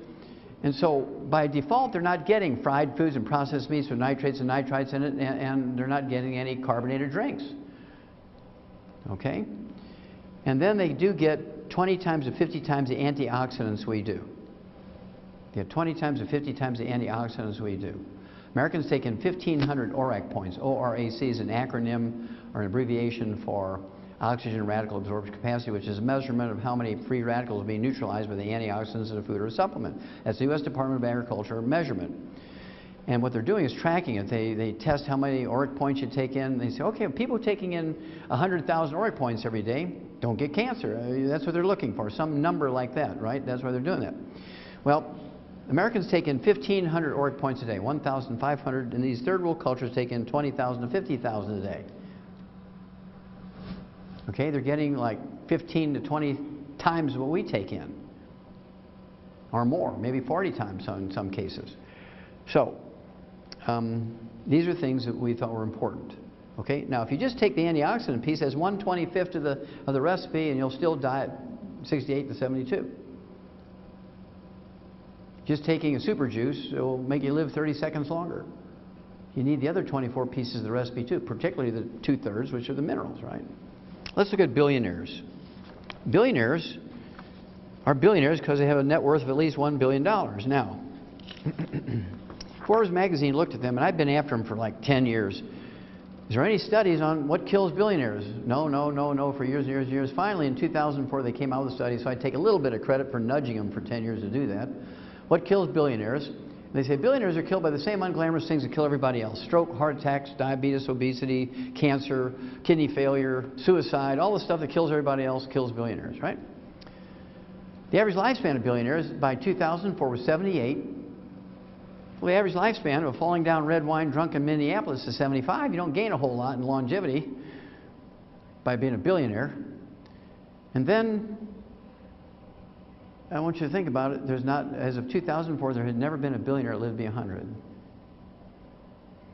And so, by default, they're not getting fried foods and processed meats with nitrates and nitrites in it, and they're not getting any carbonated drinks. Okay? And then they do get 20 times to 50 times the antioxidants we do. They get 20 times to 50 times the antioxidants we do. Americans take in 1,500 ORAC points. ORAC is an acronym or an abbreviation for oxygen radical absorption capacity, which is a measurement of how many free radicals are being neutralized by the antioxidants in a food or a supplement. That's the U.S. Department of Agriculture measurement. And what they're doing is tracking it. They test how many ORAC points you take in. They say, okay, people taking in 100,000 ORAC points every day don't get cancer. That's what they're looking for, some number like that, right? That's why they're doing that. Well, Americans take in 1,500 ORAC points a day, 1,500, and these third world cultures take in 20,000 to 50,000 a day. Okay, they're getting like 15 to 20 times what we take in, or more, maybe 40 times in some cases. So, these are things that we thought were important. Okay, now if you just take the antioxidant piece, that's 1/25 of the recipe, and you'll still die at 68 to 72. Just taking a super juice will make you live 30 seconds longer. You need the other 24 pieces of the recipe too, particularly the 2/3, which are the minerals, right? Let's look at billionaires. Billionaires are billionaires because they have a net worth of at least $1 billion. Now, Forbes magazine looked at them, and I've been after them for like 10 years. Is there any studies on what kills billionaires? No, for years and years and years. Finally, in 2004, they came out with a study, so I take a little bit of credit for nudging them for 10 years to do that. What kills billionaires? They say billionaires are killed by the same unglamorous things that kill everybody else. Stroke, heart attacks, diabetes, obesity, cancer, kidney failure, suicide, all the stuff that kills everybody else kills billionaires, right? The average lifespan of billionaires by 2004 was 78. Well, the average lifespan of a falling down red wine drunk in Minneapolis is 75. You don't gain a whole lot in longevity by being a billionaire. And then I want you to think about it. There's not, as of 2004, there had never been a billionaire that lived to be 100.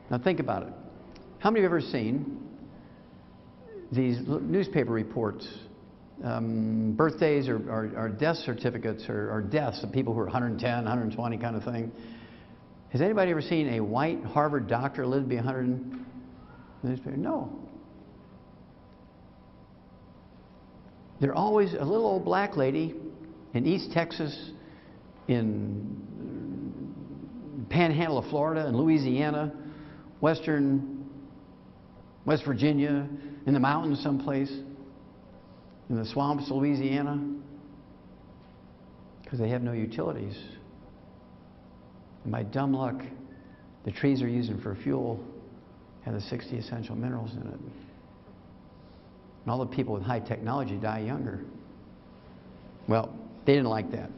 Now think about it. How many of you have ever seen these newspaper reports, birthdays or death certificates or deaths of people who are 110, 120 kind of thing. Has anybody ever seen a white Harvard doctor live to be 100? No. They're always a little old black lady in East Texas, in Panhandle of Florida, in Louisiana, West Virginia, in the mountains someplace, in the swamps of Louisiana, because they have no utilities. And by dumb luck, the trees they're using for fuel have the 60 essential minerals in it. And all the people with high technology die younger. Well, they didn't like that.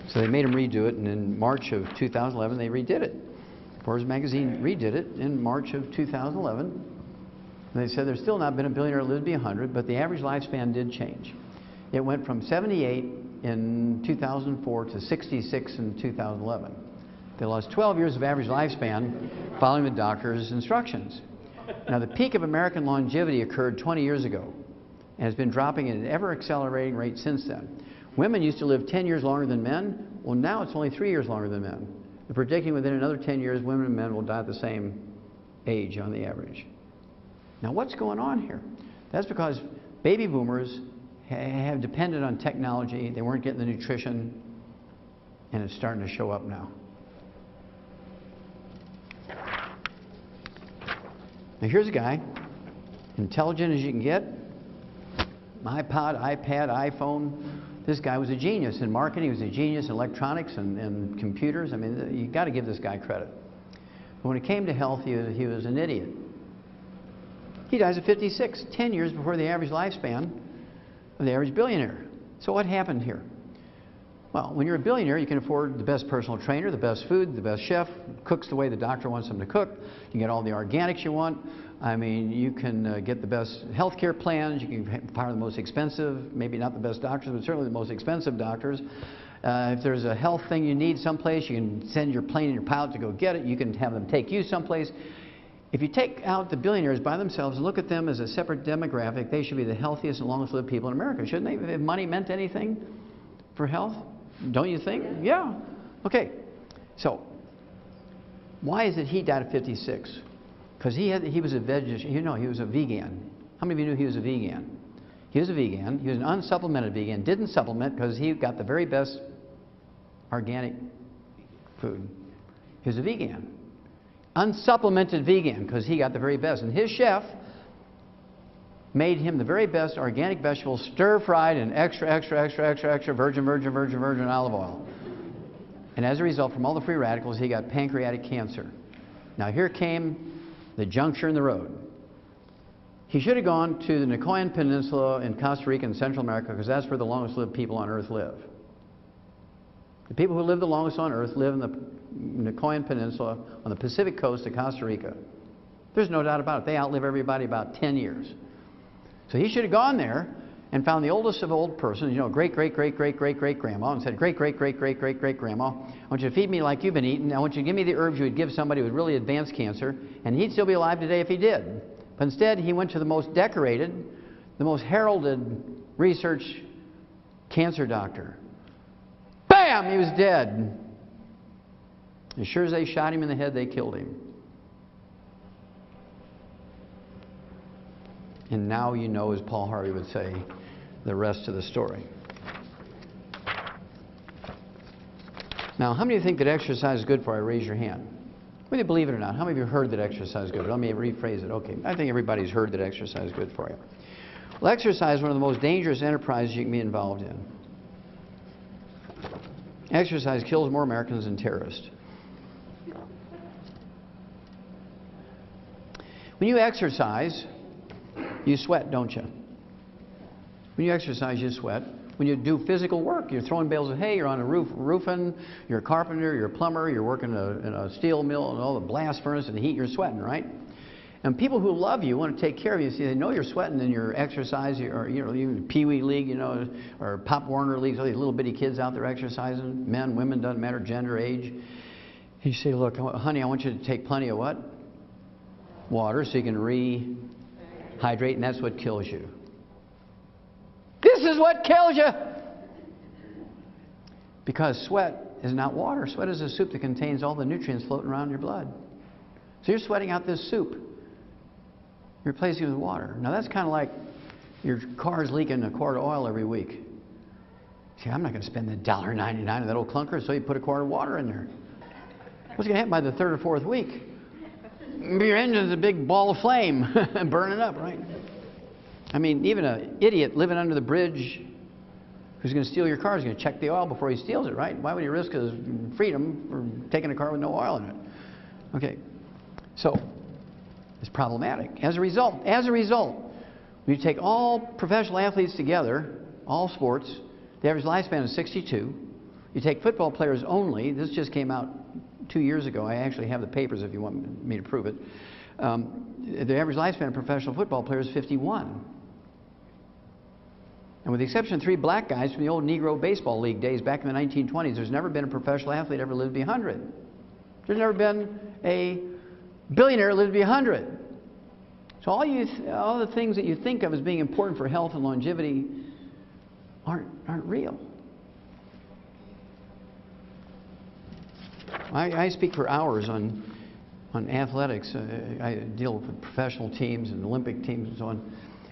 So they made them redo it, and in March of 2011, they redid it. Forbes magazine redid it in March of 2011. And they said there's still not been a billionaire who lived to be 100, but the average lifespan did change. It went from 78 in 2004 to 66 in 2011. They lost 12 years of average lifespan following the doctor's instructions. Now, the peak of American longevity occurred 20 years ago and has been dropping at an ever-accelerating rate since then. Women used to live 10 years longer than men. Well, now it's only 3 years longer than men. They're predicting within another 10 years, women and men will die at the same age on the average. Now, what's going on here? That's because baby boomers have depended on technology. They weren't getting the nutrition, and it's starting to show up now. Now, here's a guy, intelligent as you can get, iPod, iPad, iPhone. This guy was a genius in marketing. He was a genius in electronics and computers. I mean, you got to give this guy credit. But when it came to health, he was an idiot. He dies at 56, 10 years before the average lifespan of the average billionaire. So what happened here? Well, when you're a billionaire, you can afford the best personal trainer, the best food, the best chef, cooks the way the doctor wants them to cook. You can get all the organics you want. I mean, you can get the best health care plans. You can hire the most expensive, maybe not the best doctors, but certainly the most expensive doctors. If there's a health thing you need someplace, you can send your plane and your pilot to go get it. You can have them take you someplace. If you take out the billionaires by themselves and look at them as a separate demographic, they should be the healthiest and longest lived people in America, shouldn't they? If money meant anything for health, don't you think? Yeah. Okay. So, why is it he died at 56? Because he was a vegetarian. You know, he was a vegan. How many of you knew he was a vegan? He was a vegan. He was an unsupplemented vegan. Didn't supplement because he got the very best organic food. He was a vegan. Unsupplemented vegan because he got the very best. And his chef made him the very best organic vegetables, stir-fried in extra virgin olive oil. And as a result, from all the free radicals, he got pancreatic cancer. Now here came the juncture in the road. He should have gone to the Nicoyan Peninsula in Costa Rica and Central America because that's where the longest lived people on earth live. The people who live the longest on earth live in the Nicoyan Peninsula on the Pacific coast of Costa Rica. There's no doubt about it. They outlive everybody about 10 years. So he should have gone there and found the oldest of old persons, you know, great-great-great-great-great-great-grandma, and said, great-great-great-great-great-great-grandma, I want you to feed me like you've been eating. I want you to give me the herbs you would give somebody with really advanced cancer, and he'd still be alive today if he did. But instead, he went to the most decorated, the most heralded research cancer doctor. Bam! He was dead. As sure as they shot him in the head, they killed him. And now you know, as Paul Harvey would say, the rest of the story. Now, how many of you think that exercise is good for you? Raise your hand. Whether you believe it or not, how many of you heard that exercise is good? Let me rephrase it. Okay, I think everybody's heard that exercise is good for you. Well, exercise is one of the most dangerous enterprises you can be involved in. Exercise kills more Americans than terrorists. When you exercise, you sweat, don't you? When you exercise, you sweat. When you do physical work, you're throwing bales of hay, you're on a roof roofing, you're a carpenter, you're a plumber, you're working in a steel mill and all the blast furnace and the heat, you're sweating, right? And people who love you want to take care of you. See, they know you're sweating in your exercise, or you know, even Pee Wee League, you know, or Pop Warner leagues, all these little bitty kids out there exercising, men, women, doesn't matter, gender, age. And you say, look, honey, I want you to take plenty of what? Water, so you can Hydrate, and that's what kills you. This is what kills you! Because sweat is not water. Sweat is a soup that contains all the nutrients floating around in your blood. So you're sweating out this soup. You're replacing it with water. Now that's kind of like your car's leaking a quart of oil every week. See, I'm not going to spend the $1.99 on that old clunker, so you put a quart of water in there. What's going to happen by the third or fourth week? Your engine's a big ball of flame burning up, right? I mean, even an idiot living under the bridge who's going to steal your car is going to check the oil before he steals it, right? Why would he risk his freedom for taking a car with no oil in it? Okay, so it's problematic. As a result, when you take all professional athletes together, all sports, the average lifespan is 62. You take football players only. This just came out 2 years ago. I actually have the papers if you want me to prove it. The average lifespan of professional football players is 51. And with the exception of 3 black guys from the old Negro Baseball League days back in the 1920s, there's never been a professional athlete ever lived to be 100. There's never been a billionaire lived to be 100. So all the things that you think of as being important for health and longevity aren't real. I speak for hours on athletics. I deal with professional teams and Olympic teams and so on.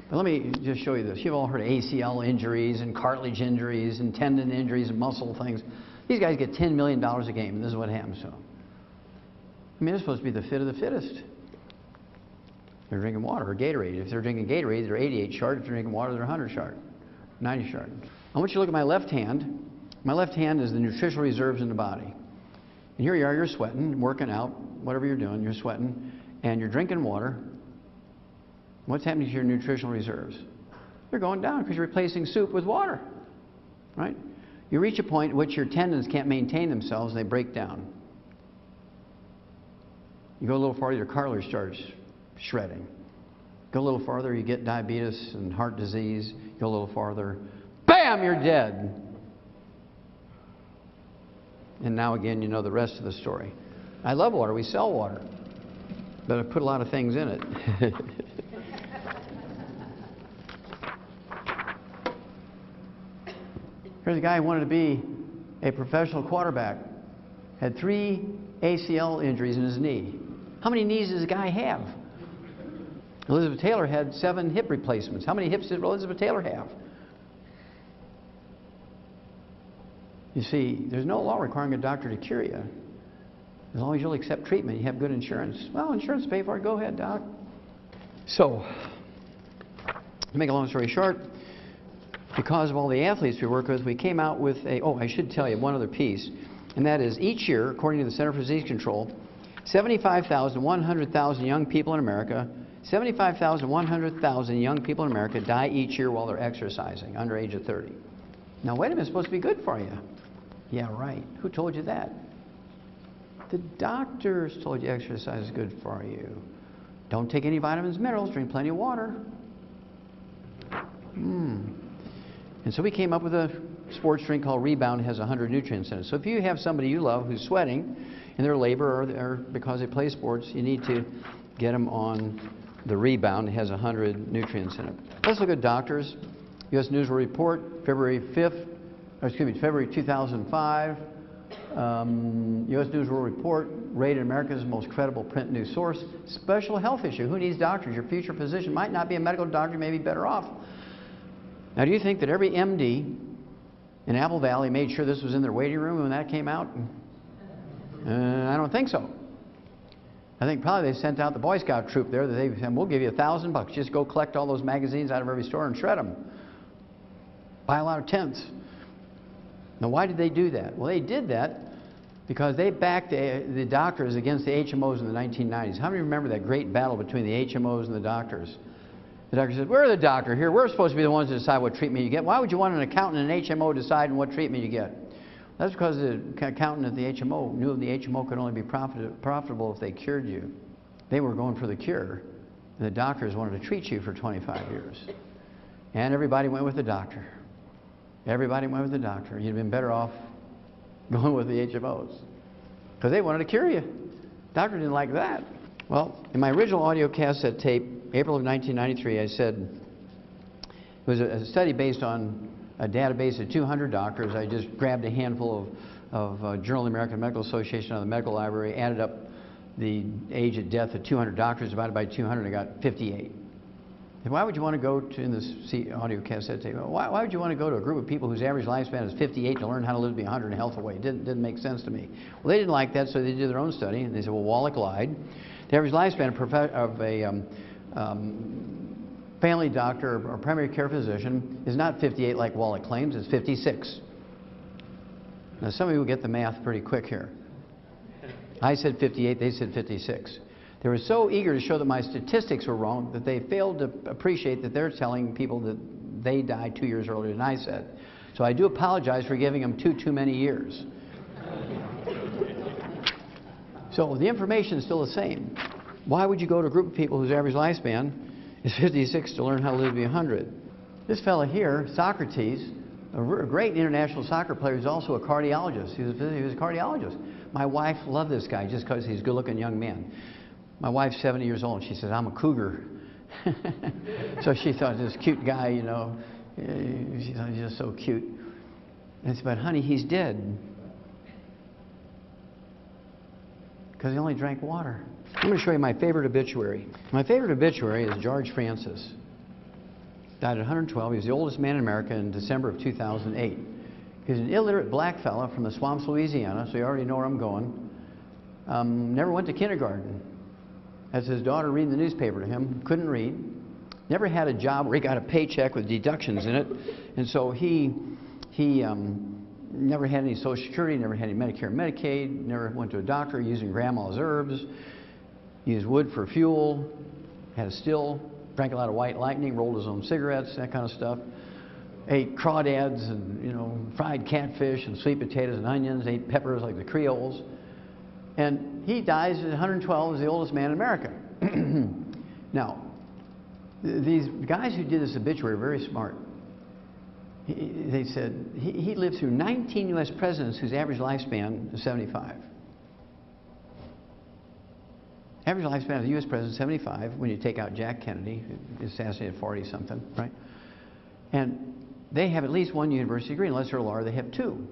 But let me just show you this. You've all heard of ACL injuries and cartilage injuries and tendon injuries and muscle things. These guys get $10 million a game, and this is what happens to them. I mean, they're supposed to be the fit of the fittest. They're drinking water or Gatorade. If they're drinking Gatorade, they're 88 sharp. If they're drinking water, they're 100 sharp, 90 sharp. I want you to look at my left hand. My left hand is the nutritional reserves in the body. And here you are, you're sweating, working out, whatever you're doing, you're sweating, and you're drinking water. What's happening to your nutritional reserves? They're going down because you're replacing soup with water, right? You reach a point at which your tendons can't maintain themselves and they break down. You go a little farther, your cartilage starts shredding. Go a little farther, you get diabetes and heart disease. Go a little farther, bam, you're dead. And now again, you know the rest of the story. I love water. We sell water. But I put a lot of things in it. Here's a guy who wanted to be a professional quarterback. Had 3 ACL injuries in his knee. How many knees does a guy have? Elizabeth Taylor had 7 hip replacements. How many hips did Elizabeth Taylor have? You see, there's no law requiring a doctor to cure you. As long as you'll accept treatment, you have good insurance. Well, insurance pay for it. Go ahead, doc. So, to make a long story short, because of all the athletes we work with, we came out with I should tell you one other piece, and that is each year, according to the Center for Disease Control, 100,000 young people in America, 100,000 young people in America die each year while they're exercising, under age of 30. Now, wait a minute, it's supposed to be good for you. Yeah, right. Who told you that? The doctors told you exercise is good for you. Don't take any vitamins, minerals, drink plenty of water. And so we came up with a sports drink called Rebound. It has 100 nutrients in it. So if you have somebody you love who's sweating in their labor or because they play sports, you need to get them on the Rebound. It has 100 nutrients in it. Let's look at doctors. U.S. News will Report, February 2005. U.S. News will Report, rated America's most credible print news source. Special health issue. Who needs doctors? Your future physician might not be a medical doctor, you may be better off. Now, do you think that every MD in Apple Valley made sure this was in their waiting room when that came out? I don't think so. I think probably they sent out the Boy Scout troop there that they said, we'll give you $1,000. Just go collect all those magazines out of every store and shred them. Buy a lot of tents. Now, why did they do that? Well, they did that because they backed the doctors against the HMOs in the 1990s. How many remember that great battle between the HMOs and the doctors? The doctor said, we're the doctor here. We're supposed to be the ones to decide what treatment you get. Why would you want an accountant and an HMO deciding what treatment you get? That's because the accountant at the HMO knew the HMO could only be profitable if they cured you. They were going for the cure. And the doctors wanted to treat you for 25 years. And everybody went with the doctor. Everybody went with the doctor. You'd have been better off going with the HMOs. Because they wanted to cure you. The doctor didn't like that. Well, in my original audio cassette tape, April of 1993, I said, it was a study based on a database of 200 doctors. I just grabbed a handful of Journal of the American Medical Association out of the medical library, added up the age of death of 200 doctors, divided by 200, I got 58. And why would you want to go to, in this audio cassette tape, why would you want to go to a group of people whose average lifespan is 58 to learn how to live to be 100 in a healthful way? It didn't make sense to me. Well, they didn't like that, so they did their own study, and they said, well, Wallach lied. The average lifespan of a family doctor or primary care physician is not 58 like Wallach claims, it's 56. Now, some of you will get the math pretty quick here. I said 58, they said 56. They were so eager to show that my statistics were wrong that they failed to appreciate that they're telling people that they died 2 years earlier than I said. So I do apologize for giving them too many years. So the information is still the same. Why would you go to a group of people whose average lifespan is 56 to learn how to live to be 100? This fellow here, Socrates, a great international soccer player, is also a cardiologist. He was a cardiologist. My wife loved this guy just because he's a good-looking young man. My wife's 70 years old, and she says, I'm a cougar. So she thought this cute guy, you know, she thought he's just so cute. And I said, but honey, he's dead. Because he only drank water. I'm going to show you my favorite obituary. My favorite obituary is George Francis. Died at 112. He was the oldest man in America in December of 2008. He's an illiterate black fella from the swamps, Louisiana, so you already know where I'm going. Never went to kindergarten. As his daughter reading the newspaper to him, couldn't read. Never had a job where he got a paycheck with deductions in it. And so he never had any Social Security, never had any Medicare and Medicaid, never went to a doctor, using grandma's herbs, used wood for fuel, had a still, drank a lot of White Lightning, rolled his own cigarettes, that kind of stuff. Ate crawdads and, you know, fried catfish and sweet potatoes and onions, ate peppers like the Creoles. And he dies at 112 as the oldest man in America. Now, these guys who did this obituary are very smart. They said he lived through 19 U.S. presidents whose average lifespan is 75. Average lifespan of the U.S. president is 75 when you take out Jack Kennedy, assassinated 40-something, right? And they have at least one university degree. Unless they're a lawyer, they have two.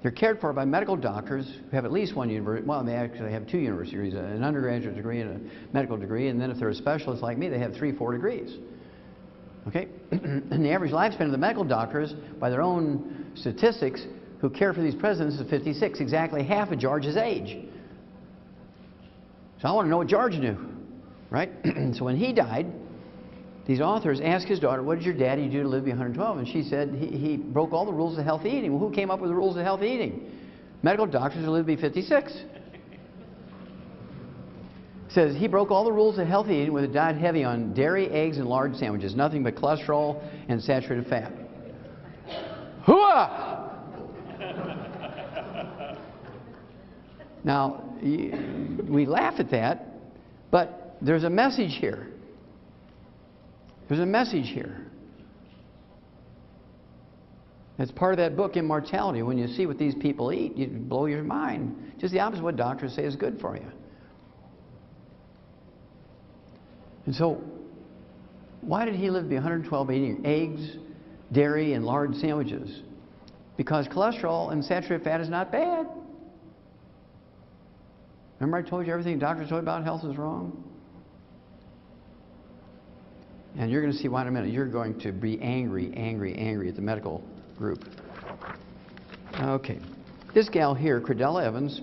They're cared for by medical doctors who have at least one university. Well, they actually have two university degrees, an undergraduate degree and a medical degree. And then if they're a specialist like me, they have 3 or 4 degrees. Okay? And the average lifespan of the medical doctors, by their own statistics, who care for these presidents is 56, exactly half of George's age. So I want to know what George knew, right? So when he died, these authors asked his daughter, what did your daddy do to live to be 112? And she said, he broke all the rules of healthy eating. Well, who came up with the rules of healthy eating? Medical doctors who live to be 56. Says he broke all the rules of healthy eating with a diet heavy on dairy, eggs, and lard sandwiches, nothing but cholesterol and saturated fat. Hooah! Now, we laugh at that, but there's a message here. There's a message here. It's part of that book, Immortality. When you see what these people eat, you blow your mind. Just the opposite of what doctors say is good for you. And so, why did he live to be 112 eating eggs, dairy, and lard sandwiches? Because cholesterol and saturated fat is not bad. Remember I told you everything doctors told you about health is wrong? And you're going to see why in a minute. You're going to be angry at the medical group. Okay. This gal here, Credella Evans,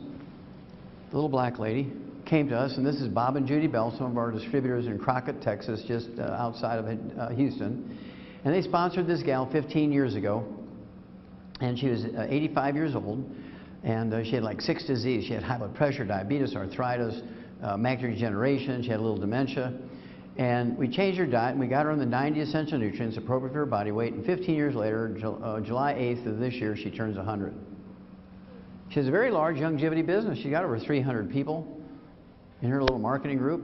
the little black lady, came to us, and this is Bob and Judy Bell, some of our distributors in Crockett, Texas, just outside of Houston. And they sponsored this gal 15 years ago. And she was 85 years old. And she had like 6 diseases. She had high blood pressure, diabetes, arthritis, macular degeneration. She had a little dementia. And we changed her diet, and we got her on the 90 essential nutrients appropriate for her body weight. And 15 years later, July 8th of this year, she turns 100. She has a very large longevity business. She got over 300 people in her little marketing group.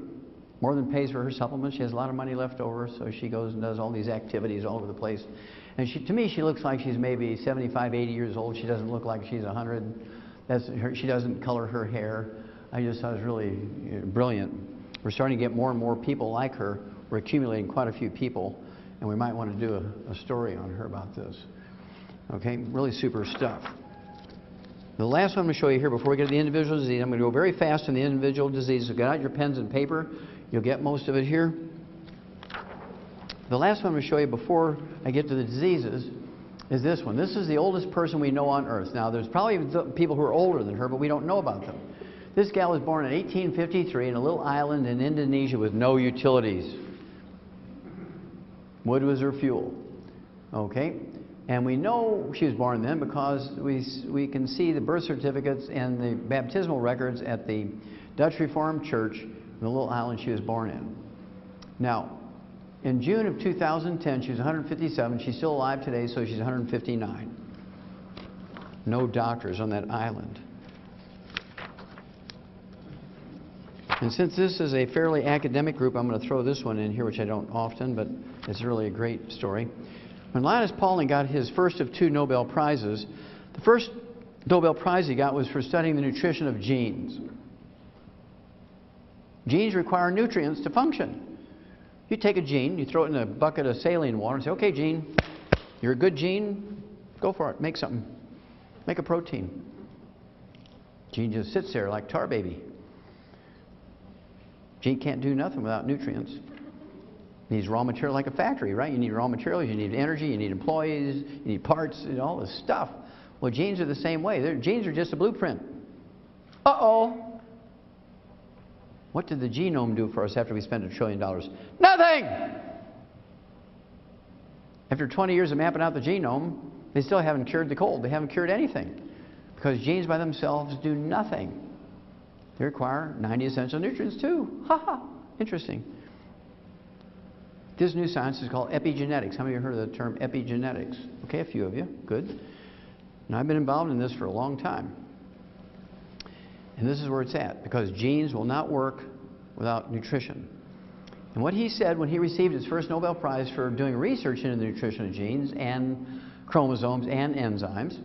More than pays for her supplements. She has a lot of money left over, so she goes and does all these activities all over the place. And to me, she looks like she's maybe 75, 80 years old. She doesn't look like she's 100. She doesn't color her hair. I just thought it was really brilliant. We're starting to get more and more people like her. We're accumulating quite a few people, and we might want to do a story on her about this. Okay, really super stuff. The last one I'm going to show you here before we get to the individual disease, I'm going to go very fast on the individual disease. So get out your pens and paper. You'll get most of it here. The last one I'm going to show you before I get to the diseases is this one. This is the oldest person we know on Earth. Now, there's probably people who are older than her, but we don't know about them. This gal was born in 1853 in a little island in Indonesia with no utilities. Wood was her fuel. Okay? And we know she was born then because we can see the birth certificates and the baptismal records at the Dutch Reformed Church in the little island she was born in. Now, in June of 2010, she was 157. She's still alive today, so she's 159. No doctors on that island. And since this is a fairly academic group, I'm going to throw this one in here, which I don't often, but it's really a great story. When Linus Pauling got his first of 2 Nobel Prizes, the first Nobel Prize he got was for studying the nutrition of genes. Genes require nutrients to function. You take a gene, you throw it in a bucket of saline water and say, okay, gene, you're a good gene, go for it, make something. Make a protein. Gene just sits there like tar baby. Gene can't do nothing without nutrients. Needs raw material like a factory, right? You need raw materials, you need energy, you need employees, you need parts, and all this stuff. Well, genes are the same way. Genes are just a blueprint. Uh-oh. What did the genome do for us after we spent $1 trillion? Nothing! After 20 years of mapping out the genome, they still haven't cured the cold. They haven't cured anything. Because genes by themselves do nothing. They require 90 essential nutrients too. Ha ha! Interesting. This new science is called epigenetics. How many of you heard of the term epigenetics? Okay, a few of you. Good. And I've been involved in this for a long time. And this is where it's at, because genes will not work without nutrition. And what he said when he received his first Nobel Prize for doing research into the nutrition of genes and chromosomes and enzymes,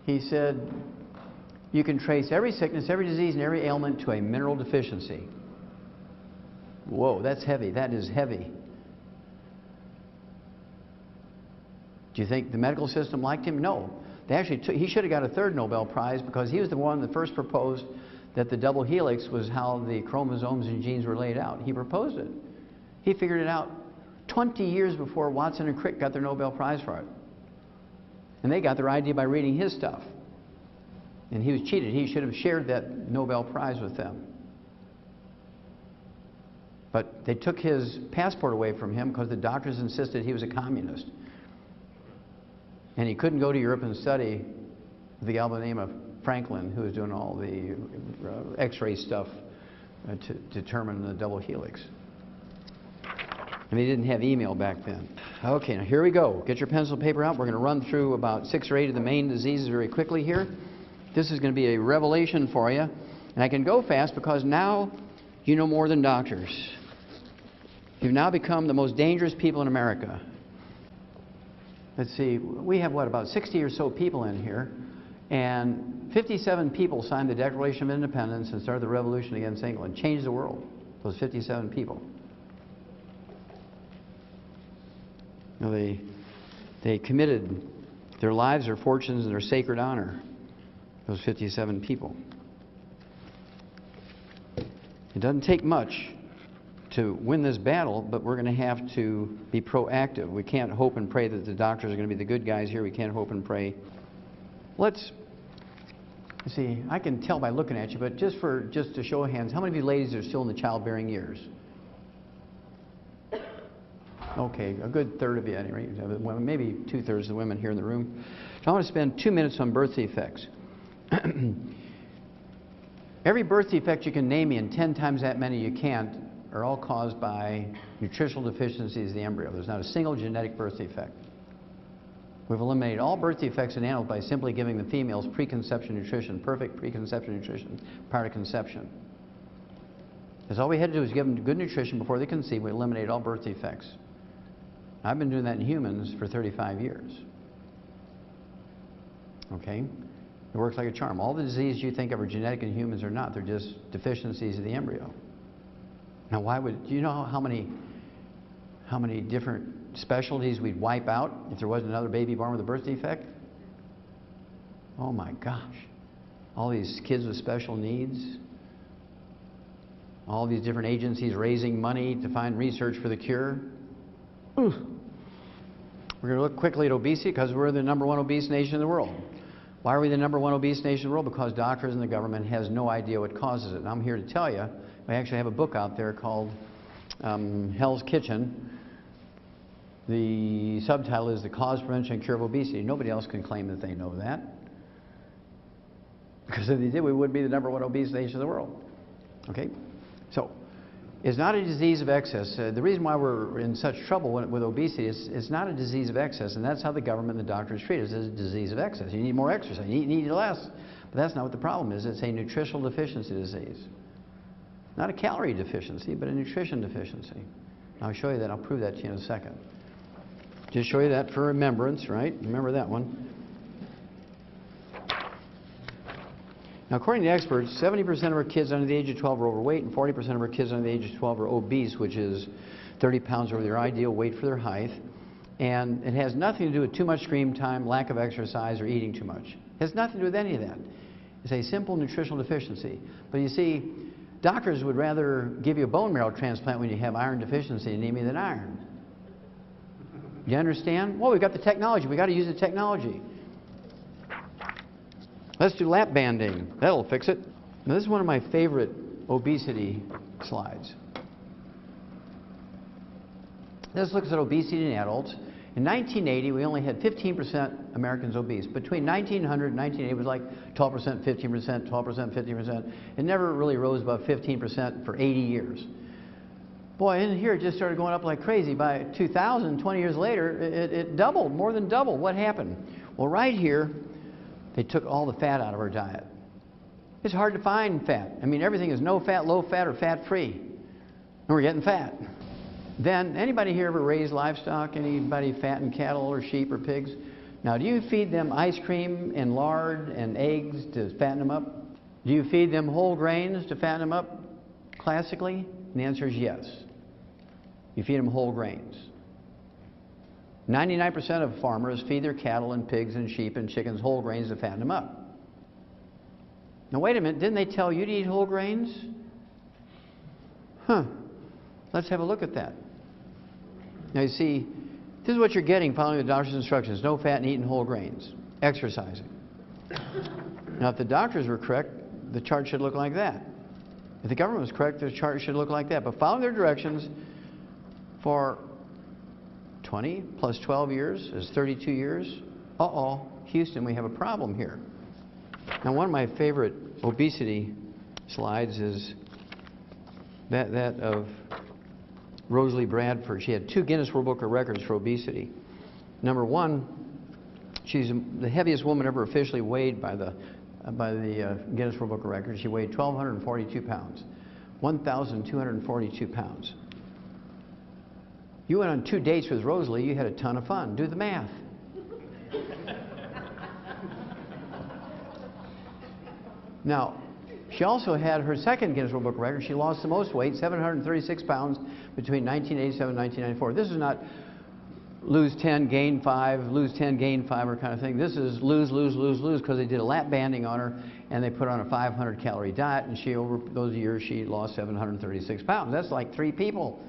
he said, you can trace every sickness, every disease, and every ailment to a mineral deficiency. Whoa, that's heavy. That is heavy. Do you think the medical system liked him? No. They actually he should have got a 3rd Nobel Prize because he was the one that first proposed that the double helix was how the chromosomes and genes were laid out. He proposed it. He figured it out 20 years before Watson and Crick got their Nobel Prize for it. And they got their idea by reading his stuff. And he was cheated. He should have shared that Nobel Prize with them. But they took his passport away from him because the doctors insisted he was a communist. And he couldn't go to Europe and study with the gal by the name of Franklin, who was doing all the X-ray stuff to determine the double helix. And they didn't have email back then. Okay, now here we go. Get your pencil and paper out. We're going to run through about 6 or 8 of the main diseases very quickly here. This is going to be a revelation for you. And I can go fast because now you know more than doctors. You've now become the most dangerous people in America. Let's see, we have what, about 60 or so people in here, and 57 people signed the Declaration of Independence and started the revolution against England, changed the world, those 57 people. You know, they committed their lives, their fortunes, and their sacred honor, those 57 people. It doesn't take much to win this battle, but we're going to have to be proactive. We can't hope and pray that the doctors are going to be the good guys here. We can't hope and pray. Let's see, I can tell by looking at you, but just to show of hands, how many of you ladies are still in the childbearing years? Okay, a good third of you, anyway. Maybe 2/3 of the women here in the room. So I want to spend 2 minutes on birth defects. Every birth defect you can name me, and 10 times that many you can't, are all caused by nutritional deficiencies of the embryo. There's not a single genetic birth defect. We've eliminated all birth defects in animals by simply giving the females preconception nutrition, perfect preconception nutrition prior to conception. Because all we had to do was give them good nutrition before they conceived. We eliminated all birth defects. I've been doing that in humans for 35 years. Okay? It works like a charm. All the diseases you think of are genetic in humans are not. They're just deficiencies of the embryo. Now, do you know how many different specialties we'd wipe out if there wasn't another baby born with a birth defect? Oh my gosh. All these kids with special needs. All these different agencies raising money to find research for the cure. Ooh. We're going to look quickly at obesity because we're the #1 obese nation in the world. Why are we the #1 obese nation in the world? Because doctors and the government has no idea what causes it. And I'm here to tell you, I actually have a book out there called Hell's Kitchen. The subtitle is The Cause, Prevention, and Cure of Obesity. Nobody else can claim that they know that. Because if they did, we would be the #1 obese nation in the world. Okay? So, it's not a disease of excess. The reason why we're in such trouble with obesity is it's not a disease of excess, and that's how the government and the doctors treat it. It's a disease of excess. You need more exercise. You need less. But that's not what the problem is. It's a nutritional deficiency disease. Not a calorie deficiency, but a nutrition deficiency. I'll show you that. I'll prove that to you in a second. Just show you that for remembrance, right? Remember that one. Now, according to experts, 70% of our kids under the age of 12 are overweight, and 40% of our kids under the age of 12 are obese, which is 30 pounds over their ideal weight for their height. And it has nothing to do with too much screen time, lack of exercise, or eating too much. It has nothing to do with any of that. It's a simple nutritional deficiency. But you see, doctors would rather give you a bone marrow transplant when you have iron deficiency anemia than iron. You understand? Well, we've got the technology. We've got to use the technology. Let's do lap banding. That'll fix it. Now, this is one of my favorite obesity slides. This looks at obesity in adults. In 1980, we only had 15% Americans obese. Between 1900 and 1980, it was like 12%, 15%, 12%, 15%. It never really rose above 15% for 80 years. Boy, in here it just started going up like crazy. By 2000, 20 years later, it doubled, more than doubled. What happened? Well, right here, they took all the fat out of our diet. It's hard to find fat. I mean, everything is no fat, low fat, or fat-free. And we're getting fat. Then, anybody here ever raise livestock? Anybody fatten cattle or sheep or pigs? Now, do you feed them ice cream and lard and eggs to fatten them up? Do you feed them whole grains to fatten them up classically? And the answer is yes. You feed them whole grains. 99% of farmers feed their cattle and pigs and sheep and chickens whole grains to fatten them up. Now wait a minute, didn't they tell you to eat whole grains? Huh. Let's have a look at that. Now you see, this is what you're getting following the doctor's instructions. No fat and eating whole grains. Exercising. Now if the doctors were correct, the chart should look like that. If the government was correct, the chart should look like that. But following their directions for 20 plus 12 years is 32 years. Uh-oh, Houston, we have a problem here. Now, one of my favorite obesity slides is that of Rosalie Bradford. She had 2 Guinness World Book of Records for obesity. Number 1, she's the heaviest woman ever officially weighed by the Guinness World Book of Records. She weighed 1,242 pounds. 1,242 pounds. You went on 2 dates with Rosalie, you had a ton of fun. Do the math. Now, she also had her second Guinness World Book of Records. She lost the most weight, 736 pounds, between 1987 and 1994. This is not lose 10, gain 5, lose 10, gain 5 or kind of thing. This is lose, lose, lose, lose, because they did a lap banding on her and they put her on a 500-calorie diet, and she, over those years, she lost 736 pounds. That's like 3 people.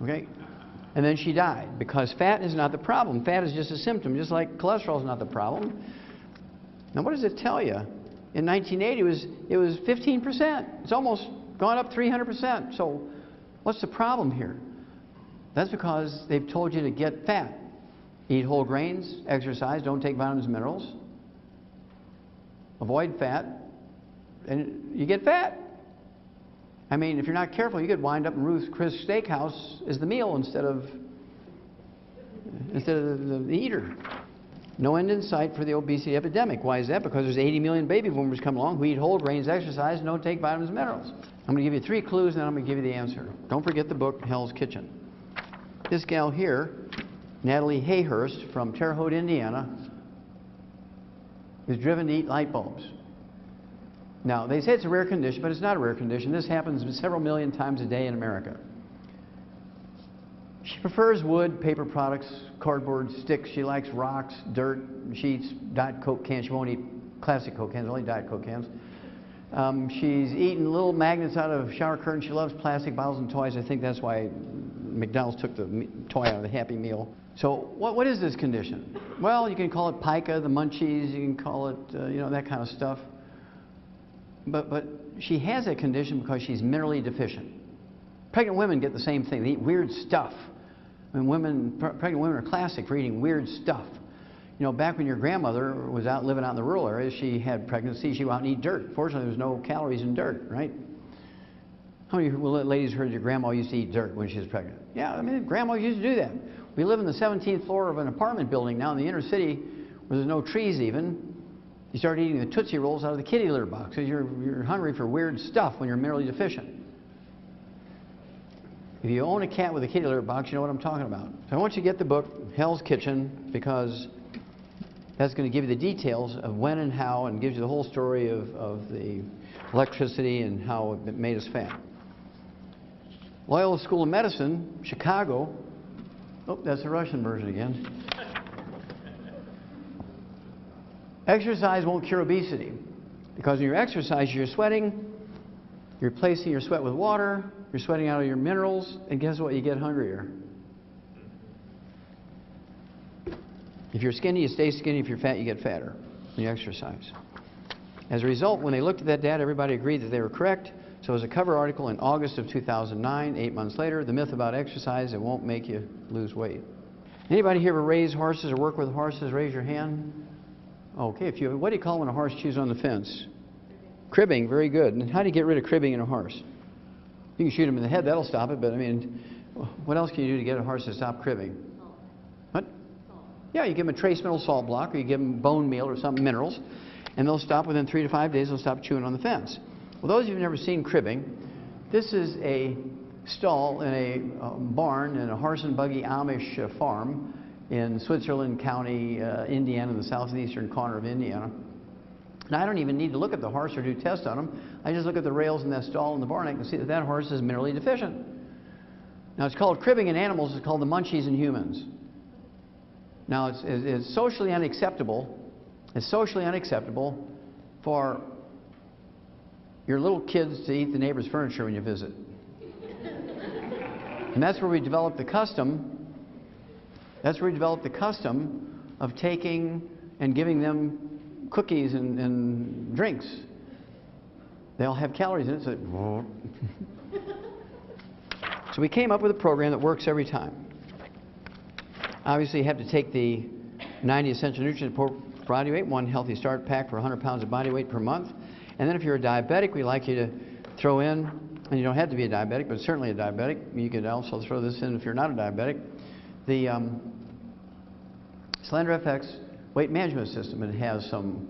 Okay? And then she died, because fat is not the problem. Fat is just a symptom, just like cholesterol is not the problem. Now, what does it tell you? In 1980, it was 15%. It's almost gone up 300%. So what's the problem here? That's because they've told you to get fat. Eat whole grains, exercise, don't take vitamins and minerals. Avoid fat, and you get fat. I mean, if you're not careful, you could wind up in Ruth's Chris Steakhouse as the meal instead of the eater. No end in sight for the obesity epidemic. Why is that? Because there's 80 million baby boomers come along who eat whole grains, exercise, and don't take vitamins and minerals. I'm going to give you 3 clues, and then I'm going to give you the answer. Don't forget the book, Hell's Kitchen. This gal here, Natalie Hayhurst from Terre Haute, Indiana, is driven to eat light bulbs. Now, they say it's a rare condition, but it's not a rare condition. This happens several million times a day in America. She prefers wood, paper products, cardboard, sticks. She likes rocks, dirt. She eats Diet Coke cans. She won't eat classic Coke cans, only Diet Coke cans. She's eaten little magnets out of shower curtains. She loves plastic bottles and toys. I think that's why McDonald's took the toy out of the Happy Meal. So what is this condition? Well, you can call it pica, the munchies. You can call it, that kind of stuff. But she has that condition because she's minerally deficient. Pregnant women get the same thing. They eat weird stuff. I mean, pregnant women are classic for eating weird stuff. Back when your grandmother was out living out in the rural areas, she had pregnancy, she'd go out and eat dirt. Fortunately, there was no calories in dirt, right? How many ladies heard your grandma used to eat dirt when she was pregnant? Yeah, I mean, grandma used to do that. We live in the 17th floor of an apartment building now in the inner city where there's no trees even. You start eating the Tootsie Rolls out of the kitty litter box because you're hungry for weird stuff when you're minerally deficient. If you own a cat with a kitty litter box, you know what I'm talking about. So I want you to get the book, Hell's Kitchen, because that's going to give you the details of when and how, and gives you the whole story of the electricity and how it made us fat. Loyola School of Medicine, Chicago. Oh, that's the Russian version again. Exercise won't cure obesity, because when you exercise, you're sweating, you're replacing your sweat with water, you're sweating out of your minerals, and guess what? You get hungrier. If you're skinny, you stay skinny. If you're fat, you get fatter when you exercise. As a result, when they looked at that data, everybody agreed that they were correct. So it was a cover article in August of 2009, 8 months later, the myth about exercise, it won't make you lose weight. Anybody here ever raise horses or work with horses? Raise your hand. Okay, what do you call when a horse chews on the fence? Cribbing, very good. And how do you get rid of cribbing in a horse? You can shoot him in the head, that'll stop it, but I mean, what else can you do to get a horse to stop cribbing? What? Yeah, you give them a trace mineral salt block, or you give them bone meal or some minerals, and they'll stop within 3 to 5 days, they'll stop chewing on the fence. Well, those of you who've never seen cribbing, this is a stall in a barn in a horse and buggy Amish farm in Switzerland County, Indiana, in the southeastern corner of Indiana. Now, I don't even need to look at the horse or do tests on him. I just look at the rails in that stall in the barn. I can see that that horse is minerally deficient. Now, it's called cribbing in animals. It's called the munchies in humans. Now, it's socially unacceptable. It's socially unacceptable for your little kids to eat the neighbor's furniture when you visit. And that's where we developed the custom. That's where we developed the custom of taking and giving them cookies and drinks. They all have calories in it. So we came up with a program that works every time. Obviously, you have to take the 90 essential nutrients per body weight, one healthy start pack for 100 pounds of body weight per month. And then if you're a diabetic, we like you to throw in, and you don't have to be a diabetic, but certainly a diabetic. You could also throw this in if you're not a diabetic. The Slender FX weight management system. It has some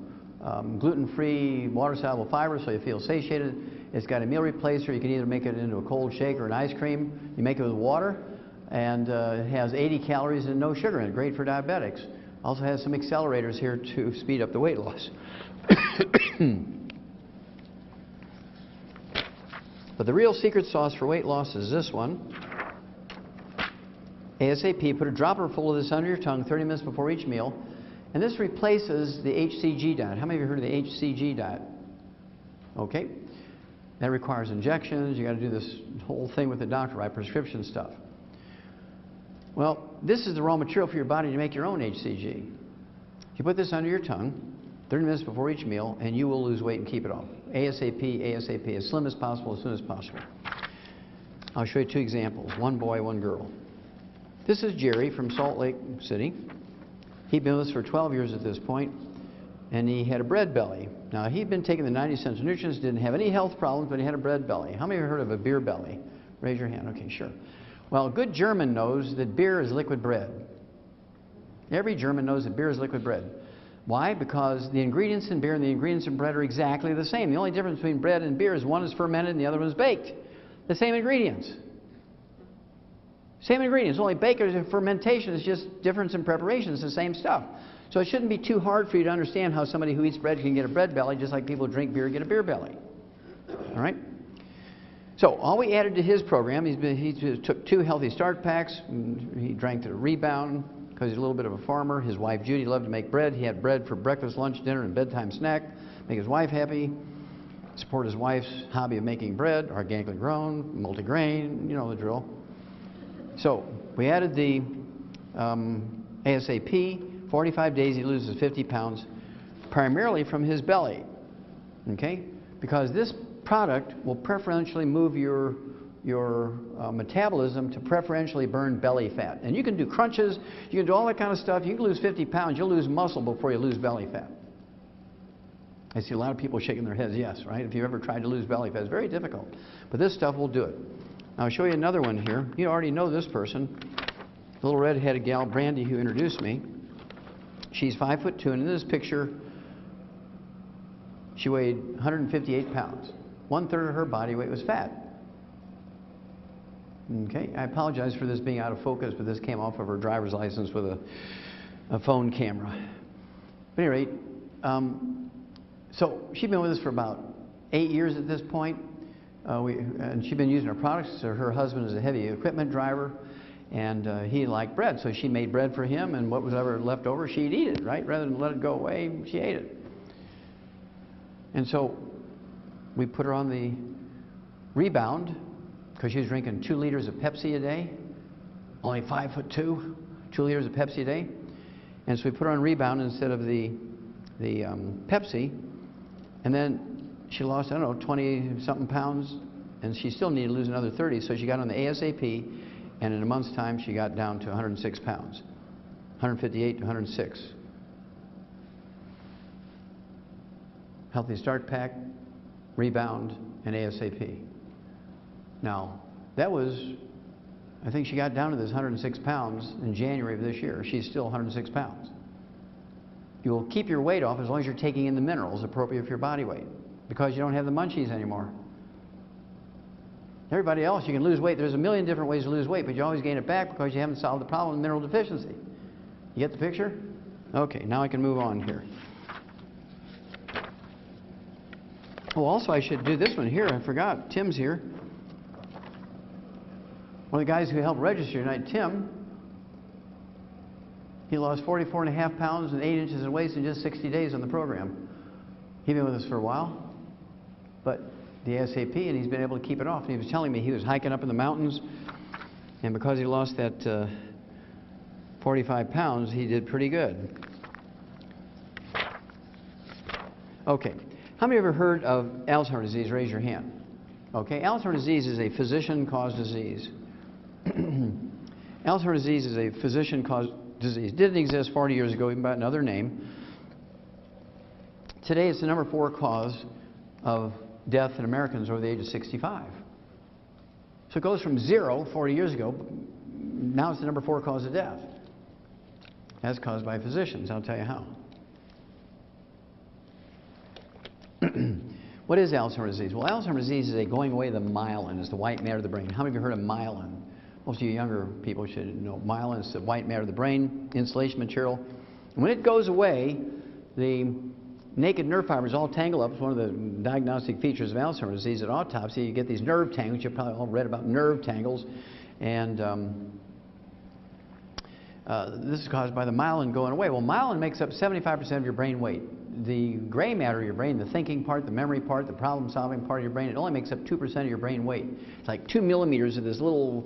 gluten-free, water-soluble fibers, so you feel satiated. It's got a meal replacer. You can either make it into a cold shake or an ice cream. You make it with water, and it has 80 calories and no sugar in it. Great for diabetics. Also has some accelerators here to speed up the weight loss. But the real secret sauce for weight loss is this one. ASAP, put a dropper full of this under your tongue 30 minutes before each meal. And this replaces the HCG diet. How many of you heard of the HCG diet? Okay. That requires injections. You got to do this whole thing with the doctor, right? Prescription stuff. Well, this is the raw material for your body to make your own HCG. You put this under your tongue 30 minutes before each meal, and you will lose weight and keep it off. ASAP, ASAP, as slim as possible, as soon as possible. I'll show you two examples. One boy, one girl. This is Jerry from Salt Lake City. He'd been with us for 12 years at this point, and he had a bread belly. Now, he'd been taking the 90 essential nutrients, didn't have any health problems, but he had a bread belly. How many of you heard of a beer belly? Raise your hand. Okay, sure. Well, a good German knows that beer is liquid bread. Every German knows that beer is liquid bread. Why? Because the ingredients in beer and the ingredients in bread are exactly the same. The only difference between bread and beer is one is fermented and the other one is baked. The same ingredients. Same ingredients, only bakers and fermentation is just difference in preparation. It's the same stuff. So it shouldn't be too hard for you to understand how somebody who eats bread can get a bread belly, just like people who drink beer get a beer belly. All right? So all we added to his program, he took 2 healthy start packs. He drank to the Rebound because he's a little bit of a farmer. His wife Judy loved to make bread. He had bread for breakfast, lunch, dinner, and bedtime snack. Make his wife happy. Support his wife's hobby of making bread, organically grown, multigrain, you know the drill. So we added the ASAP. 45 days he loses 50 pounds, primarily from his belly. Okay? Because this product will preferentially move your metabolism to preferentially burn belly fat. And you can do crunches, you can do all that kind of stuff. You can lose 50 pounds, you'll lose muscle before you lose belly fat. I see a lot of people shaking their heads, yes, right? If you've ever tried to lose belly fat, it's very difficult. But this stuff will do it. Now I'll show you another one here. You already know this person, the little red-headed gal, Brandy, who introduced me. She's 5'2", and in this picture, she weighed 158 pounds. 1/3 of her body weight was fat. Okay, I apologize for this being out of focus, but this came off of her driver's license with a phone camera. But at any rate, so she's been with us for about 8 years at this point. And she's been using our products. So her husband is a heavy equipment driver, and he liked bread. So she made bread for him, and what was ever left over, she'd eat it, right? Rather than let it go away, she ate it. And so we put her on the Rebound because she was drinking 2 liters of Pepsi a day, only 5'2", 2 liters of Pepsi a day. And so we put her on Rebound instead of the Pepsi, and then she lost, I don't know, 20-something pounds, and she still needed to lose another 30, so she got on the ASAP, and in a month's time she got down to 106 pounds, 158 to 106. Healthy Start Pack, Rebound, and ASAP. Now, that was, I think she got down to this 106 pounds in January of this year. She's still 106 pounds. You will keep your weight off as long as you're taking in the minerals appropriate for your body weight, because you don't have the munchies anymore. Everybody else, you can lose weight. There's a million different ways to lose weight, but you always gain it back because you haven't solved the problem of mineral deficiency. You get the picture? Okay, now I can move on here. Oh, also I should do this one here. I forgot. Tim's here. One of the guys who helped register tonight, Tim, he lost 44.5 pounds and 8 inches in waist in just 60 days on the program. He's been with us for a while, but the ASAP, and he's been able to keep it off. And he was telling me he was hiking up in the mountains, and because he lost that 45 pounds, he did pretty good. Okay, how many of you ever heard of Alzheimer's disease? Raise your hand. Okay, Alzheimer's disease is a physician-caused disease. Alzheimer's disease is a physician-caused disease. Didn't exist 40 years ago, even by another name. Today, it's the number 4 cause of death in Americans over the age of 65. So it goes from 0 40 years ago, now it's the number 4 cause of death. That's caused by physicians. I'll tell you how. What is Alzheimer's disease? Well, Alzheimer's disease is a going away of the myelin. It's the white matter of the brain. How many of you heard of myelin? Most of you younger people should know myelin is the white matter of the brain, insulation material. And when it goes away, the naked nerve fibers all tangle up. It's one of the diagnostic features of Alzheimer's disease. At autopsy, you get these nerve tangles. You've probably all read about nerve tangles. And this is caused by the myelin going away. Well, myelin makes up 75% of your brain weight. The gray matter of your brain, the thinking part, the memory part, the problem-solving part of your brain, it only makes up 2% of your brain weight. It's like 2 millimeters of this little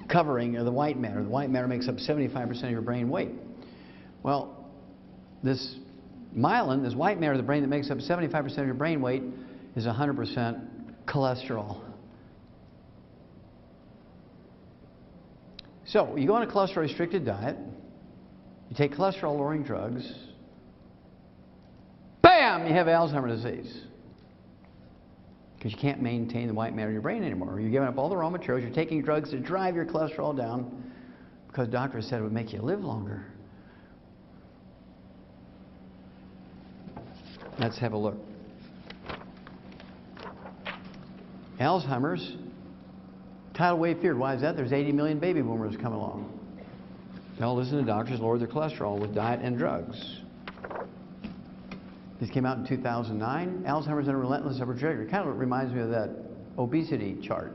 covering of the white matter. The white matter makes up 75% of your brain weight. Well, this myelin, this white matter of the brain that makes up 75% of your brain weight, is 100% cholesterol. So you go on a cholesterol-restricted diet, you take cholesterol-lowering drugs, bam, you have Alzheimer's disease. Because you can't maintain the white matter in your brain anymore. You're giving up all the raw materials, you're taking drugs to drive your cholesterol down because doctors said it would make you live longer. Let's have a look. Alzheimer's, tidal wave feared. Why is that? There's 80 million baby boomers coming along. They all listen to doctors, lower their cholesterol with diet and drugs. This came out in 2009. Alzheimer's and a relentless upward trajectory. Kind of reminds me of that obesity chart.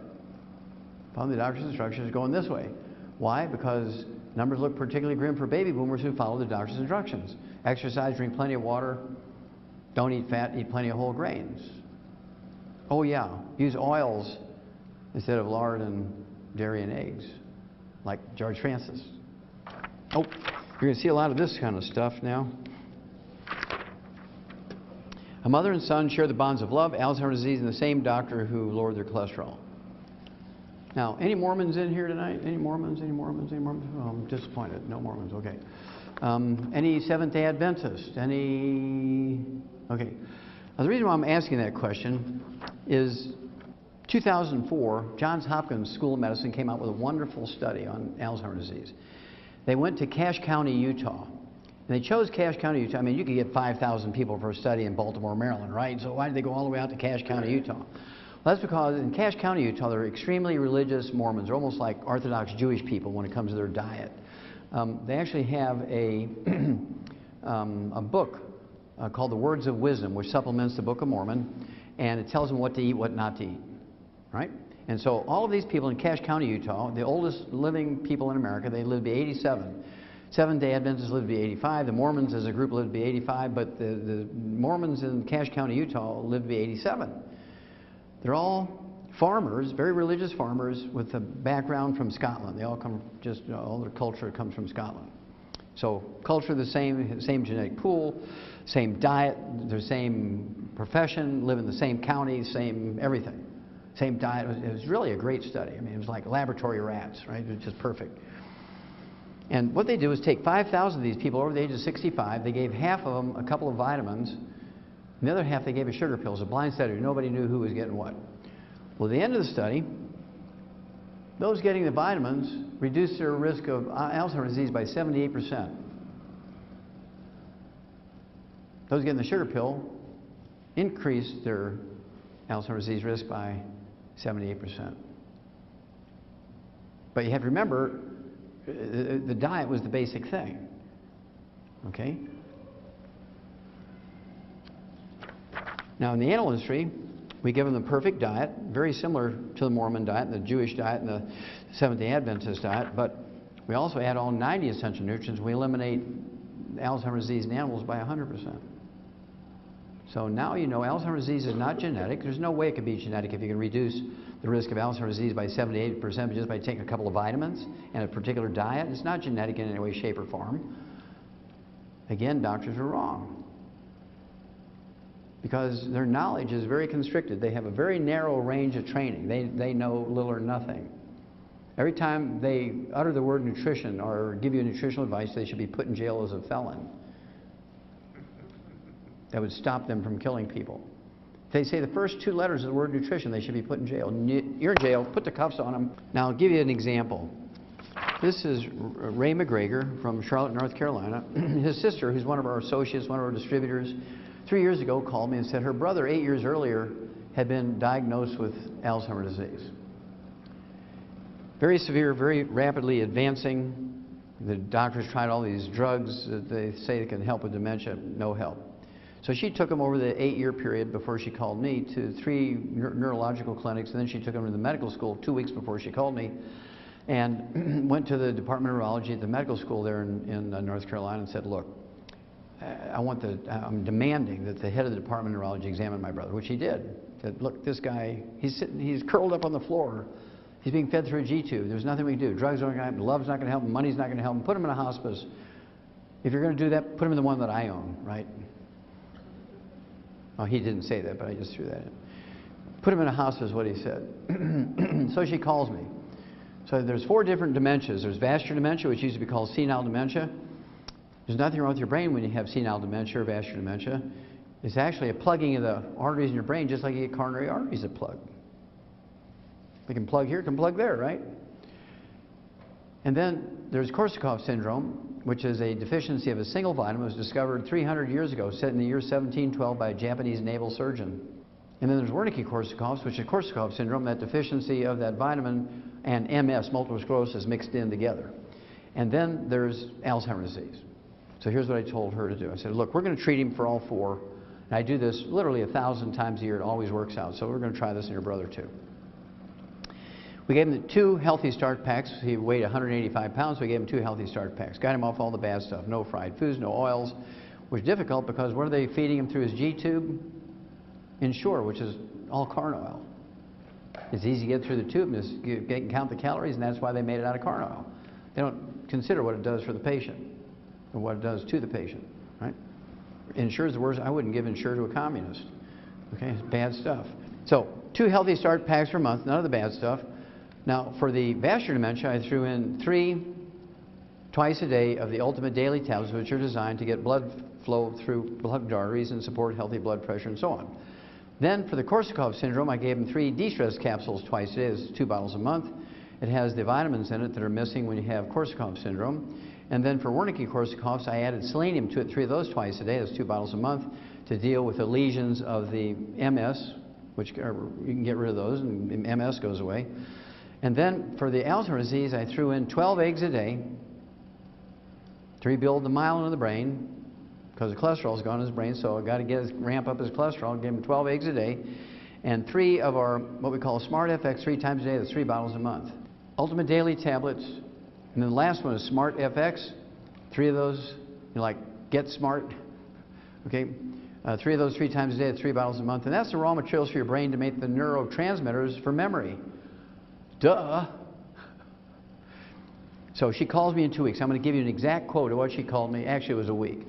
Following the doctor's instructions going this way. Why? Because numbers look particularly grim for baby boomers who follow the doctor's instructions. Exercise, drink plenty of water, don't eat fat, eat plenty of whole grains. Oh yeah, use oils instead of lard and dairy and eggs, like George Francis. Oh, you're going to see a lot of this kind of stuff now. A mother and son share the bonds of love, Alzheimer's disease, and the same doctor who lowered their cholesterol. Now, any Mormons in here tonight? Any Mormons? Any Mormons? Any Mormons? Oh, I'm disappointed. No Mormons. Okay. Any Seventh-day Adventists? Any? Okay. Now, the reason why I'm asking that question is 2004, Johns Hopkins School of Medicine came out with a wonderful study on Alzheimer's disease. They went to Cache County, Utah. And they chose Cache County, Utah. I mean, you could get 5,000 people for a study in Baltimore, Maryland, right? So why did they go all the way out to Cache County, Utah? Well, that's because in Cache County, Utah, they're extremely religious Mormons. They're almost like Orthodox Jewish people when it comes to their diet. They actually have a book called The Words of Wisdom, which supplements the Book of Mormon, and it tells them what to eat, what not to eat, right? And so all of these people in Cache County, Utah, the oldest living people in America, they live to be 87. Seventh-day Adventists live to be 85. The Mormons as a group live to be 85, but the Mormons in Cache County, Utah live to be 87. They're all farmers, very religious farmers with a background from Scotland. They all come just, all their culture comes from Scotland. So culture the same genetic pool, same diet, their same profession, live in the same county, same everything. Same diet. It was really a great study. I mean, it was like laboratory rats, right? It was just perfect. And what they did was take 5,000 of these people over the age of 65. They gave half of them a couple of vitamins. And the other half they gave a sugar pill. It was a blind study. Nobody knew who was getting what. Well, at the end of the study, those getting the vitamins reduced their risk of Alzheimer's disease by 78%. Those getting the sugar pill increased their Alzheimer's disease risk by 78%. But you have to remember, the diet was the basic thing. Okay? Now, in the animal industry, we give them the perfect diet, very similar to the Mormon diet, and the Jewish diet, and the Seventh-day Adventist diet, but we also add all 90 essential nutrients. We eliminate Alzheimer's disease in animals by 100%. So now you know Alzheimer's disease is not genetic. There's no way it could be genetic if you can reduce the risk of Alzheimer's disease by 78% just by taking a couple of vitamins and a particular diet. It's not genetic in any way, shape, or form. Again, doctors are wrong, because their knowledge is very constricted. They have a very narrow range of training. They know little or nothing. Every time they utter the word nutrition or give you nutritional advice, they should be put in jail as a felon. That would stop them from killing people. If they say the first two letters of the word nutrition, they should be put in jail. You're in jail, put the cuffs on them. Now, I'll give you an example. This is Ray McGregor from Charlotte, North Carolina. His sister, who's one of our associates, one of our distributors, 3 years ago called me and said her brother 8 years earlier had been diagnosed with Alzheimer's disease. Very severe, very rapidly advancing. The doctors tried all these drugs that they say they can help with dementia, no help. So she took him over the 8-year period before she called me to 3 neurological clinics, and then she took him to the medical school 2 weeks before she called me, and went to the Department of Neurology at the medical school there in North Carolina and said, look, I'm demanding that the head of the Department of Neurology examine my brother, which he did. Said, look, this guy, he's curled up on the floor. He's being fed through a G-tube. There's nothing we can do. Drugs aren't going to help him. Love's not going to help him. Money's not going to help him. Put him in a hospice. If you're going to do that, put him in the one that I own, right? Oh, he didn't say that, but I just threw that in. Put him in a hospice is what he said. So she calls me. So there's 4 different dementias. There's vascular dementia, which used to be called senile dementia. There's nothing wrong with your brain when you have senile dementia or vascular dementia. It's actually a plugging of the arteries in your brain, just like you get coronary arteries that plug. They can plug here, can plug there, right? And then there's Korsakoff syndrome, which is a deficiency of a single vitamin. It was discovered 300 years ago, set in the year 1712 by a Japanese naval surgeon. And then there's Wernicke-Korsakoff's, which is Korsakoff syndrome, that deficiency of that vitamin and MS, multiple sclerosis, mixed in together. And then there's Alzheimer's disease. So here's what I told her to do. I said, look, we're going to treat him for all 4. And I do this literally 1,000 times a year. It always works out. So we're going to try this in your brother too. We gave him 2 Healthy Start packs. He weighed 185 pounds, so we gave him 2 Healthy Start packs. Got him off all the bad stuff. No fried foods, no oils. Which was difficult because what are they feeding him through his G-tube? Ensure, which is all corn oil. It's easy to get through the tube and just count the calories, and that's why they made it out of corn oil. They don't consider what it does for the patient or what it does to the patient, right? Ensure is the worst. I wouldn't give Ensure to a communist. Okay, it's bad stuff. So 2 Healthy Start packs per month, none of the bad stuff. Now, for the vascular dementia, I threw in 3 twice a day of the Ultimate Daily tablets, which are designed to get blood flow through blood arteries and support healthy blood pressure and so on. Then, for the Korsakoff syndrome, I gave him 3 de-stress capsules twice a day. It's 2 bottles a month. It has the vitamins in it that are missing when you have Korsakoff syndrome. And then for Wernicke-Korsakoffs, I added selenium to it, 3 of those twice a day. That's 2 bottles a month to deal with the lesions of the MS, which you can get rid of those and MS goes away. And then for the Alzheimer's disease, I threw in 12 eggs a day to rebuild the myelin of the brain, because the cholesterol's gone in his brain, so I've got to ramp up his cholesterol. Give him 12 eggs a day, and 3 of our what we call Smart FX 3 times a day. That's 3 bottles a month. Ultimate Daily tablets, and then the last one is Smart FX. 3 of those, like Get Smart. Okay, 3 of those 3 times a day. That's 3 bottles a month, and that's the raw materials for your brain to make the neurotransmitters for memory. Duh. So she calls me in 2 weeks. I'm going to give you an exact quote of what she called me. Actually, it was a week.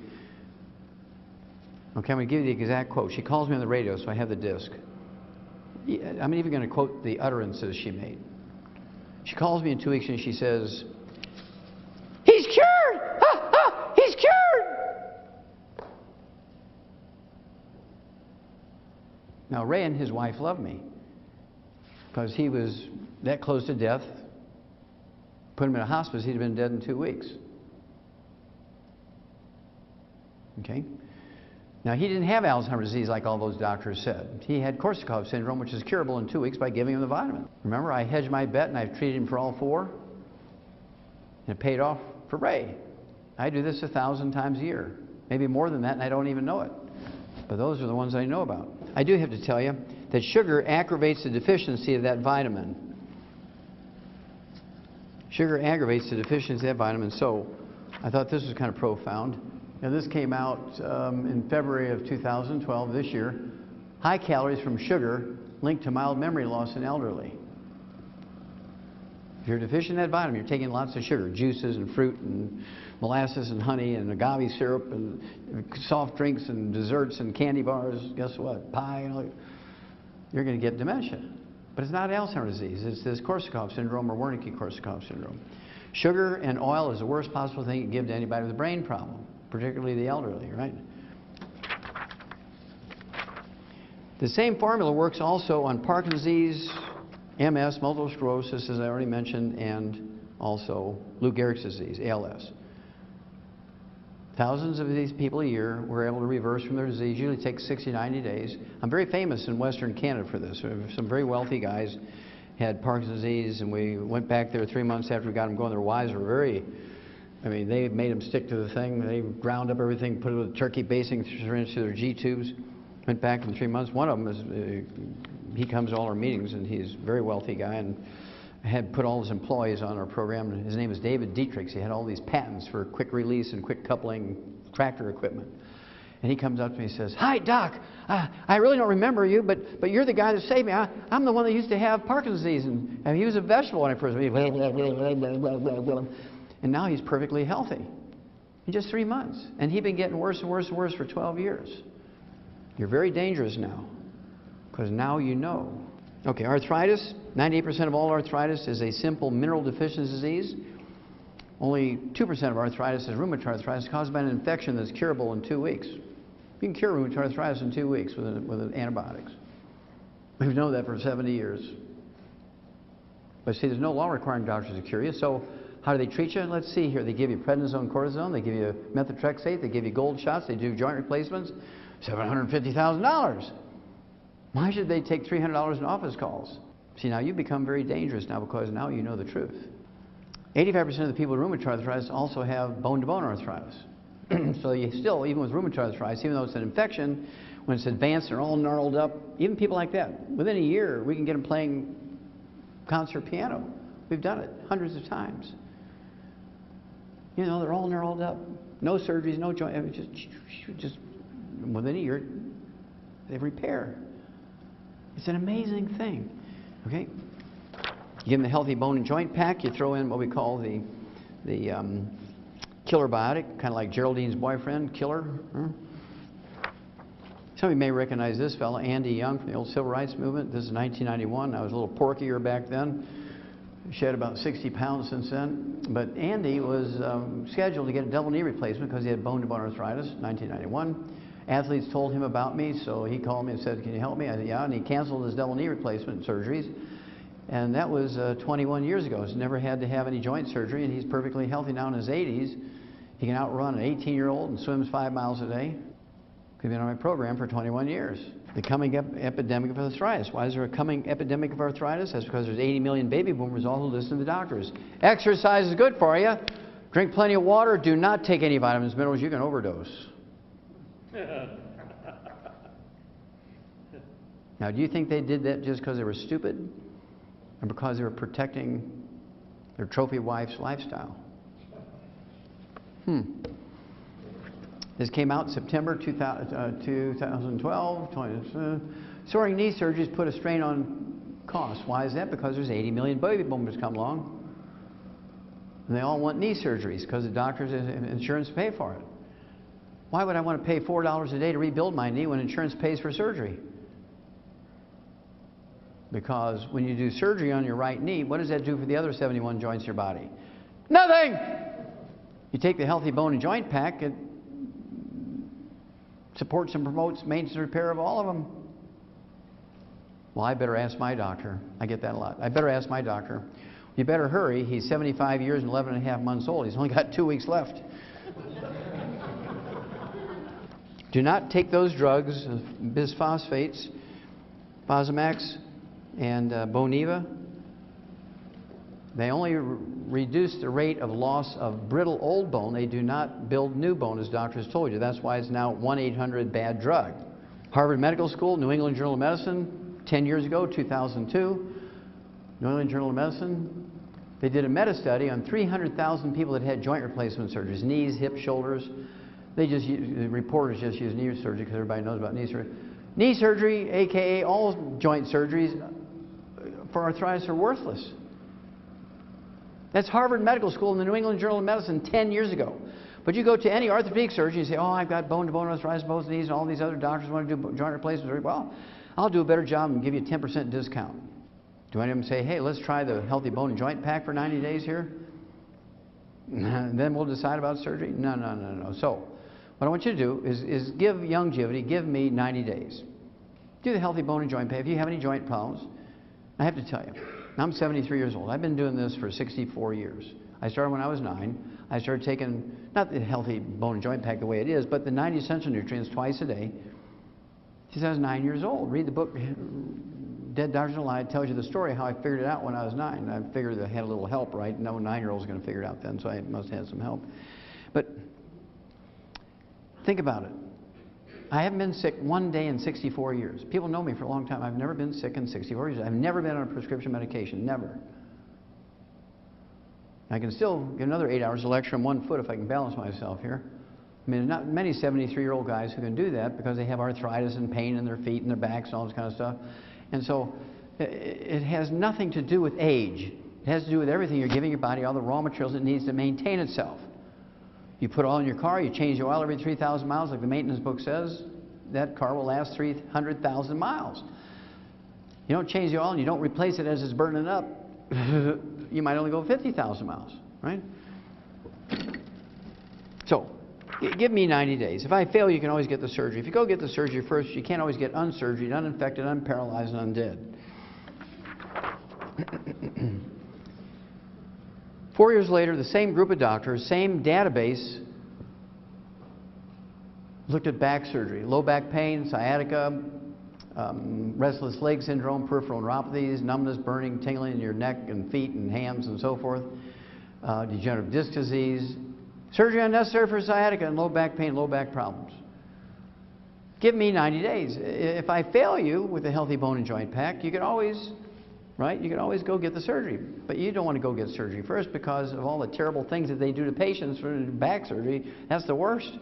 Okay, I'm going to give you the exact quote. She calls me on the radio, so I have the disc. I'm even going to quote the utterances she made. She calls me in 2 weeks and she says, "He's cured! Ha, ha, he's cured!" Now, Ray and his wife loved me because he was that close to death. Put him in a hospice, he'd have been dead in 2 weeks. Okay? Now, he didn't have Alzheimer's disease like all those doctors said. He had Korsakoff syndrome, which is curable in 2 weeks by giving him the vitamin. Remember, I hedged my bet and I've treated him for all 4. And it paid off for Ray. I do this 1,000 times a year. Maybe more than that, and I don't even know it. But those are the ones I know about. I do have to tell you that sugar aggravates the deficiency of that vitamin. Sugar aggravates the deficiency of that vitamin, so I thought this was kind of profound. Now, this came out in February of 2012, this year. High calories from sugar linked to mild memory loss in elderly. If you're deficient in that vitamin, you're taking lots of sugar, juices and fruit and molasses and honey and agave syrup and soft drinks and desserts and candy bars. Guess what? Pie and all. You're going to get dementia. But it's not Alzheimer's disease. It's this Korsakoff syndrome or Wernicke-Korsakoff syndrome. Sugar and oil is the worst possible thing you can give to anybody with a brain problem, particularly the elderly, right? The same formula works also on Parkinson's disease, MS, multiple sclerosis, as I already mentioned, and also Lou Gehrig's disease, ALS. Thousands of these people a year were able to reverse from their disease. Usually takes 60, 90 days. I'm very famous in Western Canada for this. Some very wealthy guys had Parkinson's disease, and we went back there 3 months after we got them going. Their wives were very, I mean, they made them stick to the thing. They ground up everything, put it with a turkey basting syringe through their G-tubes. Went back in 3 months. One of them is, he comes to all our meetings, and he's a very wealthy guy, and had put all his employees on our program. His name is David Dietrich. He had all these patents for quick release and quick coupling tractor equipment. And he comes up to me and says, "Hi, Doc. I really don't remember you, but you're the guy that saved me. I'm the one that used to have Parkinson's disease, and he was a vegetable when I first met him." And now he's perfectly healthy in just 3 months. And he'd been getting worse and worse and worse for 12 years. You're very dangerous now, because now you know. Okay, arthritis. 98% of all arthritis is a simple mineral deficiency disease. Only 2% of arthritis is rheumatoid arthritis caused by an infection that's curable in 2 weeks. You can cure rheumatoid arthritis in 2 weeks with antibiotics. We've known that for 70 years. But see, there's no law requiring doctors to cure you, so how do they treat you? Let's see here. They give you prednisone, cortisone, they give you methotrexate, they give you gold shots, they do joint replacements. $750,000. Why should they take $300 in office calls? See, now you become very dangerous now because now you know the truth. 85% of the people with rheumatoid arthritis also have bone-to-bone arthritis. So you still, even with rheumatoid arthritis, even though it's an infection, when it's advanced, they're all gnarled up. Even people like that, within a year, we can get them playing concert piano. We've done it hundreds of times. You know, they're all gnarled up. No surgeries, no joint, just within a year, they repair. It's an amazing thing. Okay? You give them the healthy bone and joint pack. You throw in what we call the killer biotic, kind of like Geraldine's boyfriend, Killer. Some of you may recognize this fellow, Andy Young, from the old civil rights movement. This is 1991. I was a little porkier back then. Shed about 60 pounds since then. But Andy was scheduled to get a double knee replacement because he had bone-to-bone arthritis, 1991. Athletes told him about me, so he called me and said, "Can you help me?" I said, "Yeah," and he canceled his double knee replacement surgeries. And that was 21 years ago. He's never had to have any joint surgery, and he's perfectly healthy now in his 80s. He can outrun an 18-year-old and swims 5 miles a day. He's been on my program for 21 years. The coming epidemic of arthritis. Why is there a coming epidemic of arthritis? That's because there's 80 million baby boomers all who listen to the doctors. Exercise is good for you. Drink plenty of water. Do not take any vitamins, minerals. You can overdose. Now, do you think they did that just because they were stupid? And because they were protecting their trophy wife's lifestyle? This came out in September 2012. Soaring knee surgeries put a strain on costs. Why is that? Because there's 80 million baby boomers come along. And they all want knee surgeries because the doctors and insurance pay for it. Why would I want to pay $4 a day to rebuild my knee when insurance pays for surgery? Because when you do surgery on your right knee, what does that do for the other 71 joints in your body? Nothing! You take the healthy bone and joint pack, it supports and promotes maintenance and repair of all of them. Well, I better ask my doctor. I get that a lot. I better ask my doctor. You better hurry. He's 75 years and 11 and a half months old. He's only got 2 weeks left. Do not take those drugs, bisphosphates, Fosamax, and Boniva. They only reduce the rate of loss of brittle old bone. They do not build new bone, as doctors told you. That's why it's now 1-800-BAD-DRUG. Harvard Medical School, New England Journal of Medicine, 10 years ago, 2002. New England Journal of Medicine, they did a meta-study on 300,000 people that had joint replacement surgeries, knees, hips, shoulders. The reporters just use knee surgery because everybody knows about knee surgery. Knee surgery, aka all joint surgeries for arthritis, are worthless. That's Harvard Medical School and the New England Journal of Medicine 10 years ago. But you go to any orthopedic surgeon and say, "Oh, I've got bone-to-bone arthritis in both knees, and all these other doctors want to do joint replacement surgery." Well, I'll do a better job and give you a 10% discount. Do any of them say, "Hey, let's try the healthy bone and joint pack for 90 days here? And then we'll decide about surgery"? No, no, no, no. So what I want you to do is give Youngevity, give me 90 days. Do the healthy bone and joint pack. If you have any joint problems, I have to tell you, I'm 73 years old. I've been doing this for 64 years. I started when I was 9. I started taking, not the healthy bone and joint pack the way it is, but the 90 essential nutrients twice a day since I was 9 years old. Read the book, Dead Doctors Don't Lie. It tells you the story of how I figured it out when I was 9. I figured I had a little help, right? No 9-year-old was going to figure it out then, so I must have had some help. But think about it. I haven't been sick one day in 64 years. People know me for a long time. I've never been sick in 64 years. I've never been on a prescription medication, never. I can still get another 8 hours of lecture on 1 foot if I can balance myself here. I mean, there's not many 73-year-old guys who can do that because they have arthritis and pain in their feet and their backs and all this kind of stuff. And so it has nothing to do with age. It has to do with everything. You're giving your body all the raw materials it needs to maintain itself. You put oil in your car, you change the oil every 3,000 miles, like the maintenance book says, that car will last 300,000 miles. You don't change the oil and you don't replace it as it's burning up, you might only go 50,000 miles, right? So, give me 90 days. If I fail, you can always get the surgery. If you go get the surgery first, you can't always get unsurgery, uninfected, unparalyzed, and undead. 4 years later, the same group of doctors, same database, looked at back surgery, low back pain, sciatica, restless leg syndrome, peripheral neuropathies, numbness, burning, tingling in your neck and feet and hams and so forth, degenerative disc disease, surgery unnecessary for sciatica and low back pain, low back problems. Give me 90 days. If I fail you with a healthy bone and joint pack, you can always, right? You can always go get the surgery. But you don't want to go get surgery first because of all the terrible things that they do to patients for back surgery. That's the worst.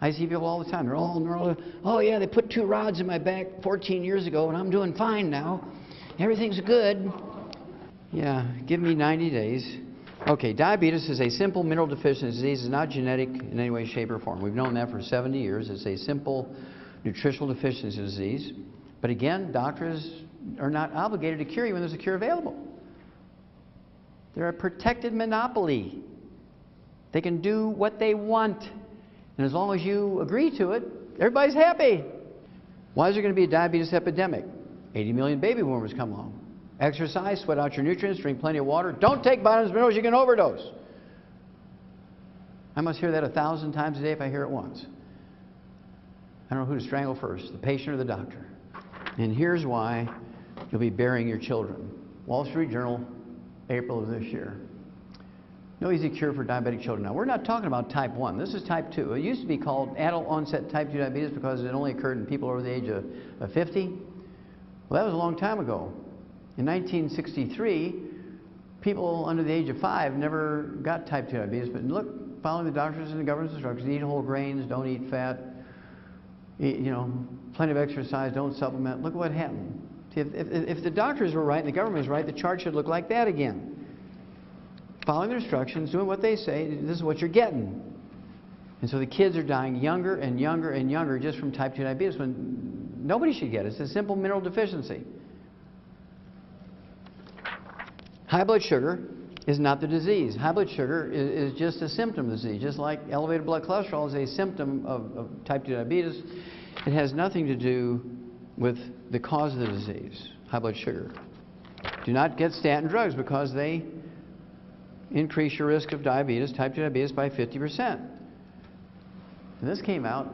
I see people all the time. They're all, oh yeah, they put 2 rods in my back 14 years ago and I'm doing fine now. Everything's good. Yeah, give me 90 days. Okay, diabetes is a simple mineral deficiency disease. It's not genetic in any way, shape, or form. We've known that for 70 years. It's a simple nutritional deficiency disease. But again, doctors are not obligated to cure you when there's a cure available. They're a protected monopoly. They can do what they want. And as long as you agree to it, everybody's happy. Why is there going to be a diabetes epidemic? 80 million baby boomers come along. Exercise, sweat out your nutrients, drink plenty of water. Don't take vitamins and minerals, you can overdose. I must hear that 1,000 times a day if I hear it once. I don't know who to strangle first, the patient or the doctor. And here's why you'll be burying your children. Wall Street Journal, April of this year. No easy cure for diabetic children. Now, we're not talking about type 1. This is type 2. It used to be called adult onset type 2 diabetes because it only occurred in people over the age of 50. Well, that was a long time ago. In 1963, people under the age of 5 never got type 2 diabetes, but look, following the doctors and the government's instructions, eat whole grains, don't eat fat, eat, plenty of exercise, don't supplement. Look what happened. See, if the doctors were right and the government was right, the chart should look like that again. Following their instructions, doing what they say, this is what you're getting. And so the kids are dying younger and younger and younger just from type 2 diabetes when nobody should get it. It's a simple mineral deficiency. High blood sugar is not the disease. High blood sugar is just a symptom of the disease. Just like elevated blood cholesterol is a symptom of type 2 diabetes, it has nothing to do with the cause of the disease, high blood sugar. Do not get statin drugs because they increase your risk of diabetes, type 2 diabetes, by 50%. And this came out,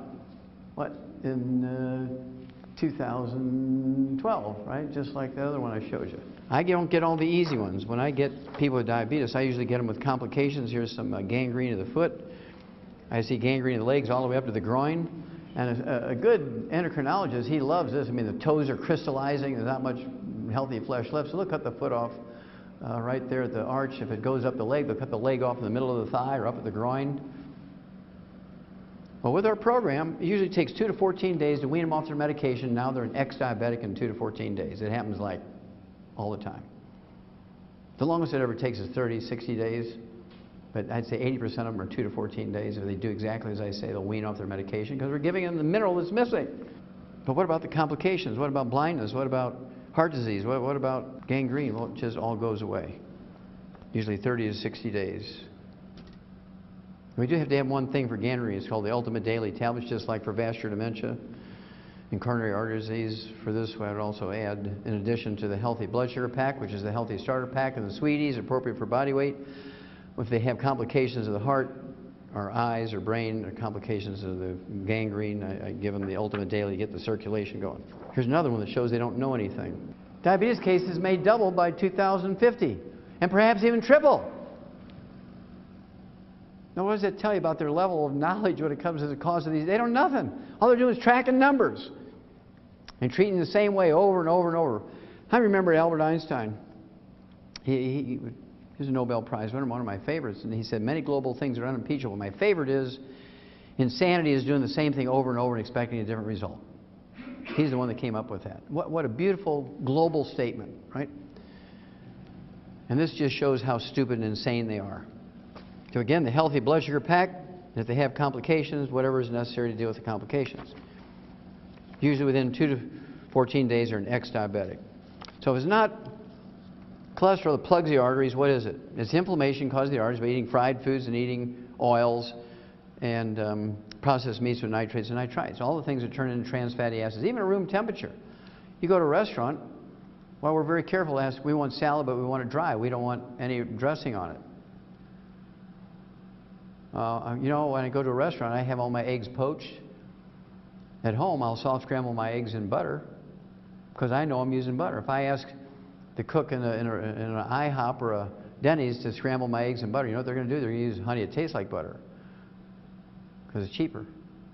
what, in 2012, right? Just like the other one I showed you. I don't get all the easy ones. When I get people with diabetes, I usually get them with complications. Here's some gangrene of the foot. I see gangrene of the legs all the way up to the groin. And a good endocrinologist, he loves this. I mean, the toes are crystallizing. There's not much healthy flesh left. So they'll cut the foot off right there at the arch. If it goes up the leg, they'll cut the leg off in the middle of the thigh or up at the groin. Well, with our program, it usually takes 2 to 14 days to wean them off their medication. Now they're an ex-diabetic in 2 to 14 days. It happens like all the time. The longest it ever takes is 30, 60 days. But I'd say 80% of them are 2 to 14 days. If they do exactly as I say, they'll wean off their medication because we're giving them the mineral that's missing. But what about the complications? What about blindness? What about heart disease? What about gangrene? Well, it just all goes away. Usually 30 to 60 days. We do have to have one thing for gangrene. It's called the Ultimate Daily Tablets, just like for vascular dementia and coronary artery disease. For this, I would also add, in addition to the healthy blood sugar pack, which is the healthy starter pack, and the sweeties, appropriate for body weight. If they have complications of the heart, or eyes, or brain, or complications of the gangrene, I give them the Ultimate Daily to get the circulation going. Here's another one that shows they don't know anything. Diabetes cases may double by 2050, and perhaps even triple. Now, what does that tell you about their level of knowledge when it comes to the cause of these? They don't know nothing. All they're doing is tracking numbers and treating the same way over and over and over. I remember Albert Einstein. He was a Nobel Prize winner, one of my favorites, and he said many global things are unimpeachable. My favorite is insanity is doing the same thing over and over and expecting a different result. He's the one that came up with that. What a beautiful global statement, right? And this just shows how stupid and insane they are. So again, the healthy blood sugar pack, if they have complications, whatever is necessary to deal with the complications. Usually within 2 to 14 days, they're an ex-diabetic. So if it's not cholesterol that plugs the arteries, what is it? It's inflammation caused the arteries by eating fried foods and eating oils and processed meats with nitrates and nitrites. All the things that turn into trans fatty acids, even at room temperature. You go to a restaurant, well, we're very careful to ask, we want salad, but we want it dry. We don't want any dressing on it. You know, when I go to a restaurant, I have all my eggs poached. At home, I'll soft scramble my eggs in butter because I know I'm using butter. If I ask the cook in an IHOP or a Denny's to scramble my eggs in butter, you know what they're going to do? They're going to use honey that tastes like butter because it's cheaper.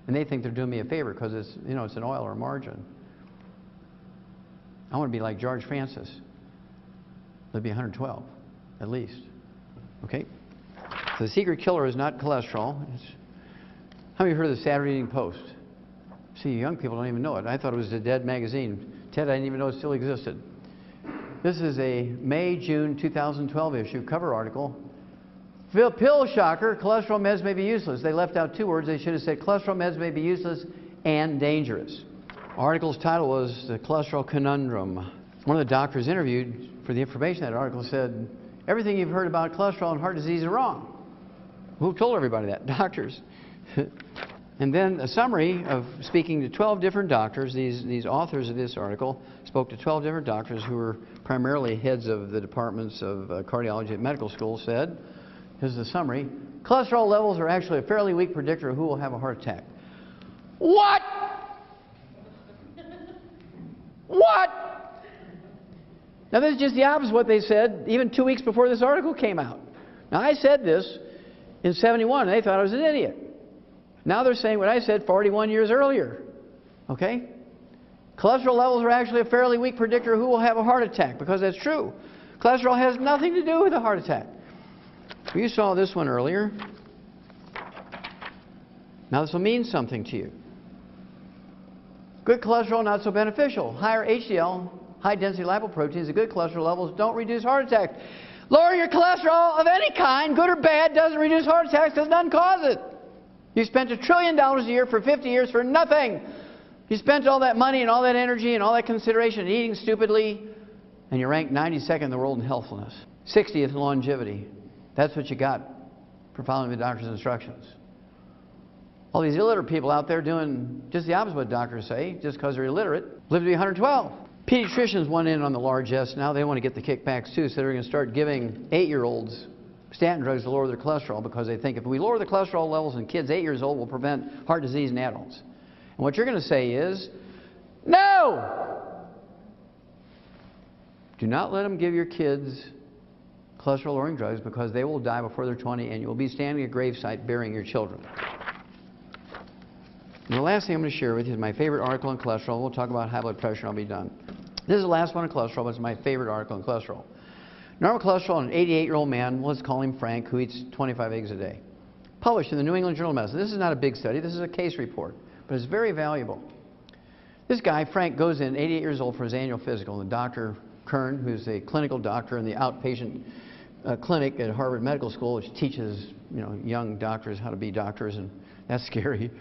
And they think they're doing me a favor because it's, you know, it's an oil or a margarine. I want to be like George Francis. It'd be 112, at least. Okay? So the secret killer is not cholesterol. How many of you heard of the Saturday Evening Post? See, young people don't even know it. I thought it was a dead magazine. Ted, I didn't even know it still existed. This is a May-June 2012 issue, cover article. Pill shocker, cholesterol meds may be useless. They left out two words. They should have said cholesterol meds may be useless and dangerous. Article's title was The Cholesterol Conundrum. One of the doctors interviewed for the information in that article said, everything you've heard about cholesterol and heart disease is wrong. Who told everybody that? Doctors. And then a summary of speaking to 12 different doctors. These authors of this article spoke to 12 different doctors who were primarily heads of the departments of cardiology at medical school. Said, here's the summary, cholesterol levels are actually a fairly weak predictor of who will have a heart attack. What? What? Now this is just the opposite of what they said even 2 weeks before this article came out. Now I said this in '71 and they thought I was an idiot. Now they're saying what I said 41 years earlier. Okay? Cholesterol levels are actually a fairly weak predictor of who will have a heart attack, because that's true. Cholesterol has nothing to do with a heart attack. You saw this one earlier. Now this will mean something to you. Good cholesterol, not so beneficial. Higher HDL, high density lipoproteins, the good cholesterol levels don't reduce heart attacks. Lower your cholesterol of any kind, good or bad, doesn't reduce heart attacks, does not cause it. You spent $1 trillion a year for 50 years for nothing. You spent all that money and all that energy and all that consideration and eating stupidly, and you're ranked 92nd in the world in healthfulness. 60th in longevity. That's what you got for following the doctor's instructions. All these illiterate people out there doing just the opposite of what doctors say, just because they're illiterate, live to be 112. Pediatricians want in on the largesse. Now they want to get the kickbacks too, so they're going to start giving 8-year-olds statin drugs to lower their cholesterol, because they think if we lower the cholesterol levels in kids 8 years old, we'll prevent heart disease in adults. And what you're going to say is, no! Do not let them give your kids cholesterol-lowering drugs, because they will die before they're 20 and you will be standing at a gravesite burying your children. And the last thing I'm going to share with you is my favorite article on cholesterol. We'll talk about high blood pressure and I'll be done. This is the last one on cholesterol, but it's my favorite article on cholesterol. Normal cholesterol in an 88-year-old man, let's call him Frank, who eats 25 eggs a day. Published in the New England Journal of Medicine. This is not a big study, this is a case report, but it's very valuable. This guy, Frank, goes in, 88 years old, for his annual physical, and Dr. Kern, who's a clinical doctor in the outpatient clinic at Harvard Medical School, which teaches, you know, young doctors how to be doctors, and that's scary.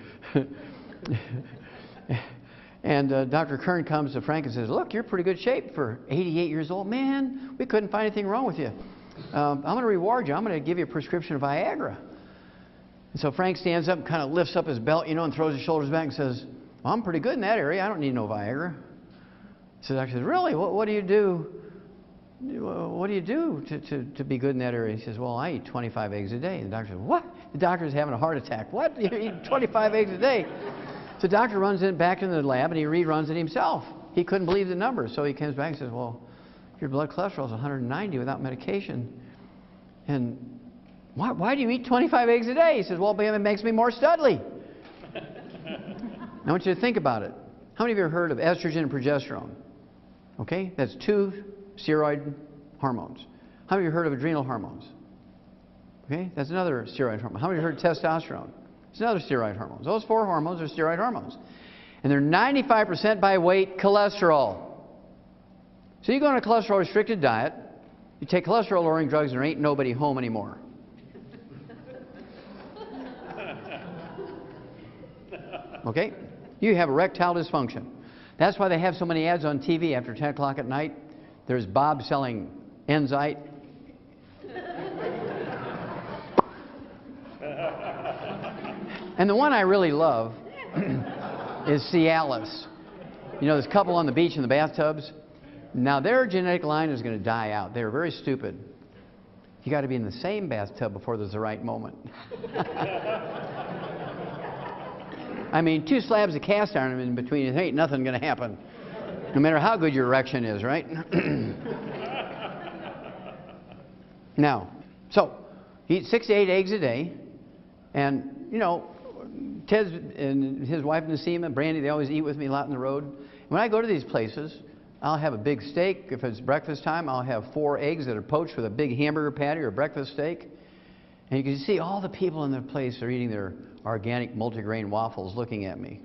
And Dr. Kern comes to Frank and says, look, you're in pretty good shape for 88 years old. Man, we couldn't find anything wrong with you. I'm going to reward you. I'm going to give you a prescription of Viagra. And so Frank stands up and kind of lifts up his belt, you know, and throws his shoulders back and says, well, I'm pretty good in that area. I don't need no Viagra. So the doctor says, really? What do you do? What do you do to be good in that area? He says, well, I eat 25 eggs a day. And the doctor says, what? The doctor's having a heart attack. What? You eat 25 eggs a day? So the doctor runs back into the lab and he reruns it himself. He couldn't believe the numbers. So he comes back and says, well, your blood cholesterol is 190 without medication. And why do you eat 25 eggs a day? He says, well, it makes me more studly. I want you to think about it. How many of you have heard of estrogen and progesterone? Okay, that's two steroid hormones. How many of you have heard of adrenal hormones? Okay, that's another steroid hormone. How many of you have heard of testosterone? It's another steroid hormone. Those four hormones are steroid hormones. And they're 95% by weight cholesterol. So you go on a cholesterol-restricted diet, you take cholesterol-lowering drugs, and there ain't nobody home anymore. Okay? You have erectile dysfunction. That's why they have so many ads on TV after 10 o'clock at night. There's Bob selling Enzyte. And the one I really love is Cialis. You know, this couple on the beach in the bathtubs. Now their genetic line is going to die out. They're very stupid. You got to be in the same bathtub before there's the right moment. I mean, 2 slabs of cast iron in between, there ain't nothing going to happen. No matter how good your erection is, right? Now, so you eat 6 to 8 eggs a day, and you know, Ted and his wife Nasima, Brandy, they always eat with me a lot on the road. When I go to these places, I'll have a big steak. If it's breakfast time, I'll have 4 eggs that are poached with a big hamburger patty or breakfast steak. And you can see all the people in the place are eating their organic multigrain waffles looking at me.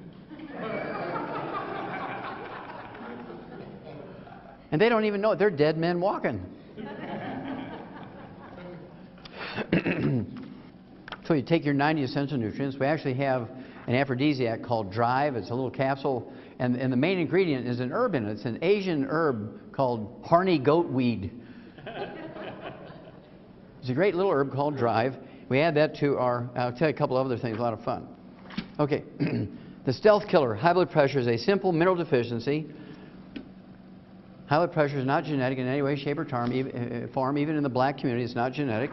And they don't even know it. They're dead men walking. So you take your 90 essential nutrients. We actually have an aphrodisiac called Drive. It's a little capsule. And the main ingredient is an herb in it. It's an Asian herb called Harney goatweed. It's a great little herb called Drive. We add that to our, I'll tell you a couple of other things, a lot of fun. Okay, the stealth killer, high blood pressure, is a simple mineral deficiency. High blood pressure is not genetic in any way, shape, or form. Even in the black community, it's not genetic.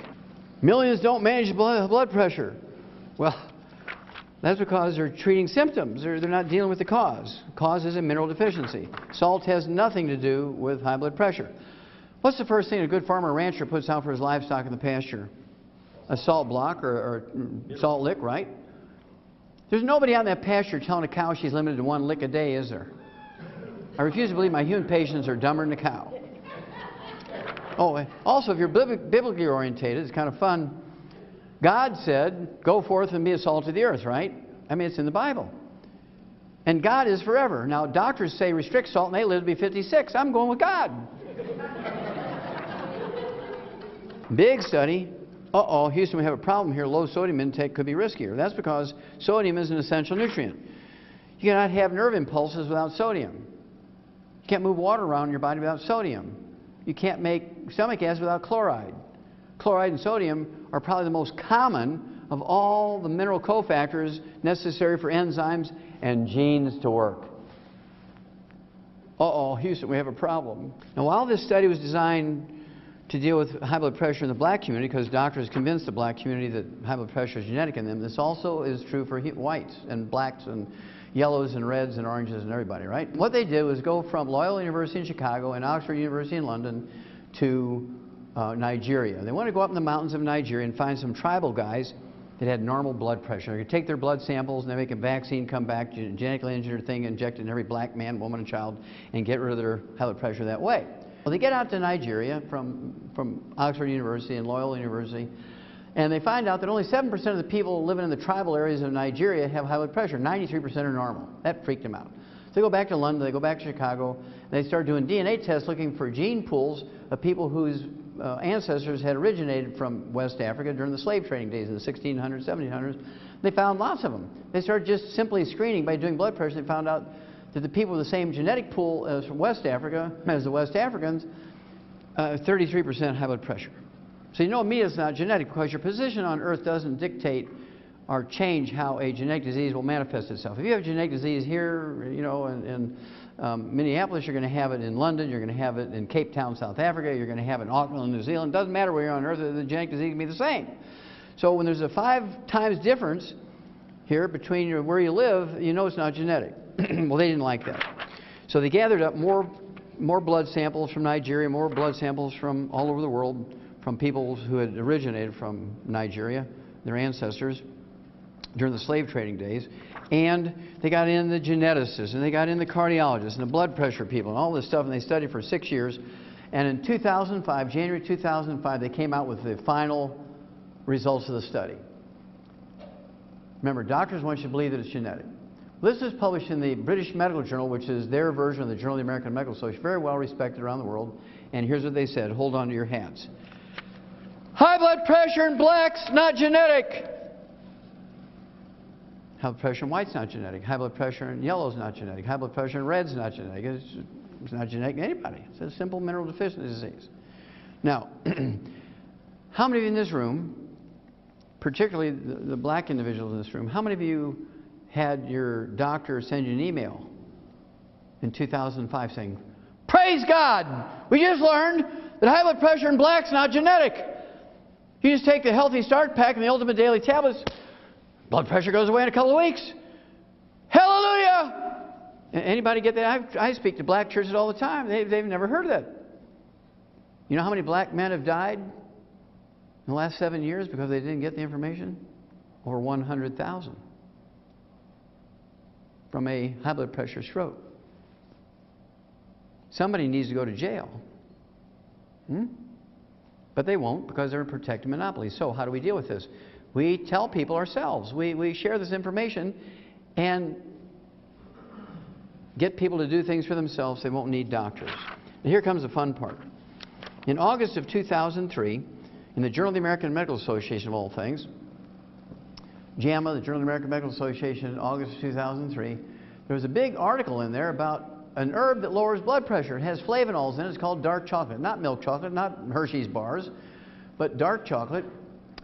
Millions don't manage blood pressure. Well, that's because they're treating symptoms. They're not dealing with the cause. The cause is a mineral deficiency. Salt has nothing to do with high blood pressure. What's the first thing a good farmer or rancher puts out for his livestock in the pasture? A salt block or salt lick, right? There's nobody out in that pasture telling a cow she's limited to 1 lick a day, is there? I refuse to believe my human patients are dumber than a cow. Oh, also, if you're biblically orientated, it's kind of fun. God said, go forth and be a salt of the earth, right? I mean, it's in the Bible. And God is forever. Now, doctors say restrict salt and they live to be 56. I'm going with God. Big study. Uh-oh, Houston, we have a problem here. Low sodium intake could be riskier. That's because sodium is an essential nutrient. You cannot have nerve impulses without sodium. You can't move water around in your body without sodium. You can't make stomach acid without chloride. Chloride and sodium are probably the most common of all the mineral cofactors necessary for enzymes and genes to work. Uh-oh, Houston, we have a problem. Now, while this study was designed to deal with high blood pressure in the black community, because doctors convinced the black community that high blood pressure is genetic in them, this also is true for whites and blacks and yellows and reds and oranges and everybody, right? What they did was go from Loyola University in Chicago and Oxford University in London to Nigeria. They wanted to go up in the mountains of Nigeria and find some tribal guys that had normal blood pressure. They could take their blood samples and they make a vaccine come back, genetically engineered thing, injected in every black man, woman, and child, and get rid of their high blood pressure that way. Well, they get out to Nigeria from Oxford University and Loyola University, and they find out that only 7% of the people living in the tribal areas of Nigeria have high blood pressure. 93% are normal. That freaked them out. So they go back to London, they go back to Chicago, and they start doing DNA tests looking for gene pools of people whose ancestors had originated from West Africa during the slave trading days in the 1600s, 1700s. They found lots of them. They started just simply screening by doing blood pressure. They found out that the people with the same genetic pool as from West Africa, as the West Africans, 33% high blood pressure. So you know immediately it's not genetic because your position on Earth doesn't dictate or change how a genetic disease will manifest itself. If you have a genetic disease here, you know, in Minneapolis, you're going to have it in London, you're going to have it in Cape Town, South Africa, you're going to have it in Auckland, New Zealand. It doesn't matter where you're on Earth, the genetic disease can be the same. So when there's a 5 times difference here between where you live, you know it's not genetic. Well, they didn't like that. So they gathered up more blood samples from Nigeria, more blood samples from all over the world, from people who had originated from Nigeria, their ancestors, during the slave trading days. And they got in the geneticists, and they got in the cardiologists, and the blood pressure people, and all this stuff, and they studied for 6 years. And in 2005, January 2005, they came out with the final results of the study. Remember, doctors want you to believe that it's genetic. This is published in the British Medical Journal, which is their version of the Journal of the American Medical Association, very well respected around the world. And here's what they said. Hold on to your hats. High blood pressure in blacks, not genetic. High blood pressure in white's not genetic. High blood pressure in yellow's not genetic. High blood pressure in red's not genetic. It's not genetic in anybody. It's a simple mineral deficiency disease. Now, how many of you in this room, particularly the black individuals in this room, how many of you had your doctor send you an email in 2005 saying, "Praise God, we just learned that high blood pressure in black's not genetic. You just take the Healthy Start Pack and the Ultimate Daily Tablets, blood pressure goes away in a couple of weeks. Hallelujah!" Anybody get that? I speak to black churches all the time. They've never heard of that. You know how many black men have died in the last 7 years because they didn't get the information? Over 100,000. from a high blood pressure stroke. Somebody needs to go to jail. But they won't, because they're a protected monopoly. So how do we deal with this? We tell people ourselves. We share this information and get people to do things for themselves. They won't need doctors. And here comes the fun part. In August of 2003, in the Journal of the American Medical Association, of all things, JAMA, the Journal of the American Medical Association, in August of 2003, there was a big article in there about an herb that lowers blood pressure. It has flavonols in it. It's called dark chocolate. Not milk chocolate, not Hershey's bars, but dark chocolate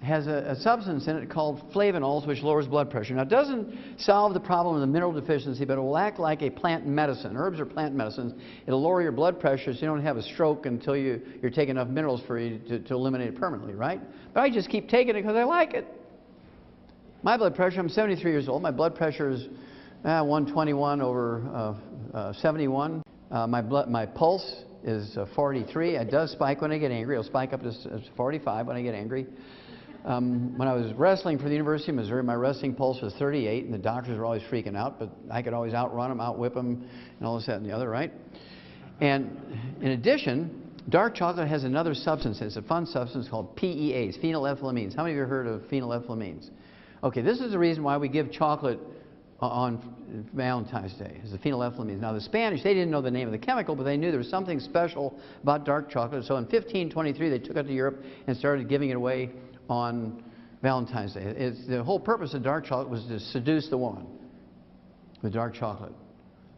has a substance in it called flavonols, which lowers blood pressure. Now, it doesn't solve the problem of the mineral deficiency, but it will act like a plant medicine. Herbs are plant medicines. It'll lower your blood pressure so you don't have a stroke until you're taking enough minerals for you to eliminate it permanently, right? But I just keep taking it because I like it. My blood pressure, I'm 73 years old. My blood pressure is 121 over 71. My pulse is 43. It does spike when I get angry. It'll spike up to 45 when I get angry. When I was wrestling for the University of Missouri, my wrestling pulse was 38, and the doctors were always freaking out, but I could always outrun them, outwhip them, and all this, that, and the other, right? And in addition, dark chocolate has another substance. It's a fun substance called PEAs, phenylethylamines. How many of you have heard of phenylethylamines? Okay, this is the reason why we give chocolate on Valentine's Day, is the phenylethylamines. Now, the Spanish, they didn't know the name of the chemical, but they knew there was something special about dark chocolate. So in 1523, they took it to Europe and started giving it away on Valentine's Day. The whole purpose of dark chocolate was to seduce the woman with dark chocolate.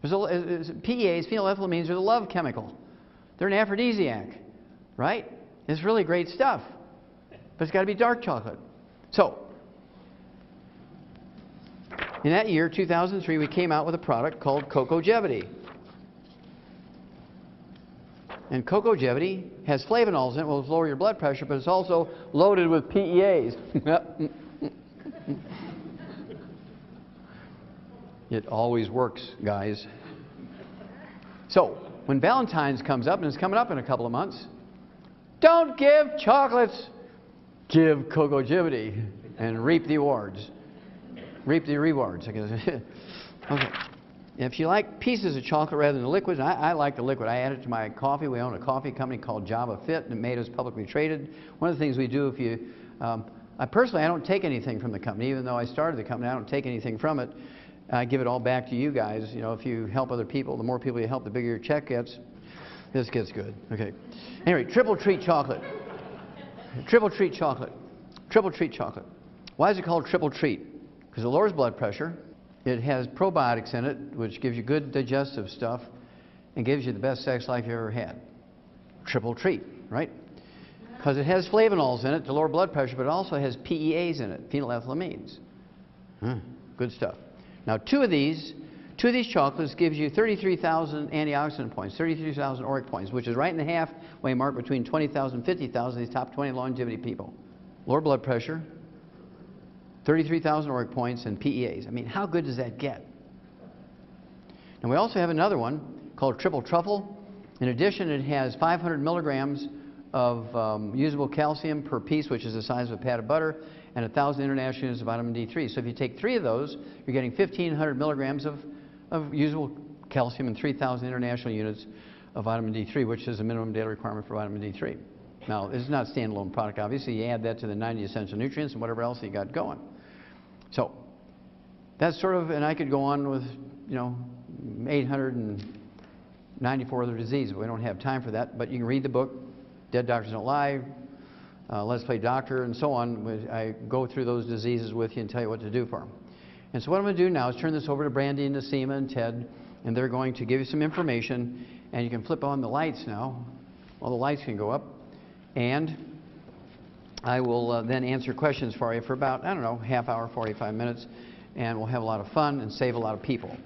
PEAs, phenylethylamines, are the love chemical. They're an aphrodisiac, right? It's really great stuff, but it's got to be dark chocolate. So, in that year, 2003, we came out with a product called Cocogevity. And Cocogevity has flavonols in it, will lower your blood pressure, but it's also loaded with PEAs. It always works, guys. So, when Valentine's comes up, and it's coming up in a couple of months, don't give chocolates, give Cocogevity and reap the awards. Reap the rewards, I guess. Okay. If you like pieces of chocolate rather than liquids, I like the liquid. I add it to my coffee. We own a coffee company called Java Fit, and it made us publicly traded. One of the things we do, if you, I don't take anything from the company, even though I started the company. I don't take anything from it. I give it all back to you guys. You know, if you help other people, the more people you help, the bigger your check gets. This gets good. Okay. Anyway, triple treat chocolate. Triple treat chocolate. Triple treat chocolate. Why is it called triple treat? Because it lowers blood pressure. It has probiotics in it, which gives you good digestive stuff and gives you the best sex life you ever had. Triple treat, right? Because it has flavonols in it to lower blood pressure, but it also has PEAs in it, phenylethylamines. Good stuff. Now, two of these chocolates gives you 33,000 antioxidant points, 33,000 ORAC points, which is right in the halfway mark between 20,000 and 50,000 of these top 20 longevity people. Lower blood pressure, 33,000 ORAC points, and PEAs. I mean, how good does that get? And we also have another one called Triple Truffle. In addition, it has 500 milligrams of usable calcium per piece, which is the size of a pat of butter, and 1,000 international units of vitamin D3. So if you take 3 of those, you're getting 1,500 milligrams of usable calcium and 3,000 international units of vitamin D3, which is the minimum daily requirement for vitamin D3. Now, this is not a standalone product, obviously. You add that to the 90 essential nutrients and whatever else you got going. So, that's sort of, and I could go on with, 894 other diseases. We don't have time for that, but you can read the book, Dead Doctors Don't Lie, Let's Play Doctor, and so on. I go through those diseases with you and tell you what to do for them. And so what I'm going to do now is turn this over to Brandy and Nasima and Ted, and they're going to give you some information, and you can flip on the lights now. All the lights can go up, and I will then answer questions for you for about, half hour, 45 minutes, and we'll have a lot of fun and save a lot of people.